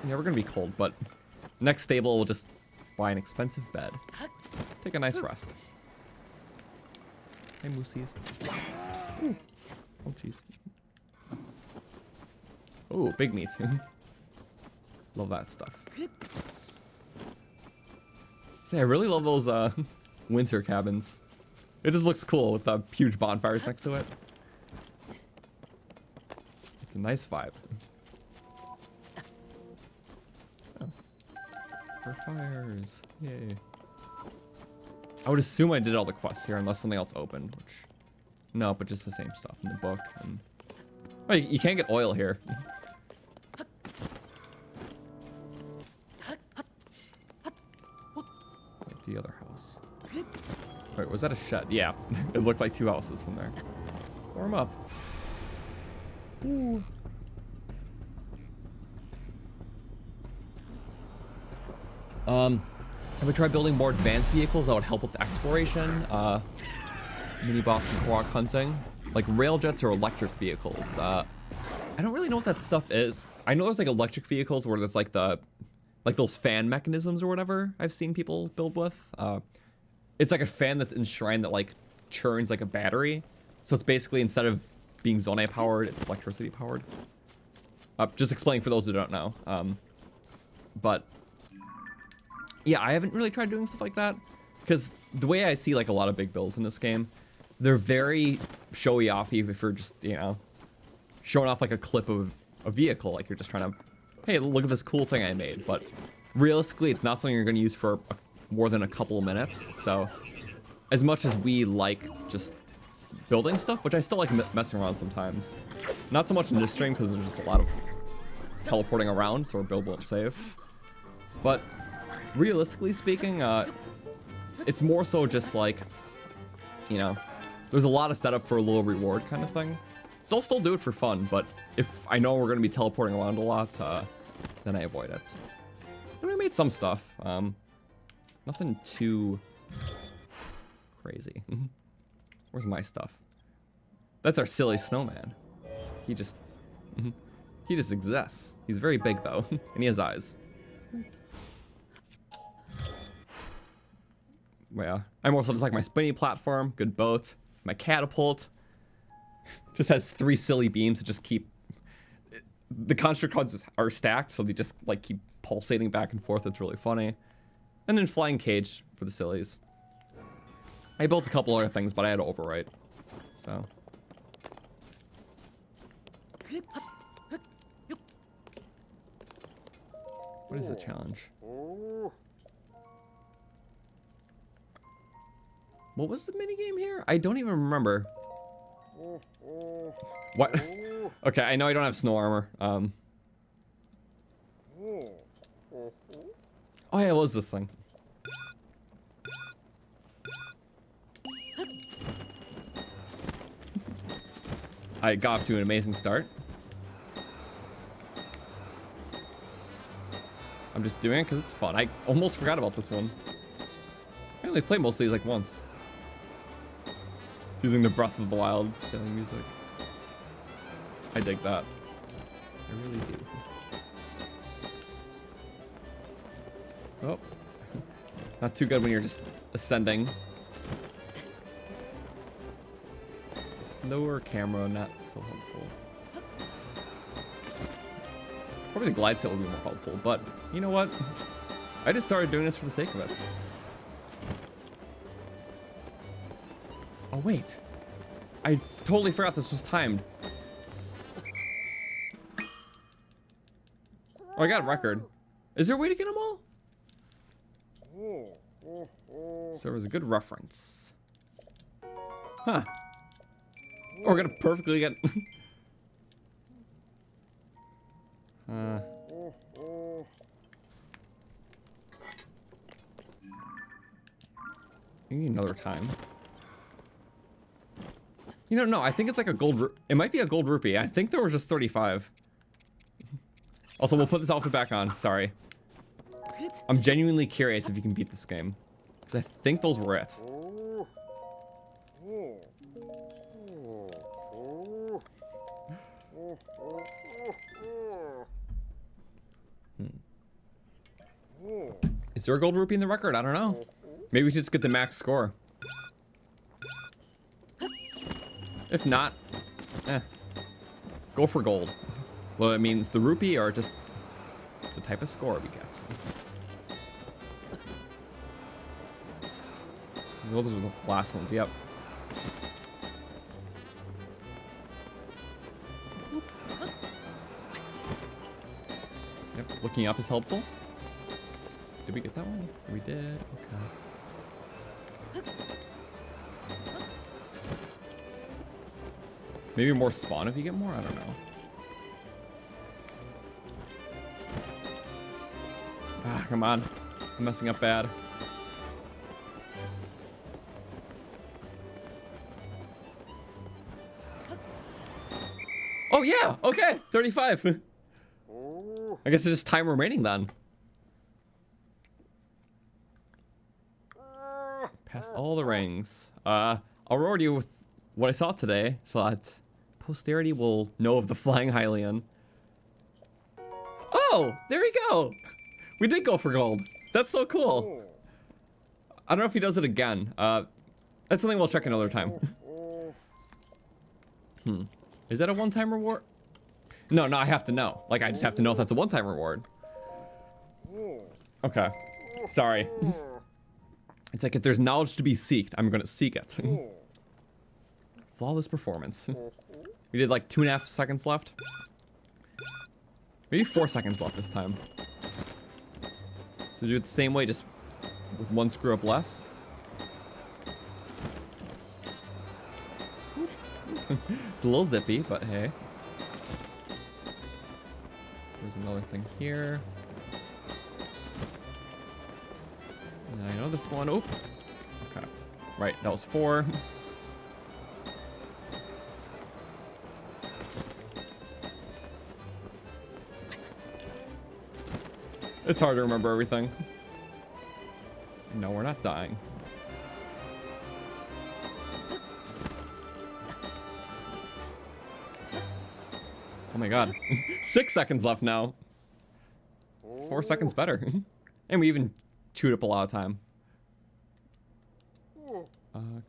S1: Yeah, we're gonna be cold, but next stable we'll just buy an expensive bed. Take a nice rest. Hey, moosies. Ooh. Oh, jeez. Oh, big meat. Love that stuff. See, I really love those winter cabins. It just looks cool with the huge bonfires next to it. It's a nice vibe. Oh. For fires. Yay. I would assume I did all the quests here unless something else opened, which... No, but just the same stuff in the book. And... Oh, you can't get oil here. Wait, the other house. Wait, was that a shed? Yeah, it looked like two houses from there. Warm up. Ooh. Have we tried building more advanced vehicles that would help with exploration? Mini boss and korok hunting? Like railjets or electric vehicles? I don't really know what that stuff is. I know there's like electric vehicles where there's like those fan mechanisms or whatever I've seen people build with. It's like a fan that's enshrined that like churns like a battery. So it's basically instead of being Zonai powered, it's electricity powered. Just explaining for those who don't know. But yeah, I haven't really tried doing stuff like that because the way I see like a lot of big builds in this game, they're very showy-offy if you're just, you know, showing off like a clip of a vehicle, like you're just trying to, hey, look at this cool thing I made. But realistically, it's not something you're going to use for more than a couple of minutes. So as much as we like just building stuff, which I still like messing around sometimes, not so much in this stream because there's just a lot of teleporting around, so our build won't save. But realistically speaking, it's more so just like, you know, there's a lot of setup for a little reward kind of thing. So I'll still do it for fun, but if I know we're going to be teleporting around a lot, then I avoid it. Then we made some stuff. Nothing too crazy. Where's my stuff? That's our silly snowman. He just exists. He's very big though, and he has eyes. Yeah, I'm also just like my spinny platform, good boat, my catapult. Just has 3 silly beams that just keep... The construct cards are stacked, so they just like keep pulsating back and forth. It's really funny. And then flying cage for the sillies. I built a couple other things, but I had to overwrite. So... What is the challenge? What was the minigame here? I don't even remember. What? Okay, I know I don't have snow armor. Oh yeah, what was this thing? I got off to an amazing start. I'm just doing it because it's fun. I almost forgot about this one. I only play most of these like once. Using the Breath of the Wild sailing music. I dig that. I really do. Oh. Not too good when you're just ascending. slower camera, not so helpful. Probably the glide set will be more helpful, but you know what? I just started doing this for the sake of it. Oh wait, I totally forgot this was timed. Oh, I got a record. Is there a way to get them all? So there was a good reference. Huh. Oh, we're gonna perfectly get... Maybe another time. You know, no, I think it's like a gold... It might be a gold rupee. I think there was just 35. Also, we'll put this outfit back on. Sorry. I'm genuinely curious if you can beat this game. Because I think those were it. Is there a gold rupee in the record? I don't know. Maybe we should just get the max score. If not, go for gold. Well, it means the rupee or just the type of score we get. Well, those are the last ones, yep. Yep, looking up is helpful. Did we get that one? We did, okay. Maybe more spawn if you get more? I don't know. Ah, come on. I'm messing up bad. Oh yeah, okay, 35. I guess it's just time remaining then. Passed all the rings. I'll reward you with what I saw today, so that posterity will know of the flying Hylian. Oh, there we go. We did go for gold. That's so cool. I don't know if he does it again. That's something we'll check another time. Is that a one-time reward? No, I have to know. Like, I just have to know if that's a one-time reward. Okay. Sorry. It's like if there's knowledge to be seeked, I'm gonna seek it. Flawless performance. We did like 2.5 seconds left. Maybe 4 seconds left this time. So do it the same way, just with one screw up less. It's a little zippy, but hey. There's another thing here. And I know this one. Oh, okay. Right, that was 4. It's hard to remember everything. No, we're not dying. Oh my god. 6 seconds left now. 4 seconds better. And we even chewed up a lot of time.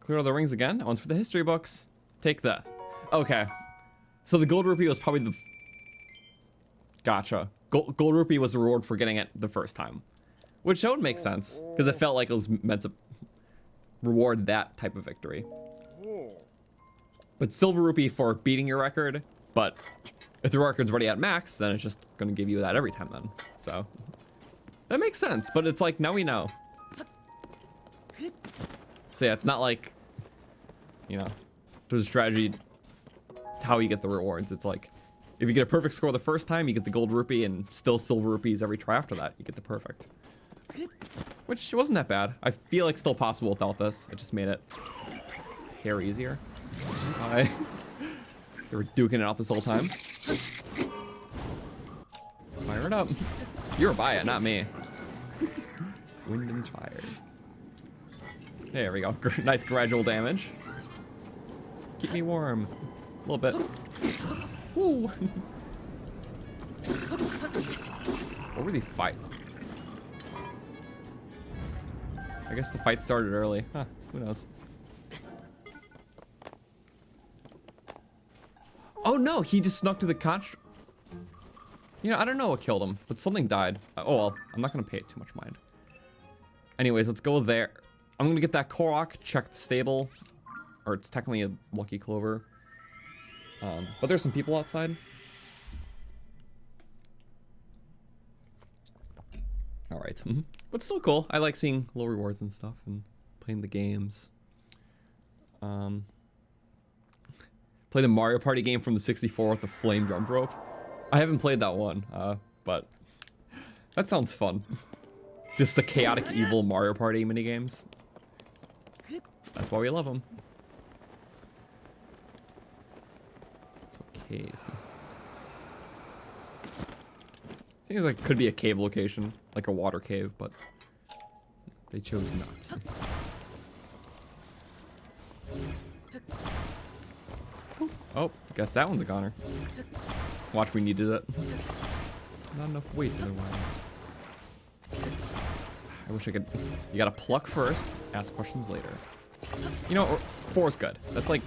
S1: Clear all the rings again. That one's for the history books. Take that. Okay. So the gold rupee was probably the... Gotcha. Gold rupee was the reward for getting it the first time. Which would make sense. Because it felt like it was meant to reward that type of victory. But silver rupee for beating your record. But if the record's already at max, then it's just going to give you that every time then. So that makes sense. But it's like, now we know. So yeah, it's not like, you know, there's a strategy to how you get the rewards. It's like, if you get a perfect score the first time, you get the gold rupee, and still silver rupees every try after that. You get the perfect. Which wasn't that bad. I feel like still possible without this. It just made it a hair easier. They were duking it out this whole time. Fire it up. You were by it, not me. Wind and fire. There we go. Nice gradual damage. Keep me warm. A little bit. Woo. What were they fighting? I guess the fight started early. Huh, who knows? Oh no, he just snuck to the construct. You know, I don't know what killed him, but something died. Oh well, I'm not gonna pay it too much mind. Anyways, let's go there. I'm gonna get that korok, check the stable. Or it's technically a lucky clover. But there's some people outside. Alright. But still cool. I like seeing low rewards and stuff and playing the games. Play the Mario Party game from the 64 with the flame jump rope. I haven't played that one, but that sounds fun. Just the chaotic evil Mario Party minigames. That's why we love them. Cave. Seems like could be a cave location, like a water cave, but they chose not. Oh, guess that one's a goner. Watch, we needed it. Not enough weight otherwise. I wish I could. You gotta pluck first, ask questions later. You know, 4 is good. That's like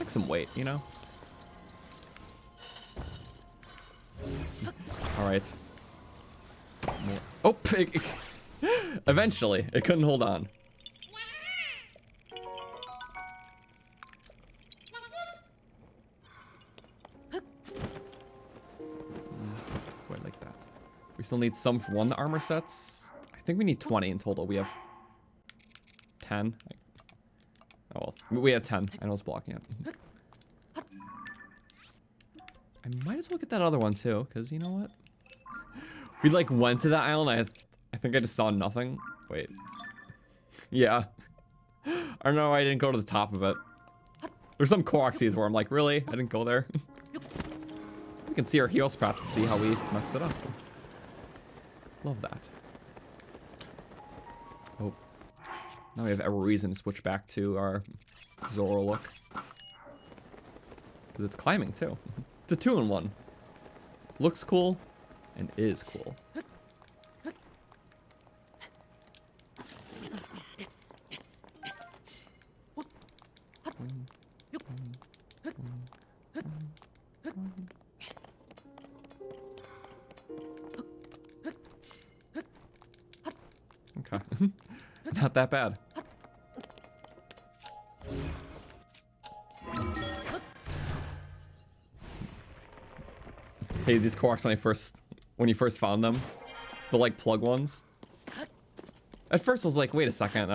S1: some weight, you know. All right. More. Oh, eventually, it couldn't hold on. Quite like that. We still need some for 1 armor sets. I think we need 20 in total. We have 10. Oh well, we had 10. I know it's blocking it. I might as well get that other one too, because you know what? We like went to that island. I think I just saw nothing. Wait. Yeah. I don't know why I didn't go to the top of it. There's some Koroks where I'm like, really? I didn't go there. We can see our heal scraps to see how we messed it up. Love that. Oh. Now we have every reason to switch back to our Zoro look. Because it's climbing too. It's a 2-in-1. Looks cool and is cool. Okay. Not that bad. Hey, these Koroks when you first found them, the like plug ones. At first I was like, wait a second,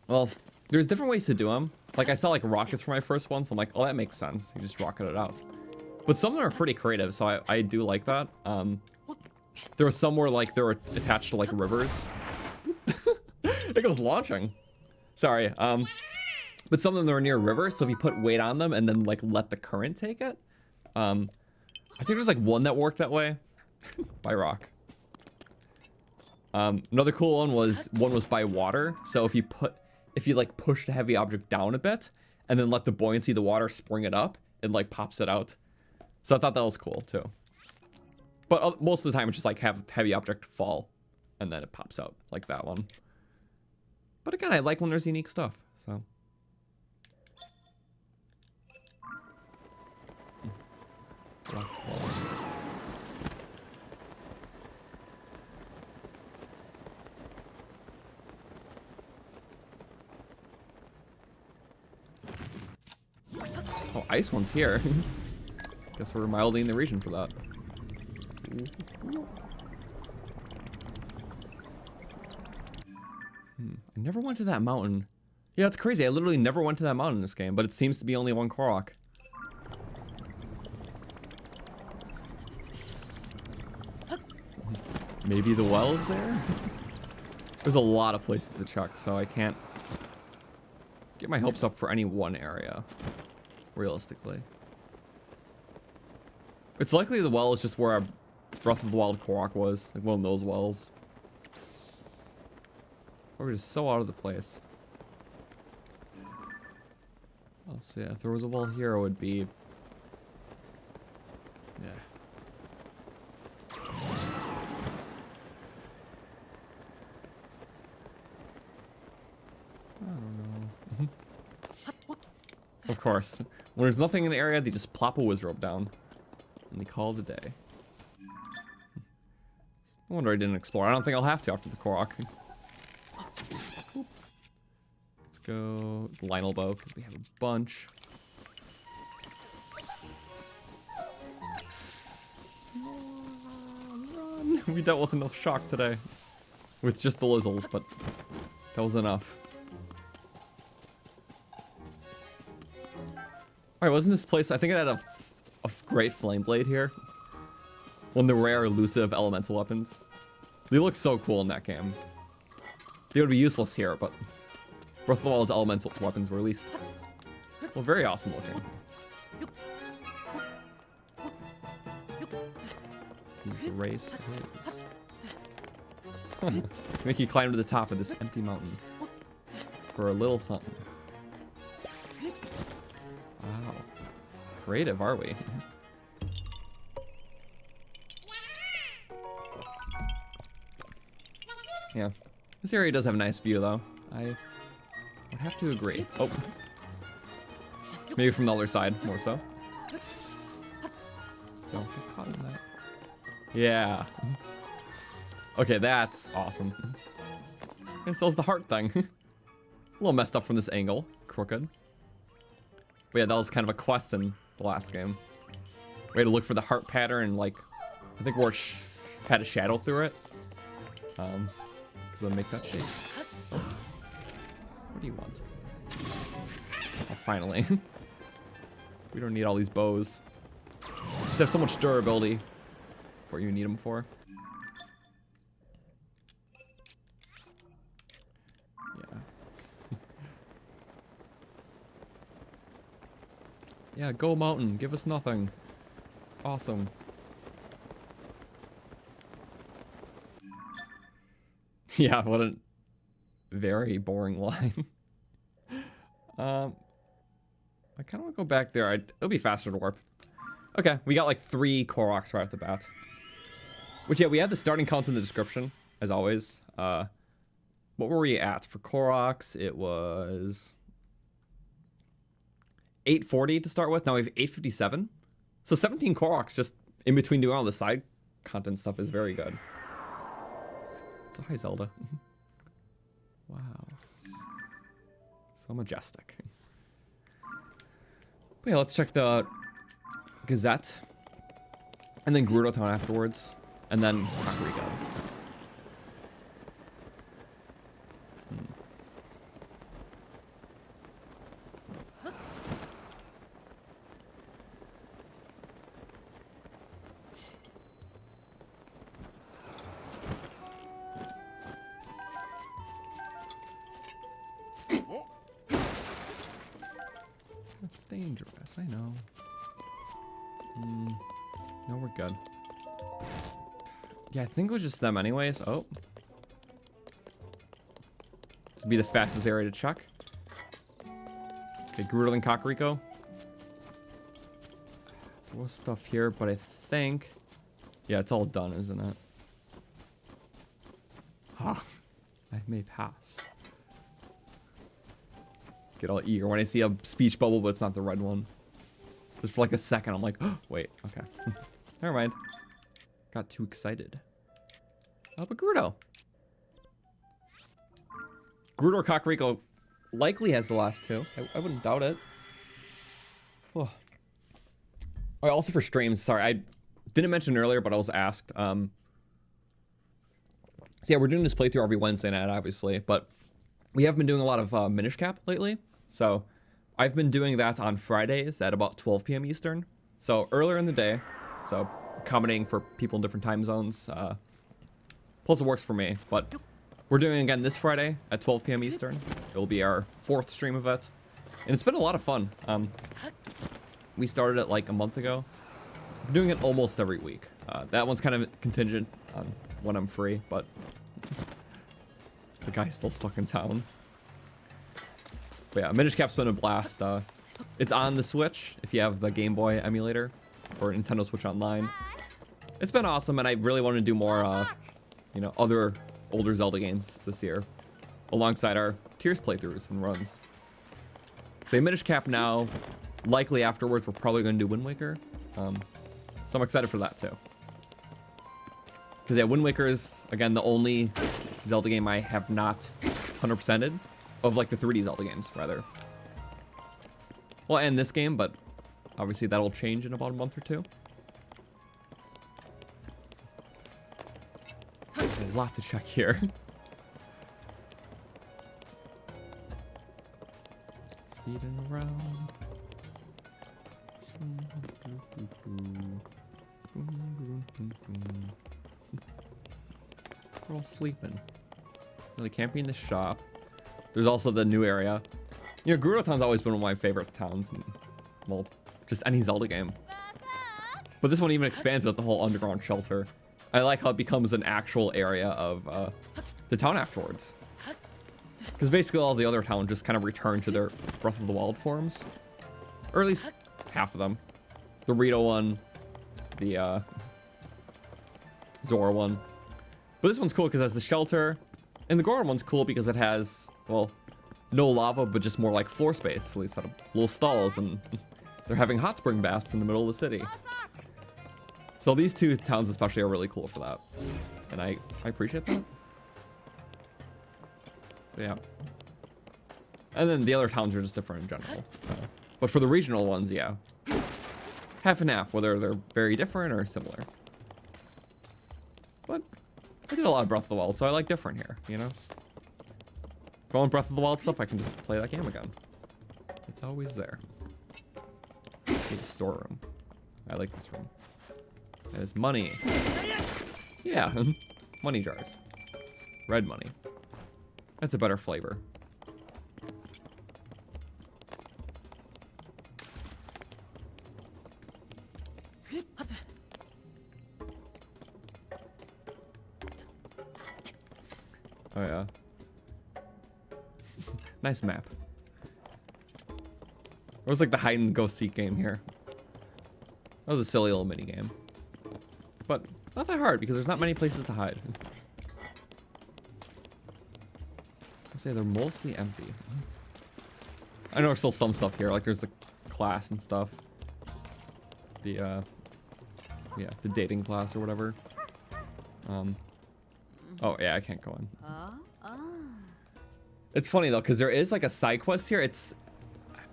S1: well, there's different ways to do them. Like I saw like rockets for my first one, so I'm like, oh, that makes sense. You just rocket it out. But some of them are pretty creative, so I do like that. There was some where like they were attached to like rivers. It goes launching. Sorry. But some of them are near rivers, so if you put weight on them and then like let the current take it. I think there's like one that worked that way. By rock. Another cool one was by water. So if you like push the heavy object down a bit and then let the buoyancy of the water spring it up, it like pops it out. So I thought that was cool too. But most of the time it's just like have heavy object fall and then it pops out like that one. But again, I like when there's unique stuff, so. Oh, ice one's here. Guess we're mildly in the region for that. I never went to that mountain. Yeah, it's crazy. I literally never went to that mountain in this game, but it seems to be only one Korok. Maybe the well's there? There's a lot of places to check, so I can't get my hopes up for any one area, realistically. It's likely the well is just where a Breath of the Wild Korok was, like one of those wells. We're just so out of the place. Oh, so yeah, if there was a well here, it would be... Yeah. I don't know. Of course. When there's nothing in the area, they just plop a wizrobe down. And they call it a day. No wonder I didn't explore. I don't think I'll have to after the Korok. Let's go Lionel Bow, because we have a bunch. Run! We dealt with enough shock today. With just the Lizzles, but that was enough. Alright, wasn't this place... I think it had a great flame blade here. One of the rare elusive elemental weapons. They look so cool in that game. They would be useless here, but Breath of the Wild's elemental weapons were at least, well, very awesome looking. Use a race. Huh. Make you climb to the top of this empty mountain for a little something. Wow. Creative, are we? Yeah. This area does have a nice view, though. I would have to agree. Oh. Maybe from the other side, more so. Don't get caught in that. Yeah. Okay, that's awesome. And so is the heart thing. A little messed up from this angle. Crooked. But yeah, that was kind of a quest in the last game. We had to look for the heart pattern and, like, I think where it had a shadow through it. So make that shape. Oh. What do you want? Oh, finally. We don't need all these bows. Just have so much durability for what you need them for. Yeah. Yeah, go mountain. Give us nothing. Awesome. Yeah, what a very boring line. I kind of want to go back there. It'll be faster to warp. Okay, we got like 3 Koroks right off the bat. Which, yeah, we had the starting counts in the description, as always. What were we at? For Koroks, it was 840 to start with. Now we have 857. So 17 Koroks just in between doing all the side content stuff is very good. So hi, Zelda. Wow. So majestic. But yeah, let's check the Gazette. And then Gerudo Town afterwards. And then Kakariko. That's dangerous, I know. No, we're good. Yeah, I think it was just them anyways. Oh. This would be the fastest area to check. Okay, Gerudo and Kakariko. More stuff here, but I think... Yeah, it's all done, isn't it? Ha! I may pass. Get all eager when I see a speech bubble, but it's not the red one. Just for like a second, I'm like, oh, wait, okay. Never mind. Got too excited. Oh, but Gerudo. Gerudo or Kakariko likely has the last 2. I wouldn't doubt it. Oh. Oh, also for streams, sorry, I didn't mention earlier, but I was asked. So yeah, we're doing this playthrough every Wednesday night, obviously, but we have been doing a lot of Minish Cap lately. So I've been doing that on Fridays at about 12 p.m. Eastern. So earlier in the day. So accommodating for people in different time zones. Plus it works for me. But we're doing it again this Friday at 12 p.m. Eastern. It'll be our 4th stream of it. And it's been a lot of fun. We started it like a month ago. I'm doing it almost every week. That one's kind of contingent on when I'm free, but the guy's still stuck in town. But yeah, Minish Cap's been a blast. It's on the Switch if you have the Game Boy emulator or Nintendo Switch Online. It's been awesome, and I really want to do more, you know, other older Zelda games this year, alongside our Tears playthroughs and runs. So Minish Cap now, likely afterwards we're probably going to do Wind Waker. So I'm excited for that too. Because yeah, Wind Waker is, again, the only Zelda game I have not 100%ed. Of like the 3D Zelda games, rather. Well, and this game, but obviously that'll change in about a month or two. There's a lot to check here. Speeding around. We're all sleeping. Really camping in the shop. There's also the new area. You know, Gerudo Town's always been one of my favorite towns in, well, just any Zelda game. But this one even expands with the whole underground shelter. I like how it becomes an actual area of the town afterwards. Because basically all the other towns just kind of return to their Breath of the Wild forms. Or at least half of them. The Rito one, the Zora one. But this one's cool because it has the shelter. And the Goron one's cool because it has, well, no lava, but just more like floor space. At least out of little stalls, and they're having hot spring baths in the middle of the city. So these two towns especially are really cool for that. And I appreciate that. So yeah. And then the other towns are just different in general. So. But for the regional ones, yeah. Half and half, whether they're very different or similar. But I did a lot of Breath of the Wild, so I like different here, you know? If I want Breath of the Wild stuff, I can just play that game again. It's always there. Okay, storeroom. I like this room. There's money. Yeah, money jars. Red money. That's a better flavor. Oh yeah. Nice map. It was like the hide and go seek game here. That was a silly little mini game. But not that hard because there's not many places to hide. I'll say they're mostly empty. I know there's still some stuff here, like there's the class and stuff. The yeah, the dating class or whatever. Oh yeah, I can't go in. It's funny though, because there is like a side quest here.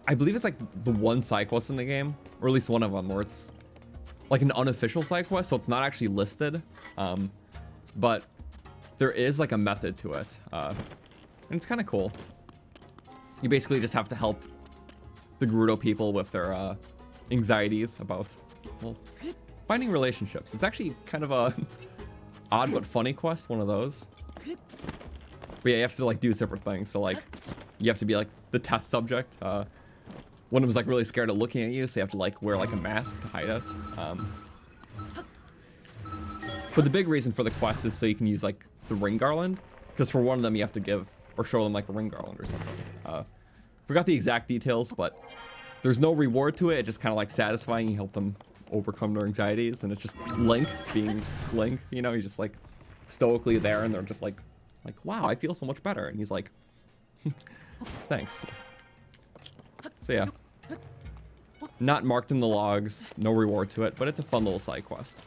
S1: I believe it's like the one side quest in the game, or at least one of them, where it's like an unofficial side quest, so it's not actually listed. But there is like a method to it, and it's kind of cool. You basically just have to help the Gerudo people with their anxieties about, well, finding relationships. It's actually kind of a odd but funny quest, one of those. But yeah, you have to like do separate things. So like, you have to be like the test subject. One of them's like really scared of looking at you, so you have to like wear like a mask to hide it. But the big reason for the quest is so you can use like the ring garland, because for one of them you have to give or show them like a ring garland or something. Forgot the exact details, but there's no reward to it. It's just kind of like satisfying. You help them overcome their anxieties, and it's just Link being Link. You know, he's just like stoically there, and they're just like, wow, I feel so much better. And he's like, thanks. So yeah, not marked in the logs, no reward to it, but it's a fun little side quest.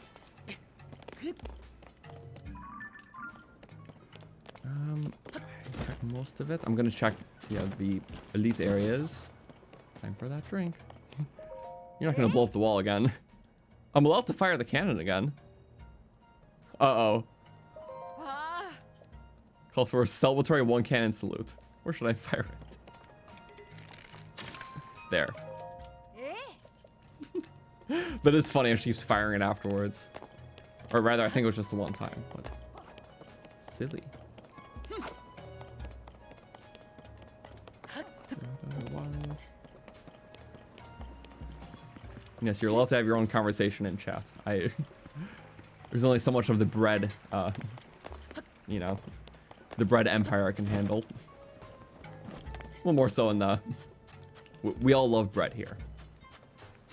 S1: I checked most of it. I'm gonna check, yeah, the elite areas. Time for that drink. You're not gonna blow up the wall again. I'm allowed to fire the cannon again. Uh-oh. Calls for a celebratory one cannon salute. Where should I fire it? There. That is funny if she's firing it afterwards. Or rather, I think it was just the one time, but silly. Yes, you're allowed to have your own conversation in chat. There's only so much of the bread, you know, the bread empire I can handle. Well, more so in the, we all love bread here.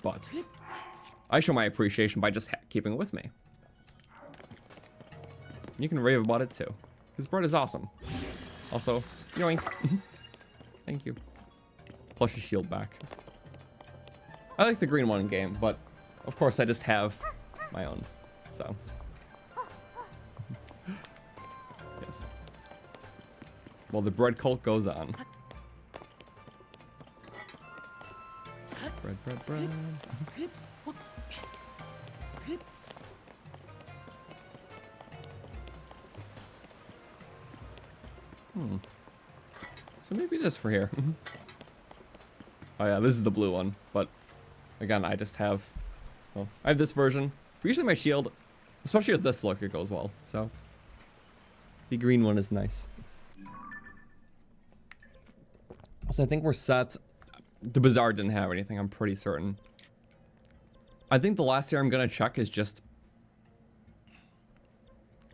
S1: But I show my appreciation by just keeping it with me. You can rave about it too, because bread is awesome. Also, yoink. Thank you. Plus your shield back. I like the green one in game, but of course I just have my own. So. Yes. Well, the bread cult goes on. Bread, bread, bread. So maybe it is for here. Oh yeah, this is the blue one, but again, I just have, well, I have this version. Usually my shield, especially with this look, it goes well, so. The green one is nice. So I think we're set. The Bazaar didn't have anything, I'm pretty certain. I think the last area I'm gonna check is just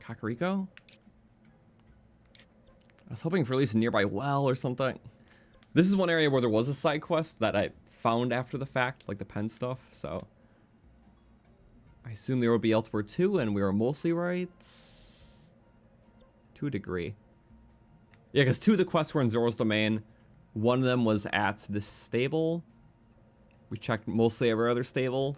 S1: Kakariko? I was hoping for at least a nearby well or something. This is one area where there was a side quest that I found after the fact, like the pen stuff, so I assume there will be elsewhere too, and we were mostly right. To a degree. Yeah, because 2 of the quests were in Zoro's domain. One of them was at this stable. We checked mostly every other stable.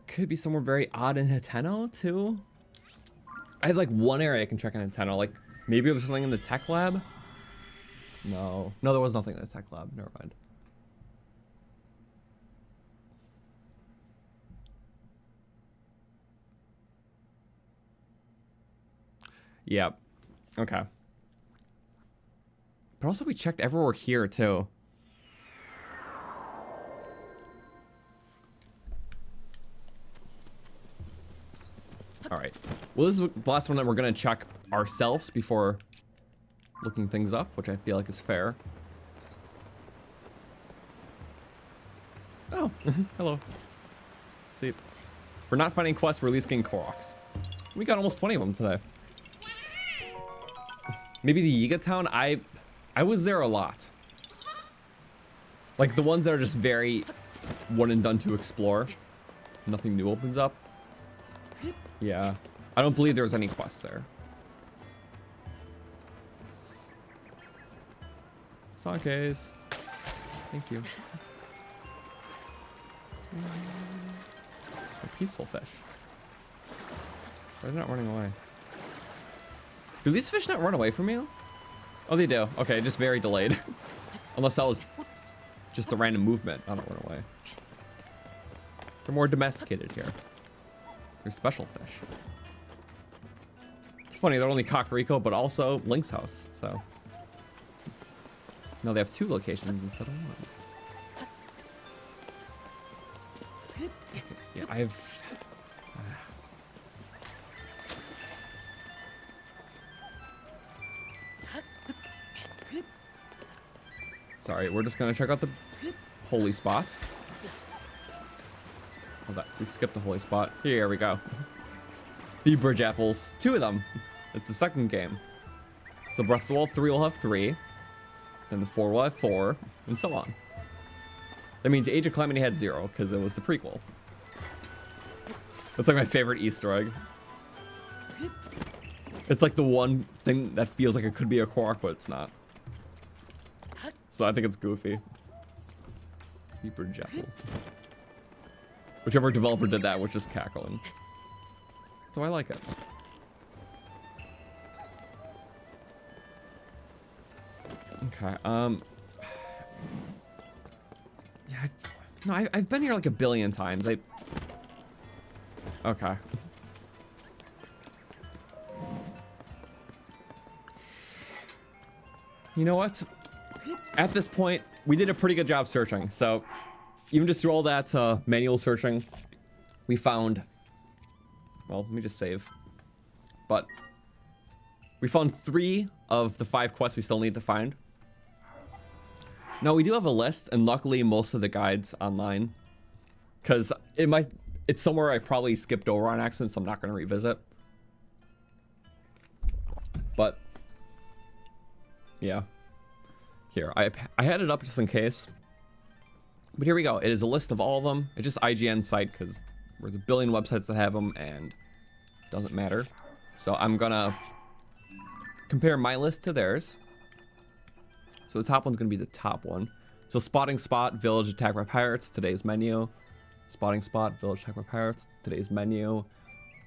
S1: Could be somewhere very odd in Hateno too. I have like one area I can check in Hateno. Like maybe there's something in the tech lab. No, there was nothing in the tech lab. Never mind. Yeah. Okay. But also we checked everywhere here too. All right. Well, this is the last one that we're gonna check ourselves before looking things up, which I feel like is fair. Oh, hello. See, we're not finding quests, we're at least getting Koroks. We got almost 20 of them today. Maybe the Yiga town, I was there a lot. Like the ones that are just very one and done to explore. Nothing new opens up. Yeah. I don't believe there was any quests there. Sanke's. Thank you. A peaceful fish. They're not running away. Do these fish not run away from you? Oh, they do. Okay, just very delayed. Unless that was just a random movement. I don't run away. They're more domesticated here. They're special fish. It's funny, they're only Kakariko, but also Link's house, so. No, they have 2 locations instead of 1. Yeah, I've... Sorry, we're just gonna check out the holy spot. Oh, that, we skipped the holy spot. Here we go. The bridge apples. 2 of them. It's the second game. So Breath of the Wild 3 will have 3. Then the 4 will have 4. And so on. That means Age of Calamity had 0, because it was the prequel. That's like my favorite Easter egg. It's like the one thing that feels like it could be a Korok, but it's not. So I think it's goofy. The bridge apple. Whichever developer did that was just cackling. So I like it. Okay, yeah, I've been here like a billion times. Okay. You know what? At this point, we did a pretty good job searching. So even just through all that manual searching, we found, well, let me just save. But we found 3 of the 5 quests we still need to find. Now we do have a list, and luckily most of the guides online, because it's somewhere I probably skipped over on accident, so I'm not going to revisit. But yeah, here I had it up just in case. But here we go. It is a list of all of them. It's just IGN site because there's a billion websites that have them, and it doesn't matter. So I'm gonna compare my list to theirs. So the top one's gonna be the top one. So spotting spot, village attacked by pirates, today's menu. Spotting spot, village attacked by pirates, today's menu.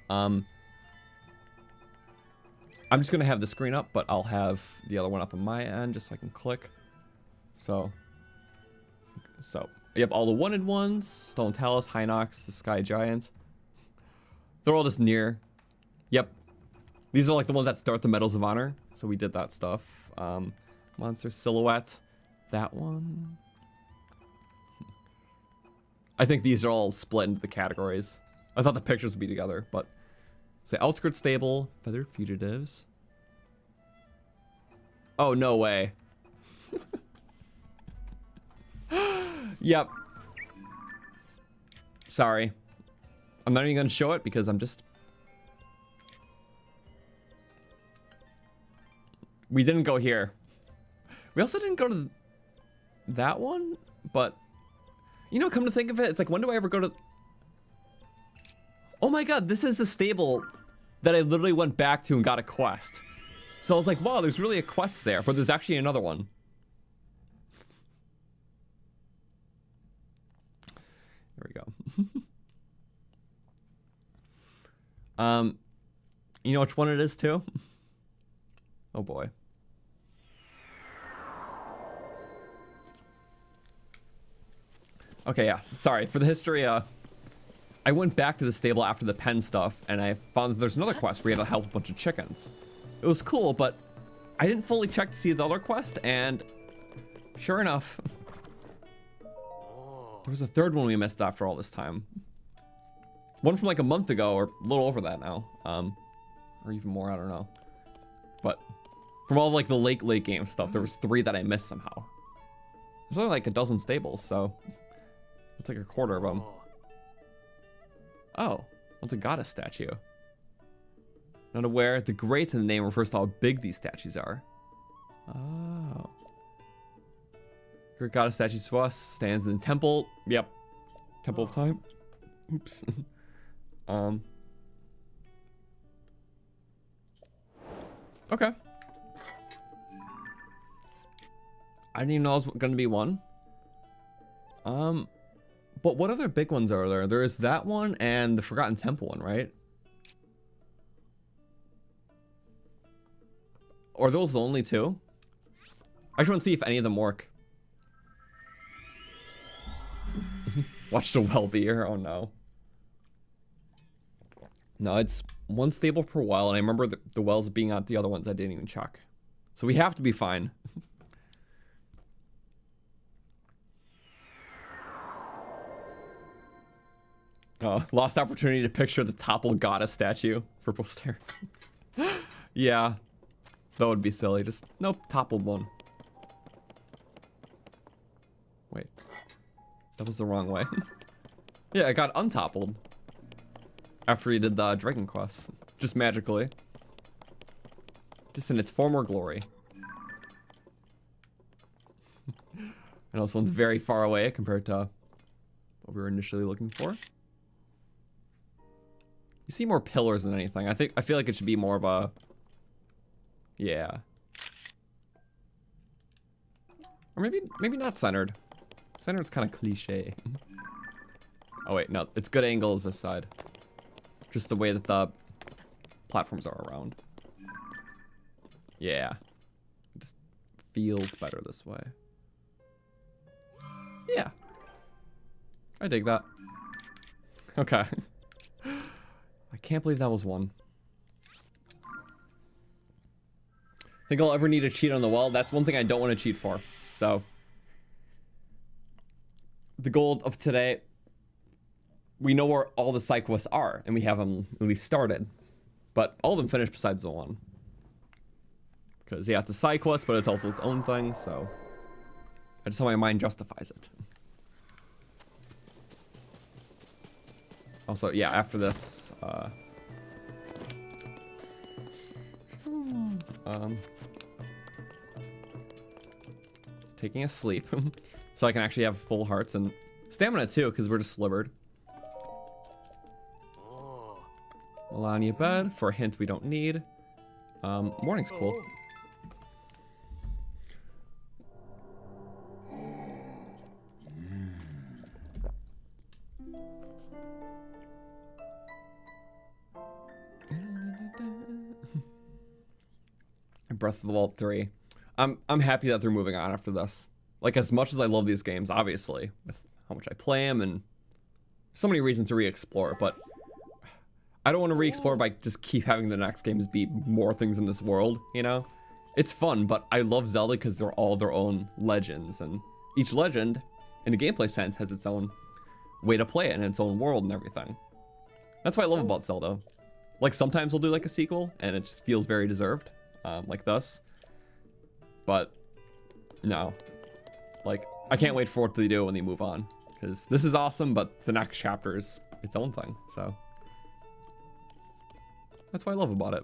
S1: I'm just gonna have the screen up, but I'll have the other one up on my end just so I can click. So yep, all the wanted ones, Stolen Talus, Hinox, the Sky Giant. They're all just near. Yep. These are like the ones that start the Medals of Honor. So we did that stuff. Monster Silhouette. That one. I think these are all split into the categories. I thought the pictures would be together, but... Say Outskirts Stable, Feathered Fugitives. Oh, no way. Yep. Sorry. I'm not even going to show it because I'm just... We didn't go here. We also didn't go to that one, but... You know, come to think of it, it's like, when do I ever go to... Oh my god, this is a stable that I literally went back to and got a quest. So I was like, wow, there's really a quest there, but there's actually another one. There we go. You know which one it is too? Oh boy. Okay, yeah, sorry for the history. I went back to the stable after the pen stuff, and I found that there's another quest where you had to help a bunch of chickens. It was cool, but I didn't fully check to see the other quest, and sure enough, there was a third one we missed after all this time. One from like a month ago, or a little over that now, or even more, I don't know. But from all like the late game stuff, there was 3 that I missed somehow. There's only like a dozen stables, so it's like a quarter of them. Oh, what's a goddess statue? Not aware. The great in the name refers to how big these statues are. Oh. Great goddess statue to us stands in the temple. Yep. Temple of Time. Oops. Okay. I didn't even know it was gonna be one. But what other big ones are there? There is that one and the Forgotten Temple one, right? Are those the only 2? I just want to see if any of them work. Watch the well beer. Oh no. No, it's one stable per well, and I remember the wells being at the other ones I didn't even check. So we have to be fine. Lost opportunity to picture the toppled goddess statue for posterity. Yeah, that would be silly. Just, nope, toppled one. Wait, that was the wrong way. Yeah, it got untoppled after he did the Dragon Quest. Just magically. Just in its former glory. I know this one's very far away compared to what we were initially looking for. You see more pillars than anything. I feel like it should be more of a... Yeah. Or maybe not centered. Centered's kind of cliche. Oh wait, no, it's good angles this side. Just the way that the platforms are around. Yeah. It just feels better this way. Yeah. I dig that. Okay. I can't believe that was one. Think I'll ever need to cheat on the well? That's one thing I don't want to cheat for. So, the goal of today, we know where all the side quests are, and we have them at least started. But all of them finished besides the one. Because, yeah, it's a side quest, but it's also its own thing, so... That's how my mind justifies it. Also, yeah, after this, taking a sleep so I can actually have full hearts and stamina too, because we're just slivered. Melania bed for a hint we don't need. Morning's cool. Breath of the Wild 3. I'm happy that they're moving on after this. Like, as much as I love these games, obviously, with how much I play them and so many reasons to re-explore, but I don't want to re-explore by just keep having the next games be more things in this world, you know? It's fun, but I love Zelda because they're all their own legends, and each legend, in a gameplay sense, has its own way to play it and its own world and everything. That's what I love about Zelda. Like, sometimes we'll do like a sequel, and it just feels very deserved, like this. But, no. Like, I can't wait for what they do when they move on, because this is awesome, but the next chapter is its own thing, so. That's what I love about it.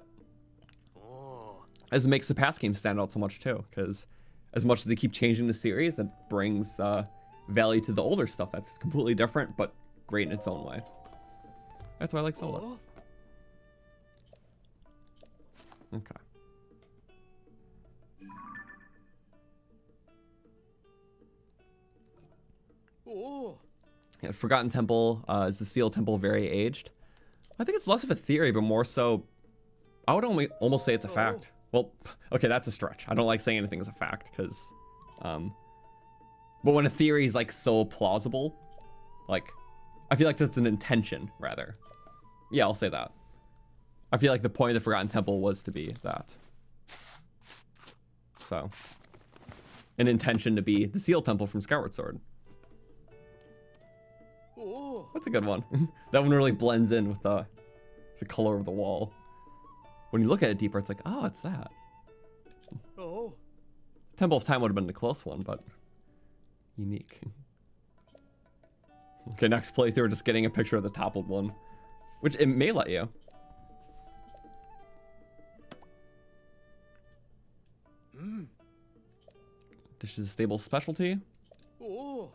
S1: As it makes the past games stand out so much too, because as much as they keep changing the series, it brings value to the older stuff that's completely different, but great in its own way. That's why I like Zelda. Okay. Yeah, Forgotten Temple is the Seal Temple very aged? I think it's less of a theory, but more so, I would almost say it's a fact. Well, okay, that's a stretch. I don't like saying anything is a fact, because, but when a theory is, like, so plausible, like, I feel like that's an intention, rather. Yeah, I'll say that. I feel like the point of the Forgotten Temple was to be that. So, an intention to be the Seal Temple from Skyward Sword. That's a good one. That one really blends in with the color of the wall. When you look at it deeper, it's like, oh, it's that.
S2: Oh.
S1: Temple of Time would have been the close one, but unique. Okay, next playthrough, just getting a picture of the toppled one, which it may let you. This is a stable specialty.
S2: Oh.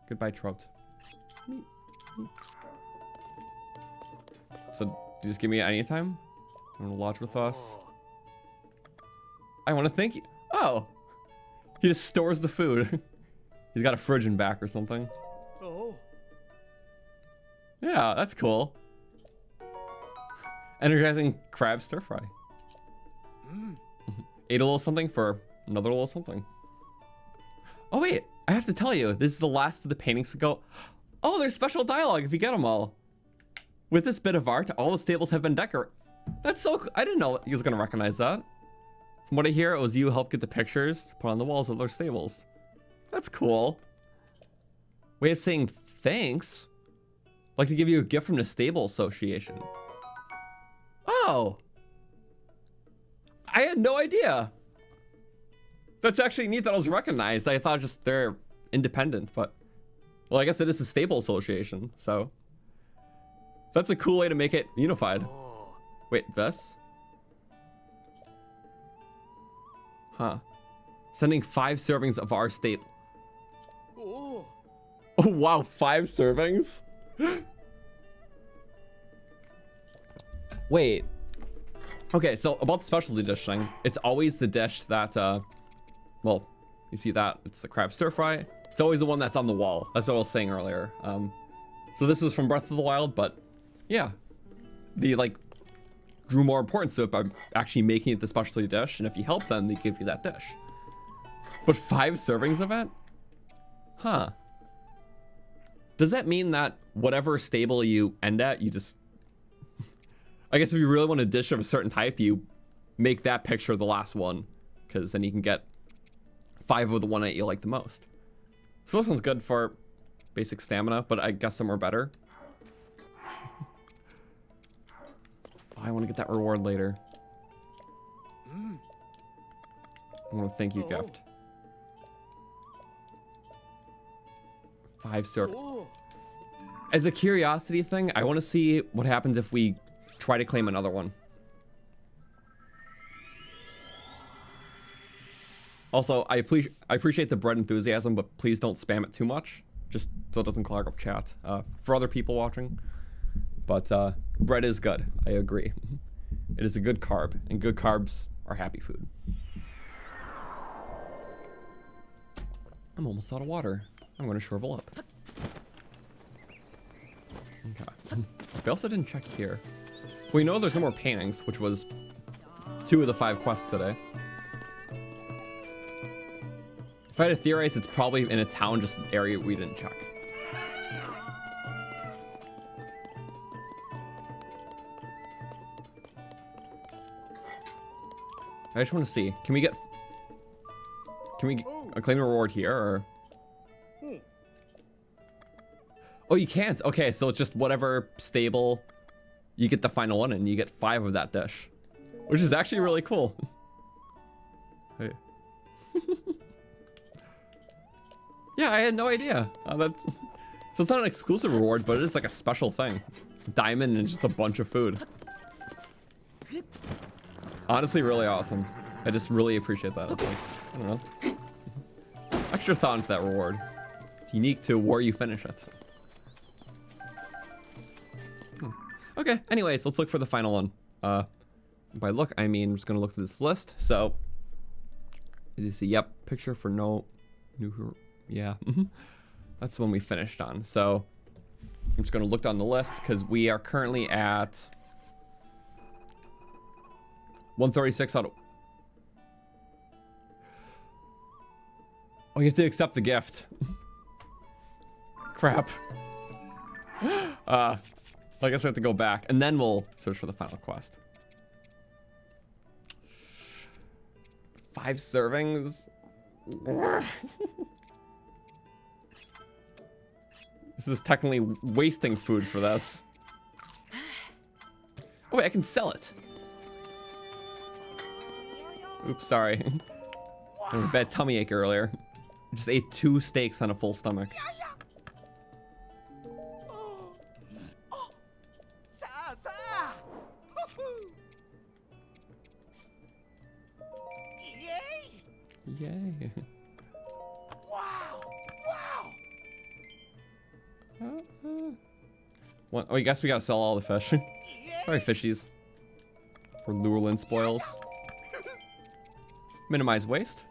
S1: Goodbye, trout. So, do you just give me any time? You want to lodge with us? I want to thank you. Oh! He just stores the food. He's got a fridge in back or something.
S2: Oh.
S1: Yeah, that's cool. Energizing crab stir fry. Ate a little something for another little something. Oh wait, I have to tell you, this is the last of the paintings to go. Oh, there's special dialogue if you get them all. With this bit of art, all the stables have been decorated. That's so cool. I didn't know he was gonna recognize that. From what I hear, it was you who helped get the pictures to put on the walls of their stables. That's cool. Way of saying thanks. Like to give you a gift from the stable association. Oh. I had no idea. That's actually neat that I was recognized. I thought just they're independent, but well, I guess it is a stable association, so that's a cool way to make it unified. Wait, this? Huh. Sending 5 servings of our state.
S2: Oh.
S1: Oh wow, 5 servings? Wait. Okay, so about the specialty dish thing, it's always the dish that, well, you see that, it's the crab stir fry. It's always the one that's on the wall. That's what I was saying earlier. So this is from Breath of the Wild, but yeah. They like drew more importance to it by actually making it the specialty dish, and if you help them, they give you that dish. But 5 servings of it? Huh. Does that mean that whatever stable you end at, you just... I guess if you really want a dish of a certain type, you make that picture the last one, because then you can get 5 of the one that you like the most. So this one's good for basic stamina, but I guess some are better. Oh, I want to get that reward later. I want to thank you gift. 5 servings. As a curiosity thing, I want to see what happens if we try to claim another one. Also, I appreciate the bread enthusiasm, but please don't spam it too much, just so it doesn't clog up chat for other people watching. But bread is good. I agree. It is a good carb, and good carbs are happy food. I'm almost out of water. I'm going to shrivel up. Okay. We also didn't check here. We know there's no more paintings, which was 2 of the 5 quests today. If I had to theorize, it's probably in a town, just an area we didn't check. I just want to see. Can we claim a reward here, or? Oh, you can't. Okay, so it's just whatever stable you get the final one, and you get 5 of that dish, which is actually really cool. Hey. Yeah, I had no idea. So it's not an exclusive reward, but it is like a special thing. Diamond and just a bunch of food. Honestly, really awesome. I just really appreciate that. It's like, I don't know. Extra thought into that reward. It's unique to where you finish it. Okay, anyways, let's look for the final one. By look, I mean, I'm just gonna look through this list. So, as you see, yep, picture for no new, yeah. That's the one we finished on. So, I'm just gonna look down the list because we are currently at 136 out of... Oh, you have to accept the gift. Crap. I guess we have to go back, and then we'll search for the final quest. 5 servings? This is technically wasting food for this. Oh wait, I can sell it. Oops, sorry. I had a bad tummy ache earlier. I just ate 2 steaks on a full stomach. Yay.
S2: Wow! Wow!
S1: What? Oh, I guess we gotta sell all the fish. Sorry, fishies. For lurelin spoils. Minimize waste.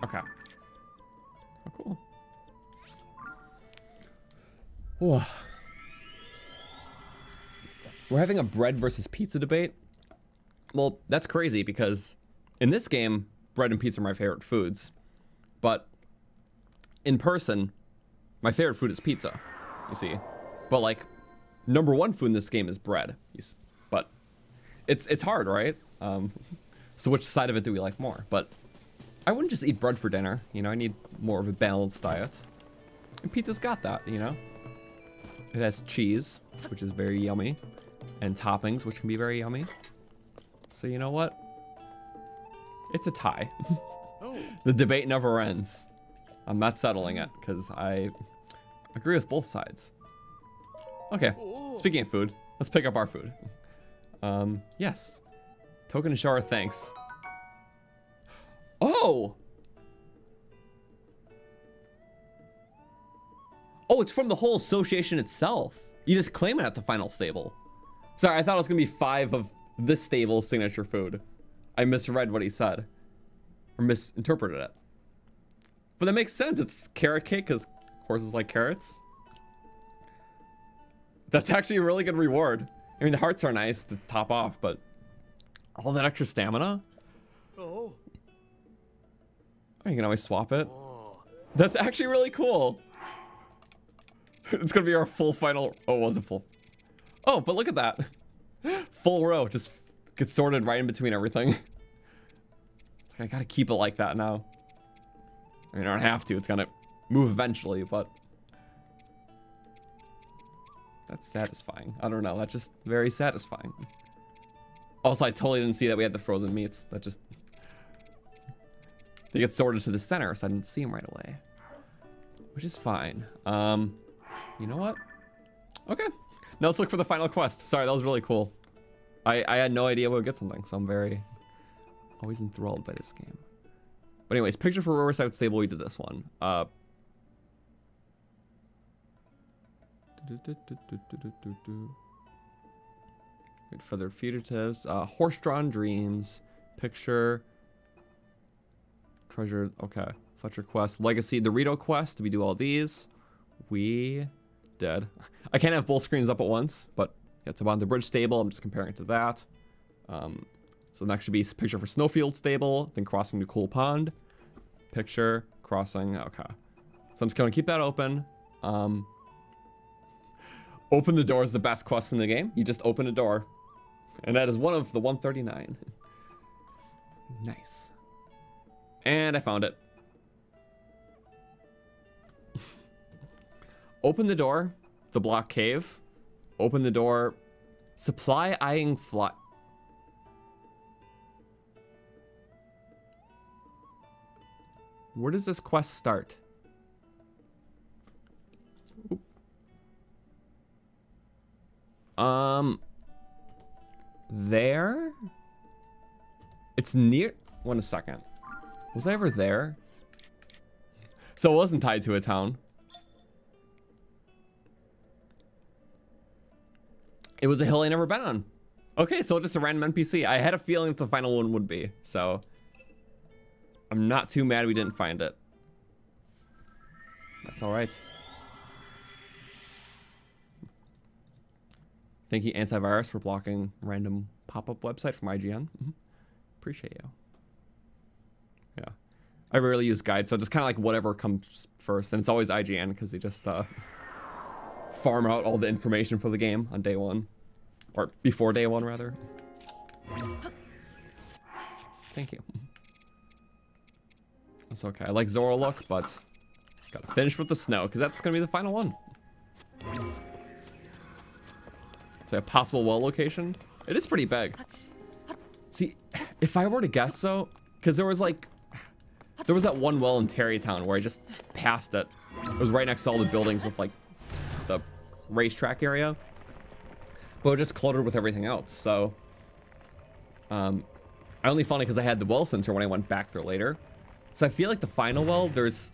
S1: Okay. Oh, cool. Whoa. We're having a bread versus pizza debate. Well, that's crazy because in this game, bread and pizza are my favorite foods. But in person, my favorite food is pizza, you see. But like, #1 food in this game is bread. But it's hard, right? So which side of it do we like more? But I wouldn't just eat bread for dinner. You know, I need more of a balanced diet. And pizza's got that, you know? It has cheese, which is very yummy. And toppings, which can be very yummy. So you know what? It's a tie. The debate never ends. I'm not settling it, because I agree with both sides. Okay, speaking of food, let's pick up our food. Yes. Token to show our thanks. Oh! Oh, it's from the whole association itself. You just claim it at the final stable. Sorry, I thought it was gonna be 5 of this stable's signature food. I misread what he said. Or misinterpreted it. But that makes sense. It's carrot cake because horses like carrots. That's actually a really good reward. I mean, the hearts are nice to top off, but all that extra stamina?
S2: Oh.
S1: Oh, you can always swap it. That's actually really cool. It's gonna be our full final. Oh, it was a full. Oh, but look at that. Full row. Just gets sorted right in between everything. It's like, I gotta keep it like that now. I mean, I don't have to. It's gonna move eventually, but that's satisfying. I don't know. That's just very satisfying. Also, I totally didn't see that we had the frozen meats. That just... They get sorted to the center, so I didn't see them right away. Which is fine. You know what? Okay. Now let's look for the final quest. Sorry, that was really cool. I had no idea we would get something, so I'm very... always enthralled by this game. But anyways, picture for Riverside Stable, we did this one. Wait, feathered fugitives. Horse-drawn dreams. Picture. Treasure. Okay. Fletcher quest. Legacy. Dorito quest. We do all these. We did. I can't have both screens up at once, but yeah, it's about the bridge stable. I'm just comparing it to that. So next should be picture for snowfield stable. Then crossing to cool pond. Picture. Crossing. Okay. So I'm just going to keep that open. Open the door is the best quest in the game. You just open a door. And that is one of the 139. Nice. And I found it. Open the door. The block cave. Open the door. Supply eyeing fly. Where does this quest start? Oop. There? It's near... One second. Was I ever there? So it wasn't tied to a town. It was a hill I never been on. Okay, so just a random NPC. I had a feeling that the final one would be, so... I'm not too mad we didn't find it. That's alright. Thank you, Antivirus, for blocking random pop-up website from IGN. Appreciate you. Yeah. I rarely use guides, so just kind of like whatever comes first. And it's always IGN, because they just farm out all the information for the game on day one. Or before day one, rather. Thank you. That's okay. I like Zora look, but gotta finish with the snow, because that's going to be the final one. So a possible well location. It is pretty big. See, if I were to guess though, because there was that one well in Terrytown where I just passed it. It was right next to all the buildings with like the racetrack area, but it was just cluttered with everything else. So I only found it because I had the well center when I went back there later. So I feel like the final well, there's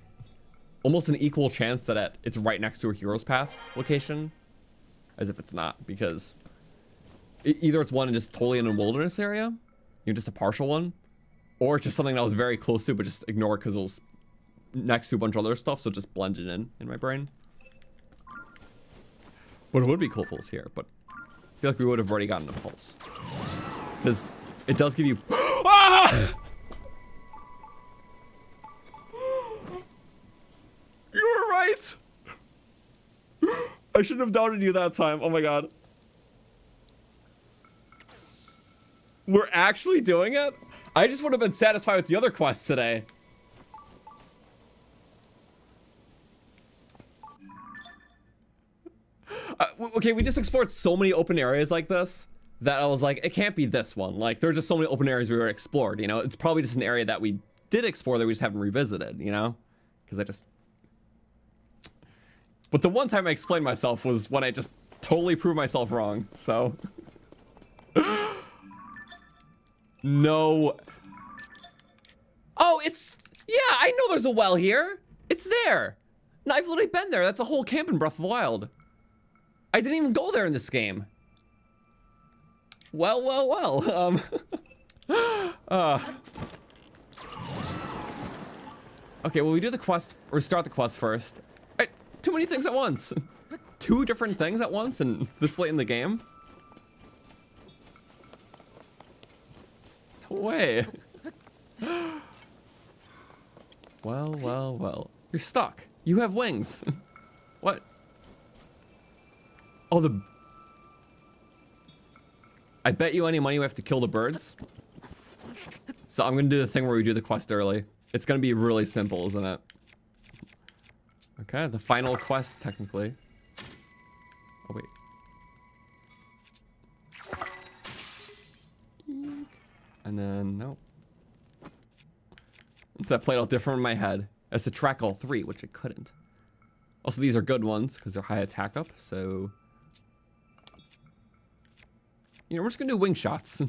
S1: almost an equal chance that it's right next to a Hero's Path location, as if it's not, because either it's one just totally in a wilderness area, just a partial one, or it's just something that was very close to, but just ignore it because it was next to a bunch of other stuff, so it just blended in my brain. But it would be cool if it was here, but I feel like we would have already gotten a pulse, because it does give you... Ah! You were right! I shouldn't have doubted you that time. Oh my god. We're actually doing it? I just would have been satisfied with the other quests today. Okay, we just explored so many open areas like this that I was like, it can't be this one. Like, there's just so many open areas we already explored, you know? It's probably just an area that we did explore that we just haven't revisited, you know? Because I just... But the one time I explained myself was when I just totally proved myself wrong, so... No. Oh, it's... Yeah, I know there's a well here. It's there. No, I've literally been there. That's a whole camp in Breath of the Wild. I didn't even go there in this game. Well, well, well. Okay, well, we do the quest, or start the quest first. Too many things at once. 2 different things at once and this late in the game? No way. Well, well, well. You're stuck. You have wings. What? Oh, the... I bet you any money we have to kill the birds. So I'm gonna do the thing where we do the quest early. It's gonna be really simple, isn't it? Okay, the final quest, technically. Oh, wait. And then, no. That played out different in my head. As to track all 3, which it couldn't. Also, these are good ones, because they're high attack up, so... You know, we're just gonna do wing shots.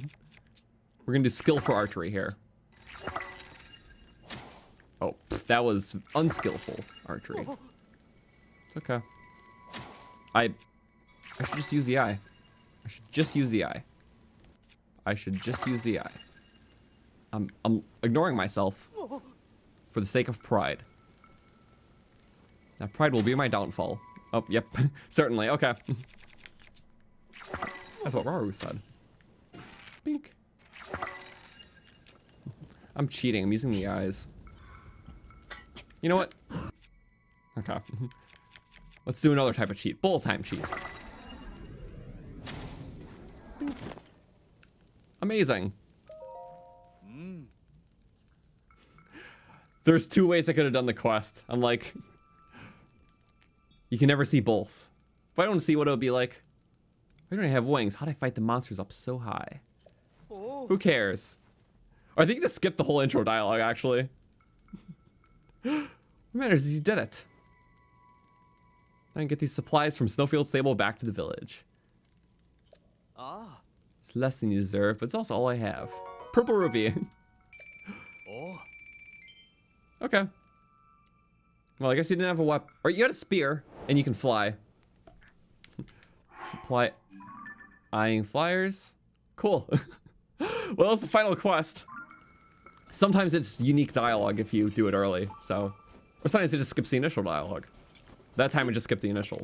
S1: We're gonna do skill for archery here. Oh, that was unskillful archery. It's okay. I should just use the eye. I should just use the eye. I should just use the eye. I'm ignoring myself for the sake of pride. Now pride will be my downfall. Oh, yep. Certainly. Okay. That's what Raru said. Bink. I'm cheating. I'm using the eyes. You know what? Okay. Let's do another type of cheat. Bullet time cheat. Bink. Amazing. There's 2 ways I could have done the quest. I'm like, you can never see both. If I don't see what it would be like, I don't have wings. How'd I fight the monsters up so high?
S2: Oh.
S1: Who cares? Or I think you just skip the whole intro dialogue, actually. What matters is you did it. I can get these supplies from Snowfield Stable back to the village.
S2: Ah.
S1: It's less than you deserve, but it's also all I have. Purple Ruby.
S2: Oh.
S1: Okay. Well, I guess you didn't have a weapon. Or you had a spear, and you can fly. Supply eyeing flyers. Cool. Well, that's the final quest. Sometimes it's unique dialogue if you do it early, so. Or sometimes it just skips the initial dialogue. That time it just skipped the initial.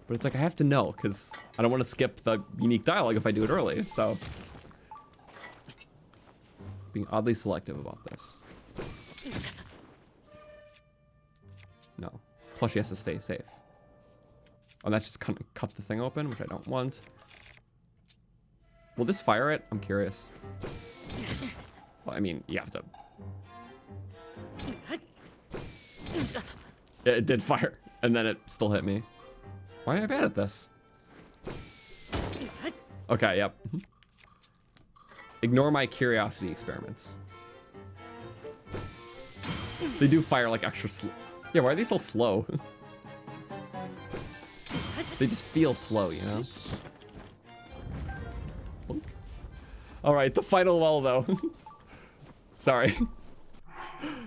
S1: But it's like, I have to know, because I don't want to skip the unique dialogue if I do it early, so. Being oddly selective about this. No. Plus she has to stay safe. Oh, that just kind of cut the thing open, which I don't want. Will this fire it? I'm curious. Well, I mean, you have to. Yeah, it did fire, and then it still hit me. Why am I bad at this? Okay, yep. Ignore my curiosity experiments. They do fire like extra slow. Yeah, why are they so slow? They just feel slow, you know? Alright, the final well, though. Sorry.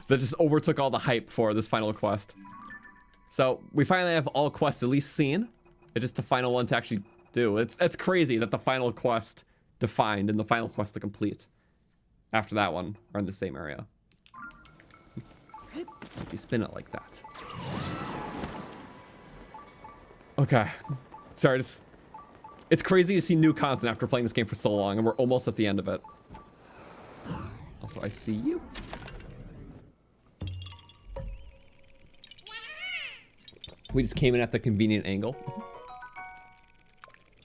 S1: That just overtook all the hype for this final quest. So, we finally have all quests at least seen. It's just the final one to actually do. It's crazy that the final quest defined and the final quest to complete after that one are in the same area. If you spin it like that. Okay. Sorry, it's crazy to see new content after playing this game for so long, and we're almost at the end of it. Also, I see you. We just came in at the convenient angle.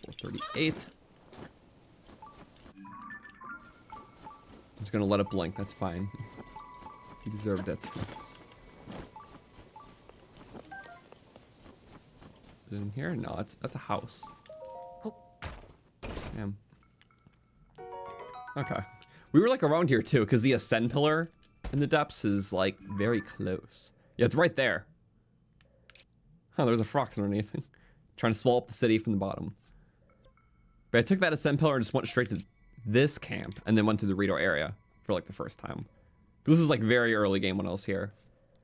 S1: 438. I'm just gonna let it blink, that's fine. You deserved it. Is it in here? No, that's a house. Damn. Okay. We were like around here too, because the ascend pillar in the depths is like very close. Yeah, it's right there. Oh, there's a Frox underneath. Trying to swallow up the city from the bottom. But I took that ascend pillar and just went straight to this camp, and then went to the Rito area for like the first time. This is like very early game when I was here.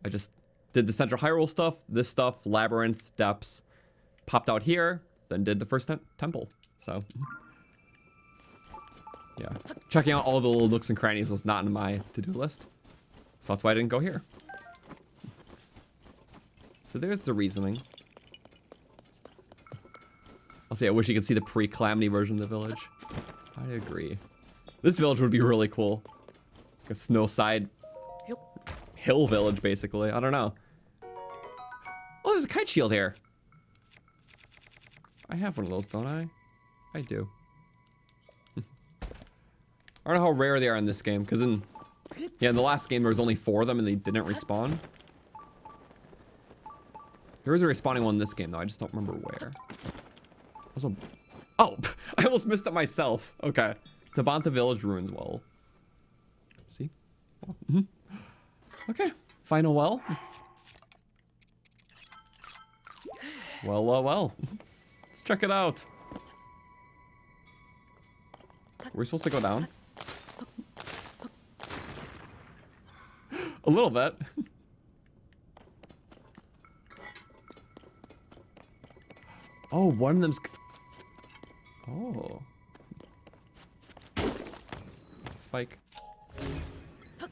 S1: I just did the Central Hyrule stuff, this stuff, Labyrinth, Depths, popped out here, then did the first temple. So, yeah. Checking out all the little nooks and crannies was not in my to-do list. So that's why I didn't go here. So there's the reasoning. I'll say I wish you could see the pre-Calamity version of the village. I agree. This village would be really cool. Like a snowside hill village, basically. I don't know. Oh, there's a kite shield here. I have one of those, don't I? I do. I don't know how rare they are in this game, because in the last game there was only 4 of them and they didn't respawn. There is a respawning one in this game though, I just don't remember where. Also, oh, I almost missed it myself. Okay. Tabantha Village Ruins Well. See? Oh, okay. Final well. Well. Let's check it out. Are we supposed to go down? A little bit. Oh, one of them's... Oh. Spike. What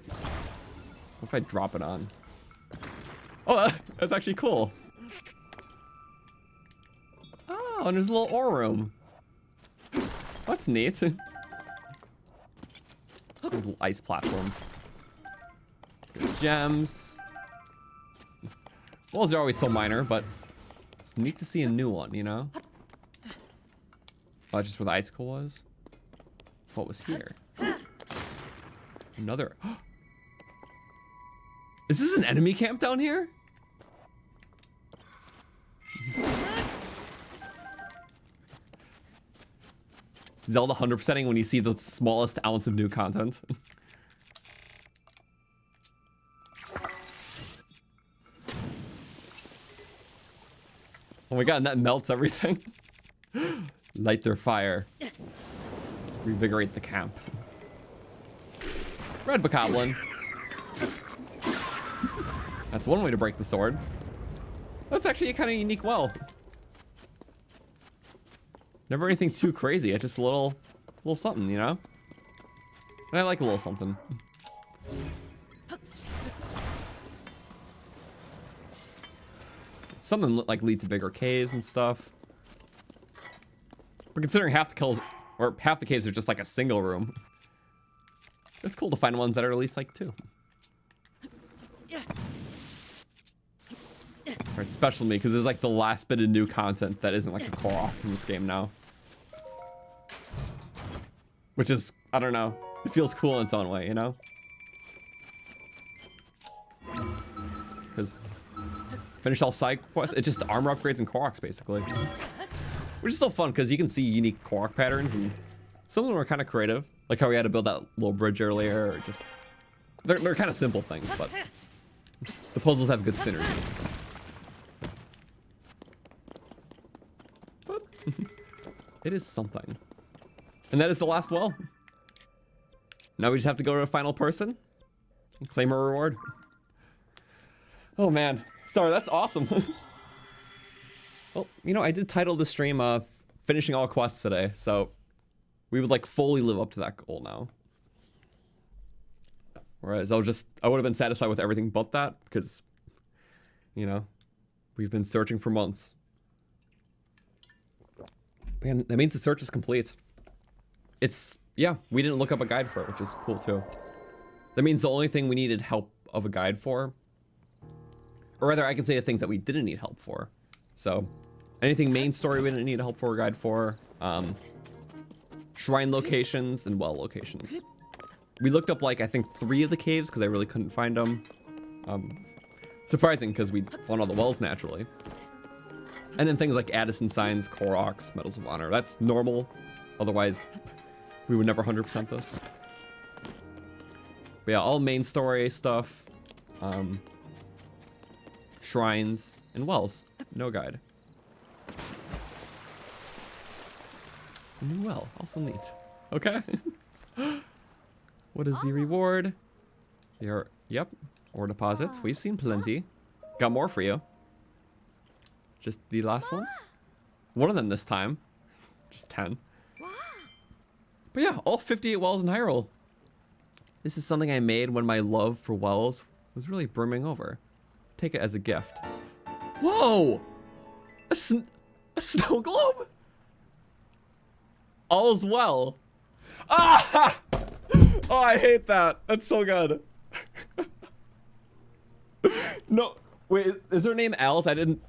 S1: if I drop it on? Oh, that's actually cool. Oh, and there's a little ore room. That's neat. There's ice platforms. There's gems. Walls are always so minor, but it's neat to see a new one, you know? Oh, just where the icicle was? What was here? Another... Is this an enemy camp down here? Zelda 100%ing when you see the smallest ounce of new content. Oh my god, and that melts everything. Light their fire. Revigorate the camp. Red Bokoblin. That's one way to break the sword. That's actually a kind of unique well. Never anything too crazy. It's just a little something, you know? And I like a little something. Something like lead to bigger caves and stuff. But considering half the kills, or half the caves are just like a single room. It's cool to find ones that are at least like 2. It's special to me because it's like the last bit of new content that isn't like a korok in this game now. Which is, I don't know, it feels cool in its own way, you know? Because finish all side quests, it's just armor upgrades and koroks basically. Which is still fun because you can see unique korok patterns and some of them are kind of creative. Like how we had to build that little bridge earlier, or just... They're kind of simple things, but the puzzles have good synergy. But it is something. And that is the last well. Now we just have to go to a final person and claim a reward. Oh man, sorry, that's awesome. Well, you know, I did title the stream finishing all quests today, so we would like fully live up to that goal now. Whereas I would have been satisfied with everything but that, because, you know, we've been searching for months. Man, that means the search is complete. It's, yeah, we didn't look up a guide for it, which is cool too. That means the only thing we needed help of a guide for, or rather I can say the things that we didn't need help for. So anything main story we didn't need help for a guide for, shrine locations and well locations. We looked up like I think 3 of the caves because I really couldn't find them. Surprising because we found all the wells naturally. And then things like Addison signs, Koroks, medals of honor. That's normal. Otherwise, we would never 100% this. But yeah, all main story stuff, shrines and wells. No guide. A new well, also neat. Okay. What is the reward? There, yep, ore deposits. We've seen plenty. Got more for you. Just the last one. One of them this time. Just 10. But yeah, all 58 wells in Hyrule. This is something I made when my love for wells was really brimming over. Take it as a gift. Whoa! A snow globe? All's well. Ah! Oh, I hate that. That's so good. No, wait, is her name Alice? I didn't...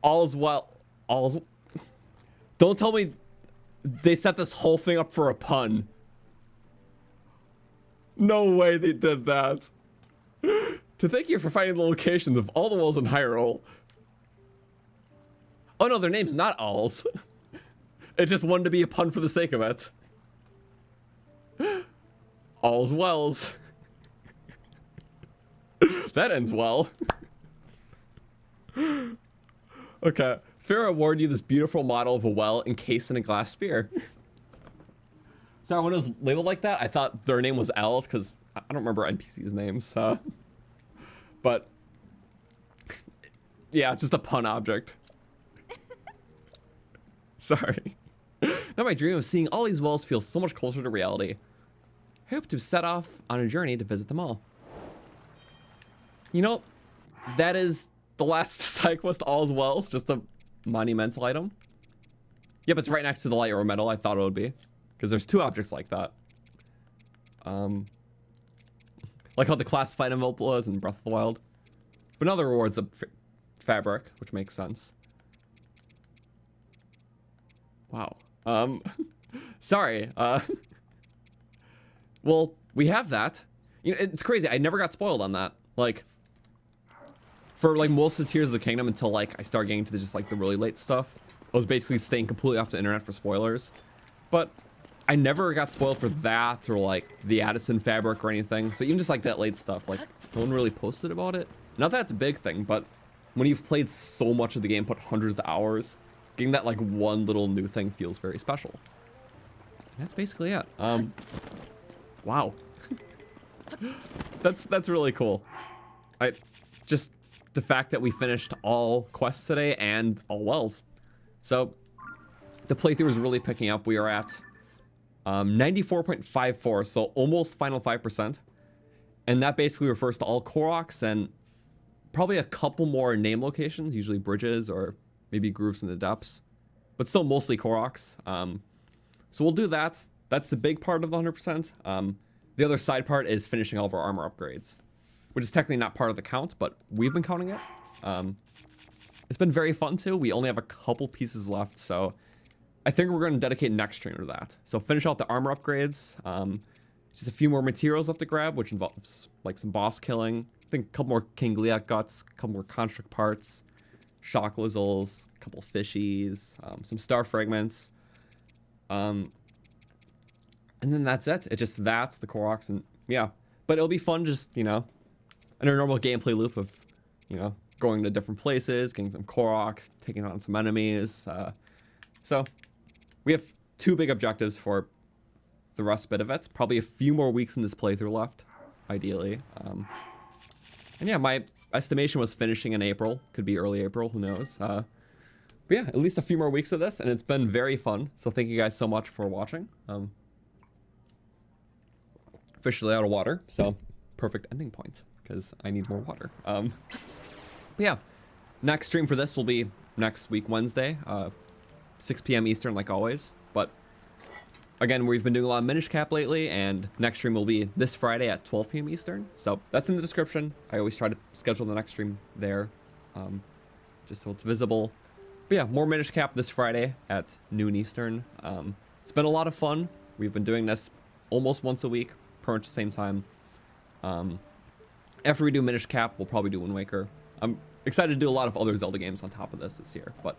S1: All's well. All's... Don't tell me they set this whole thing up for a pun. No way they did that. To thank you for finding the locations of all the wells in Hyrule. Oh no, their name's not Alls. It just wanted to be a pun for the sake of it. All's wells. That ends well. Okay. Pharaoh awarded you this beautiful model of a well encased in a glass sphere. Sorry, when it was labeled like that, I thought their name was Alice because I don't remember NPCs' names. But Yeah, just a pun object. Sorry. Now my dream of seeing all these wells feels so much closer to reality. I hope to set off on a journey to visit them all. You know, that is the last side quest, All's Wells, just a monumental item. Yep, it's right next to the Lightroot medal. I thought it would be, because there's 2 objects like that. Like how the classified emerald was in Breath of the Wild. But another reward's a fabric, which makes sense. Wow. Sorry. Well, we have that. You know, it's crazy. I never got spoiled on that. Like, for like most of the Tears of the Kingdom until like I started getting to the, just like the really late stuff, I was basically staying completely off the internet for spoilers. But I never got spoiled for that or like the Addison fabric or anything. So even just like that late stuff, like no one really posted about it. Not that it's a big thing, but when you've played so much of the game, put hundreds of hours, getting that like one little new thing feels very special. And that's basically it. Wow. That's really cool. Just the fact that we finished all quests today and all wells. So the playthrough is really picking up. We are at 94.54, so almost final 5%. And that basically refers to all Koroks and probably a couple more name locations, usually bridges or maybe grooves in the depths, but still mostly Koroks. So we'll do that. That's the big part of the 100%. The other side part is finishing all of our armor upgrades, which is technically not part of the count, but we've been counting it. It's been very fun too. We only have a couple pieces left, so I think we're going to dedicate next stream to that. So finish out the armor upgrades. Just a few more materials left to grab, which involves like some boss killing. I think a couple more King Gliak guts, a couple more construct parts, shock lizzles, a couple fishies, some star fragments. And then that's it. It's just that's the Koroks, and yeah. But it'll be fun just, you know, in a normal gameplay loop of, you know, going to different places, getting some Koroks, taking on some enemies. So we have 2 big objectives for the rest bit of it. Probably a few more weeks in this playthrough left, ideally. And yeah, my estimation was finishing in April. Could be early April, who knows. But yeah, at least a few more weeks of this, and it's been very fun. So thank you guys so much for watching. Officially out of water, so perfect ending point, because I need more water. But yeah, next stream for this will be next week, Wednesday, 6 p.m. Eastern, like always. But again, we've been doing a lot of Minish Cap lately, and next stream will be this Friday at 12 p.m. Eastern. So that's in the description. I always try to schedule the next stream there, just so it's visible. But yeah, more Minish Cap this Friday at noon Eastern. It's been a lot of fun. We've been doing this almost once a week, pretty much the same time. After we do Minish Cap, we'll probably do Wind Waker. I'm excited to do a lot of other Zelda games on top of this year, but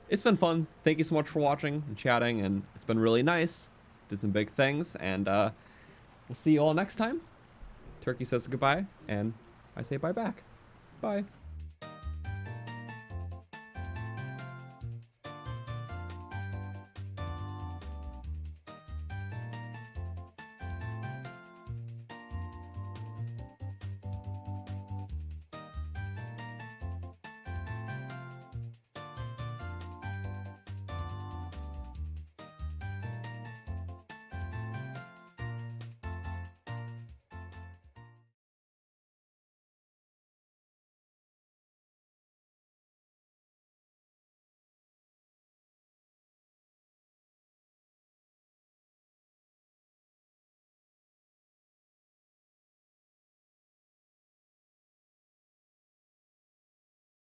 S1: it's been fun. Thank you so much for watching and chatting, and it's been really nice. Did some big things, and we'll see you all next time. Turkey says goodbye, and I say bye back. Bye.